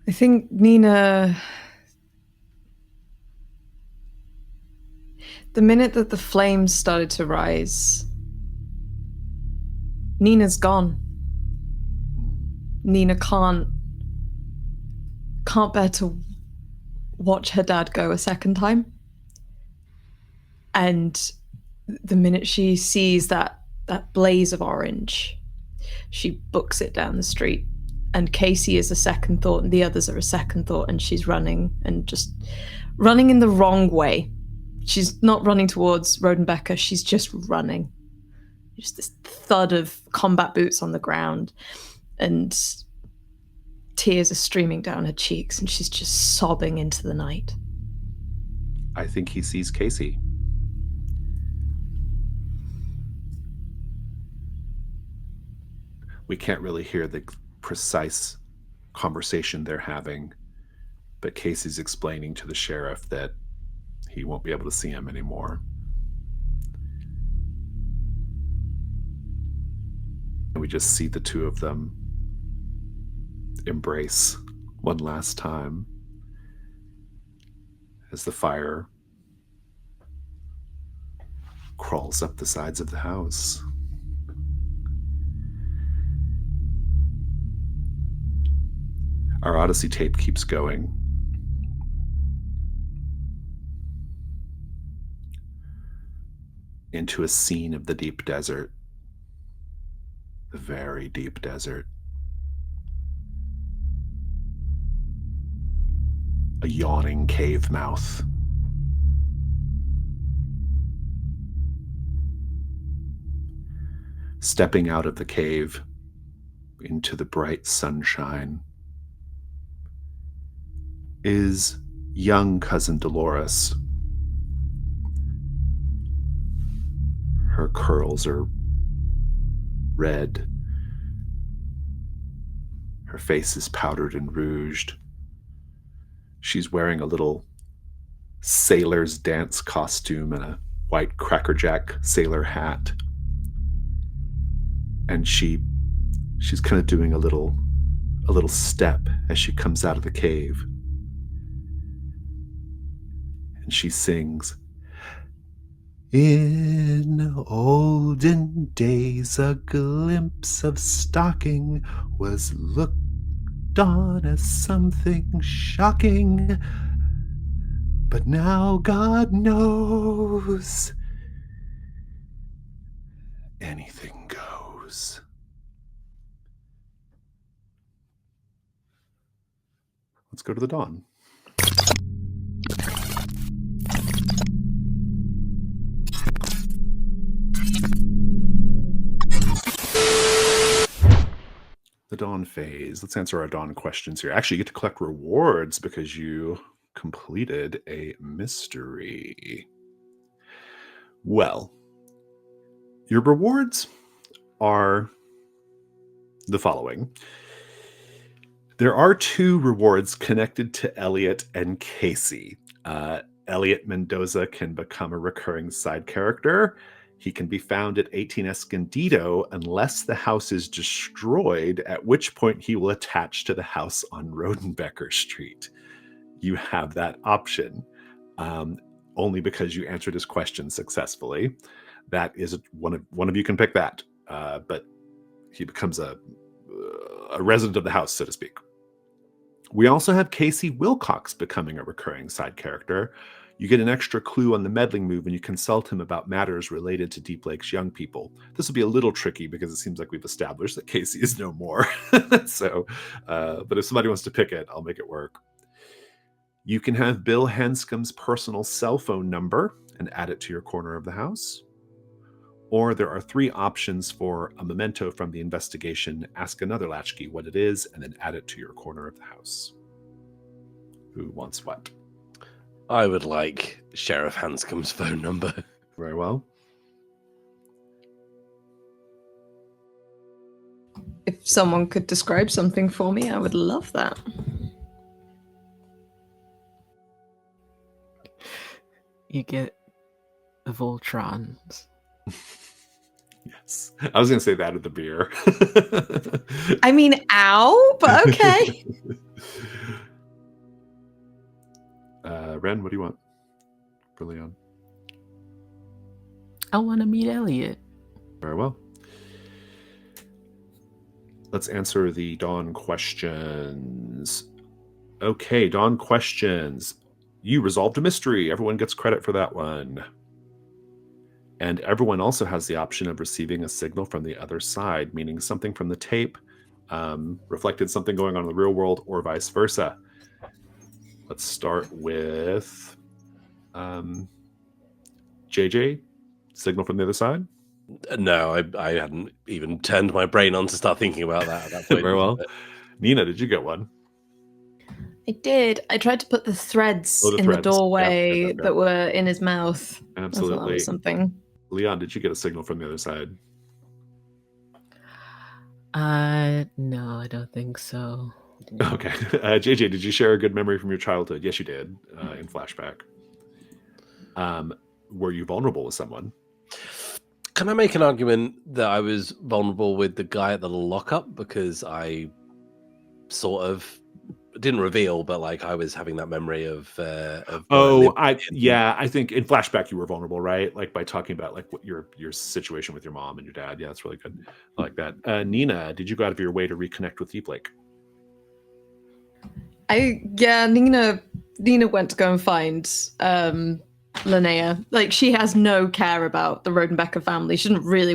I think Nina, the minute that the flames started to rise, Nina's gone. Nina can't bear to watch her dad go a second time. And the minute she sees that blaze of orange, she books it down the street. And Casey is a second thought, and the others are a second thought, and she's running, and just running in the wrong way. She's not running towards Rodenbecker, she's just running. Just this thud of combat boots on the ground, and tears are streaming down her cheeks, and she's just sobbing into the night. I think he sees Casey. We can't really hear the precise conversation they're having, but Casey's explaining to the sheriff that he won't be able to see him anymore. And we just see the two of them embrace one last time as the fire crawls up the sides of the house. Our Odyssey tape keeps going. Into a scene of the deep desert. The very deep desert. A yawning cave mouth. Stepping out of the cave into the bright sunshine is young cousin Dolores. Her curls are red. Her face is powdered and rouged. She's wearing a little sailor's dance costume and a white crackerjack sailor hat. And she's kind of doing a little step as she comes out of the cave. And she sings, "In olden days, a glimpse of stocking was looked dawn as something shocking. But now God knows anything goes. Let's go to the dawn. The dawn phase. Let's answer our dawn questions here. Actually, you get to collect rewards because you completed a mystery. Well, your rewards are the following. There are 2 rewards connected to Elliot and Casey. Elliot Mendoza can become a recurring side character. He can be found at 18 Escondido unless the house is destroyed, at which point he will attach to the house on Rodenbecker Street. You have that option, only because you answered his question successfully. That is one of you can pick that, but he becomes a resident of the house, so to speak. We also have Casey Wilcox becoming a recurring side character. You get an extra clue on the meddling move, and you consult him about matters related to Deep Lake's young people. This will be a little tricky because it seems like we've established that Casey is no more. So, but if somebody wants to pick it, I'll make it work. You can have Bill Hanscom's personal cell phone number and add it to your corner of the house. Or there are 3 options for a memento from the investigation. Ask another latchkey what it is, and then add it to your corner of the house. Who wants what? I would like Sheriff Hanscom's phone number. Very well. If someone could describe something for me, I would love that. You get the Voltrons. Yes. I was going to say that at the beer. I mean, ow, but okay. Wren, what do you want for Leon? I want to meet Elliot. Very well. Let's answer the dawn questions. Okay, dawn questions. You resolved a mystery. Everyone gets credit for that one. And everyone also has the option of receiving a signal from the other side, meaning something from the tape reflected something going on in the real world or vice versa. Let's start with JJ. Signal from the other side? No, I hadn't even turned my brain on to start thinking about that at that point. Very well. Nina, did you get one? I did. I tried to put the threads in the doorway Yeah. that were in his mouth. Absolutely. I thought that was something. Leon, did you get a signal from the other side? No, I don't think so. Okay. JJ, did you share a good memory from your childhood? Yes, you did, in flashback. Were you vulnerable with someone? Can I make an argument that I was vulnerable with the guy at the lockup because I sort of didn't reveal, but like I was having that memory of I think in flashback you were vulnerable, right? Like by talking about like what your situation with your mom and your dad. Yeah, that's really good. I like that. Nina, did you go out of your way to reconnect with Deep Lake? Nina went to go and find Linnea. Like she has no care about the Rodenbecker family. She doesn't really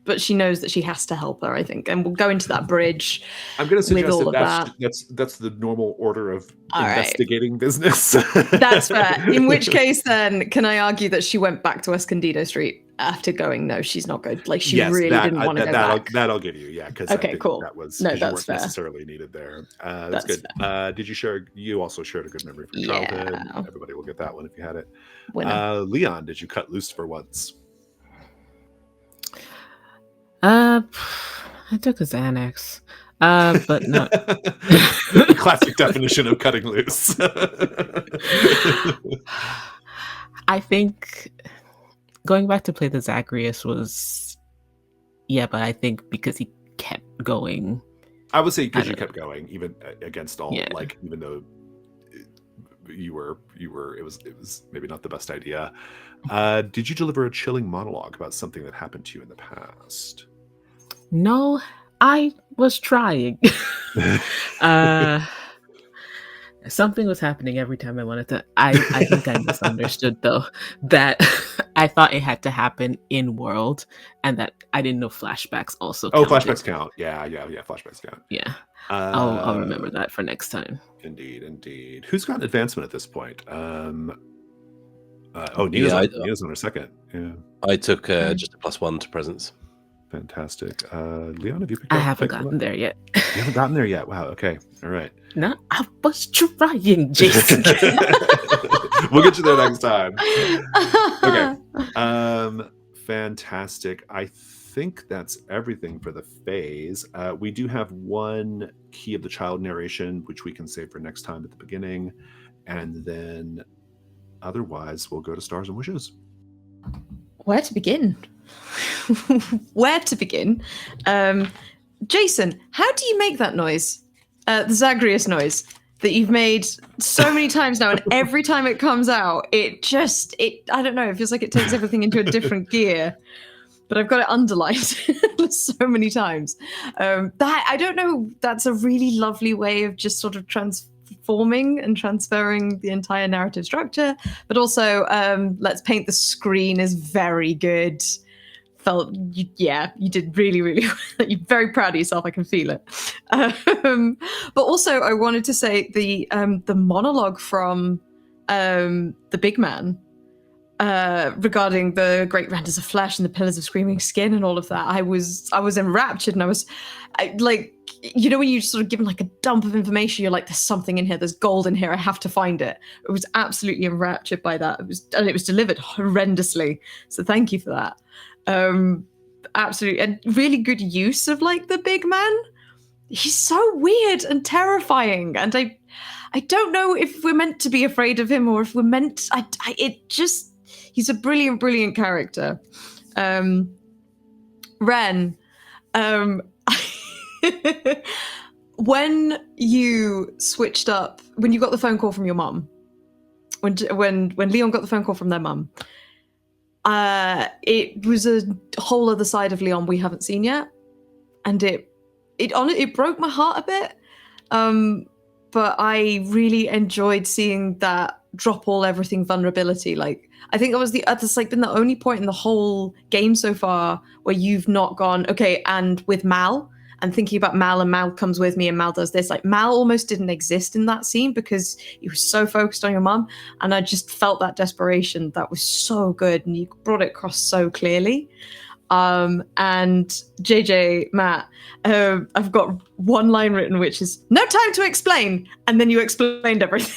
but she knows that she has to help her, I think. And we'll go into that bridge. I'm going to suggest with all that. That's the normal order of all investigating business. That's fair. In which case, then, can I argue that she went back to Escondido Street after going, no, she's not good. Like, she really didn't want to go back. That'll give you, yeah. Because okay, cool. That was, no, that's you weren't fair. Necessarily needed there. That's good. Did you also shared a good memory from childhood? Yeah. Everybody will get that one if you had it. Winner. Leon, did you cut loose for once? I took a Xanax, but no. Classic definition of cutting loose. I think going back to play the Zacharias was, but I think because he kept going. I would say because you kept going, even against all, like even though you were, it was maybe not the best idea. Did you deliver a chilling monologue about something that happened to you in the past? No, I was trying. Something was happening every time I wanted to. I think I misunderstood though that I thought it had to happen in world, and that I didn't know flashbacks also. Oh, counted. flashbacks count. Yeah. Flashbacks count. Yeah, I'll remember that for next time. Indeed. Who's got advancement at this point? Nina's on her second. Yeah. I took just a +1 to presence. Fantastic. Leon, have you picked I up? haven't gotten there yet. You haven't gotten there yet? Wow. Okay. All right. No, I was trying, Jason. We'll get you there next time. Okay. Fantastic. I think that's everything for the phase. We do have one key of the child narration, which we can save for next time at the beginning. And then otherwise, we'll go to Stars and Wishes. Where to begin? Jason, how do you make that noise? The Zagreus noise that you've made so many times now, and every time it comes out, I don't know, it feels like it takes everything into a different gear. But I've got it underlined so many times. I don't know, that's a really lovely way of just sort of transforming and transferring the entire narrative structure. But also, Let's Paint the Screen is very good. You did really, really well. You're very proud of yourself. I can feel it. But also, I wanted to say the monologue from the big man regarding the great renders of flesh and the pillars of screaming skin and all of that. I was enraptured, and I like, you know, when you sort of given like a dump of information, you're like, there's something in here, there's gold in here, I have to find it. I was absolutely enraptured by that. It was delivered horrendously. So thank you for that. Absolutely, and really good use of like the big man. He's so weird and terrifying, and I don't know if we're meant to be afraid of him or if we're meant. He's a brilliant character. Wren, when you switched up, when you got the phone call from your mum, when Leon got the phone call from their mum. It was a whole other side of Leon we haven't seen yet, and it broke my heart a bit. But I really enjoyed seeing that drop everything vulnerability. Like, I think that's like been the only point in the whole game so far where you've not gone, okay, and with Mal, and thinking about Mal, and Mal comes with me, and Mal does this. Like, Mal almost didn't exist in that scene because you were so focused on your mum, and I just felt that desperation. That was so good, and you brought it across so clearly. And JJ, Matt, I've got one line written, which is, no time to explain, and then you explained everything.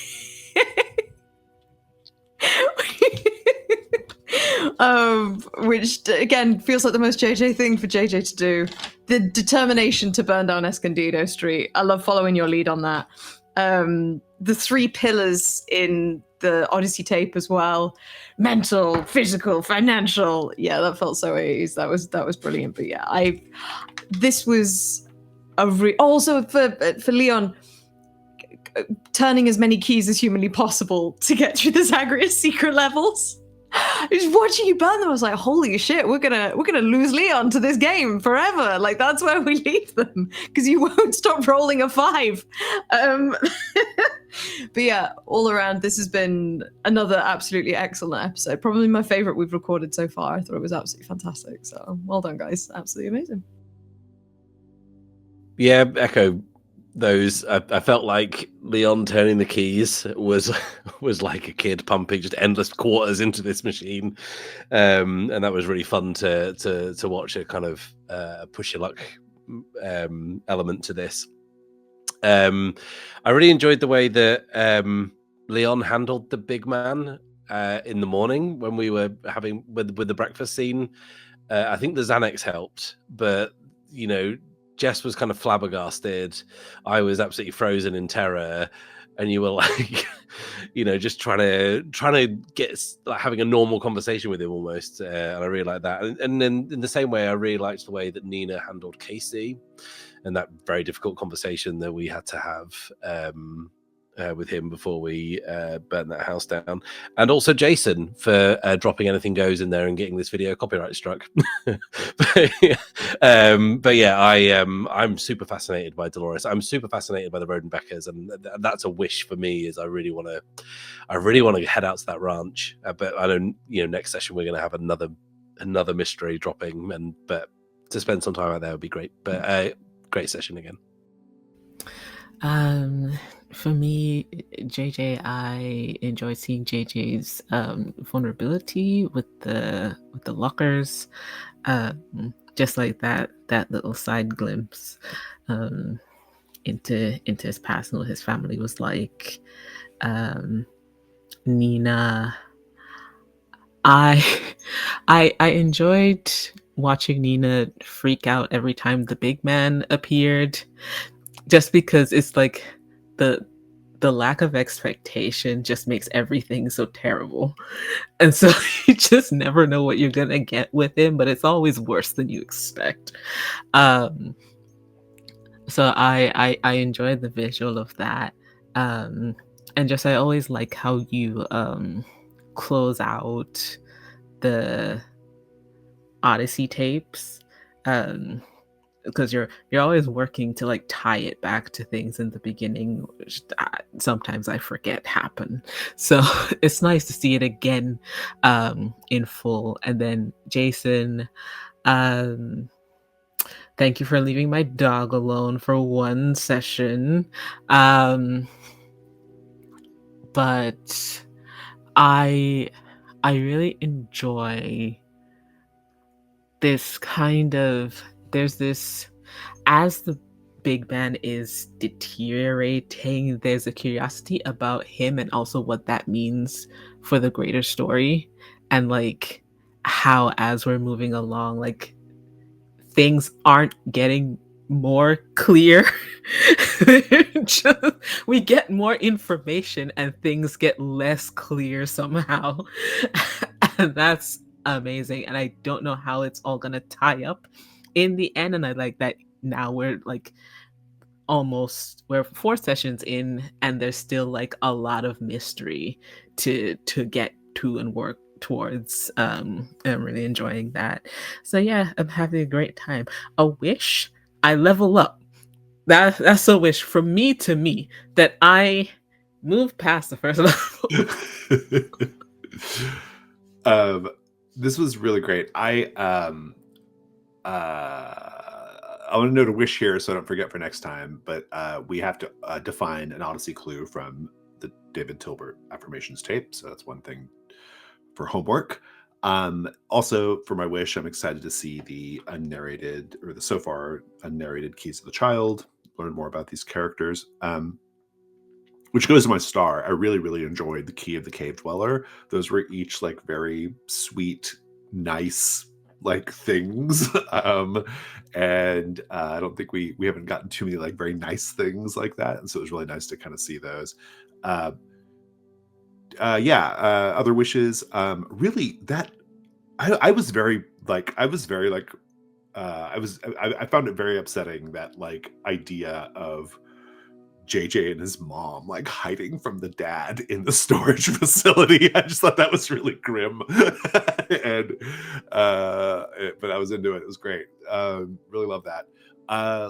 Which again feels like the most JJ thing for JJ to do. The determination to burn down Escondido Street. I love following your lead on that. The 3 pillars in the Odyssey tape as well. Mental, physical, financial. Yeah, that felt so 80s. That was brilliant. But yeah, this was also for Leon, turning as many keys as humanly possible to get through the Zagreus secret levels. Just watching you burn them, I was like, holy shit, we're gonna lose Leon to this game forever. Like, that's where we leave them, because you won't stop rolling a 5. But yeah, all around, this has been another absolutely excellent episode. Probably my favorite we've recorded so far. I thought it was absolutely fantastic. So well done, guys. Absolutely amazing. Yeah, echo those. I felt like Leon turning the keys was like a kid pumping just endless quarters into this machine, and that was really fun to watch a kind of push your luck element to this. I really enjoyed the way that Leon handled the big man in the morning when we were having with the breakfast scene. I think the Xanax helped, but you know, Jess was kind of flabbergasted. I was absolutely frozen in terror, and you were like, you know, just trying to get like having a normal conversation with him almost. And I really liked that. And then in the same way, I really liked the way that Nina handled Casey and that very difficult conversation that we had to have with him before we burn that house down, and also Jason for dropping Anything Goes in there and getting this video copyright struck. But yeah, I'm super fascinated by Dolores. I'm super fascinated by the Rodenbeckers, and that's a wish for me. Is I really want to head out to that ranch. But I know next session we're going to have another mystery dropping, but to spend some time out there would be great. But great session again. For me, JJ, I enjoy seeing JJ's vulnerability with the lockers, just like that little side glimpse into his past and what his family was like. Nina, I enjoyed watching Nina freak out every time the big man appeared, just because it's like the lack of expectation just makes everything so terrible. And so you just never know what you're gonna get with him, but it's always worse than you expect. So I enjoyed the visual of that. And just I always like how you close out the Odyssey tapes. Because you're always working to like tie it back to things in the beginning, which sometimes I forget happen. So it's nice to see it again in full. And then Jason, thank you for leaving my dog alone for one session. But I really enjoy this kind of, there's this, as the big man is deteriorating, there's a curiosity about him and also what that means for the greater story, and like how as we're moving along, like things aren't getting more clear. We get more information and things get less clear somehow. And that's amazing. And I don't know how it's all gonna tie up in the end. And I like that now we're 4 sessions in and there's still like a lot of mystery to get to and work towards. I'm really enjoying that. So yeah, I'm having a great time. A wish I level up. That's a wish from me to me, that I move past the first level. This was really great. I want to note a wish here so I don't forget for next time, but we have to define an Odyssey clue from the David Tilbert affirmations tape. So that's one thing for homework. Also, for my wish, I'm excited to see the unnarrated, or the so far unnarrated Keys of the Child, learn more about these characters. Which goes to my star. I really, really enjoyed the Key of the Cave Dweller. Those were each like very sweet, nice like things. And I don't think we haven't gotten too many like very nice things like that. And so it was really nice to kind of see those. Other wishes. Really that I found it very upsetting, that like idea of JJ and his mom like hiding from the dad in the storage facility. I just thought that was really grim. And but I was into it. It was great. Really loved that.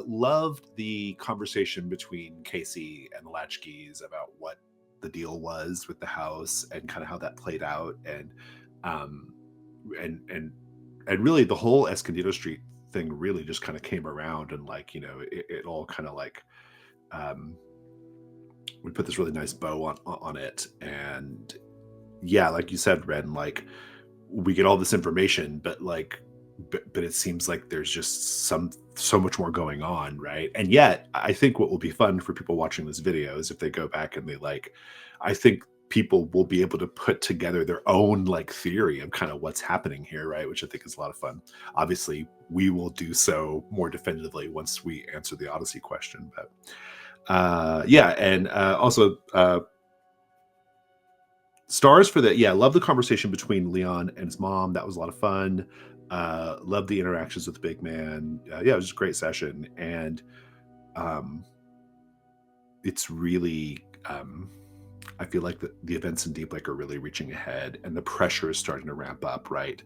Loved the conversation between Casey and the Latchkeys about what the deal was with the house and kind of how that played out, and really the whole Escondido Street thing really just kind of came around, and like, you know, it all kind of like we put this really nice bow on it. And yeah, like you said, Wren, like we get all this information, but it seems like there's just so much more going on, right? And yet I think what will be fun for people watching this video is if they go back and I think people will be able to put together their own like theory of kind of what's happening here, right? Which I think is a lot of fun. Obviously we will do so more definitively once we answer the Odyssey question, but also stars for that. Yeah, love the conversation between Leon and his mom. That was a lot of fun. Love the interactions with the big man. It was just a great session. And it's really I feel like the events in Deep Lake are really reaching ahead, and the pressure is starting to ramp up, right?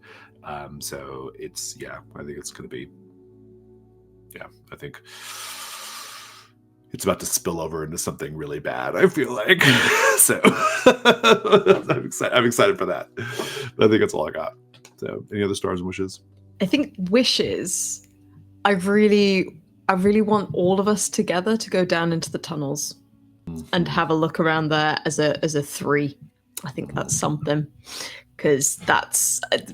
So it's, I think it's going to be, I think it's about to spill over into something really bad, I feel like. So I'm excited for that. But I think that's all I got. So any other stars and wishes? I think wishes, I really want all of us together to go down into the tunnels and have a look around there as a 3. I think that's something, because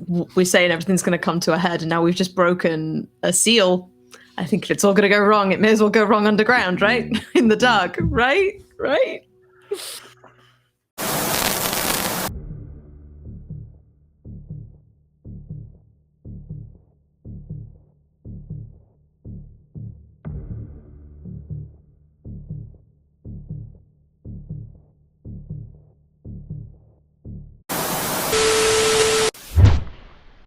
we're saying everything's going to come to a head, and now we've just broken a seal. I think if it's all going to go wrong, it may as well go wrong underground, right? In the dark, right?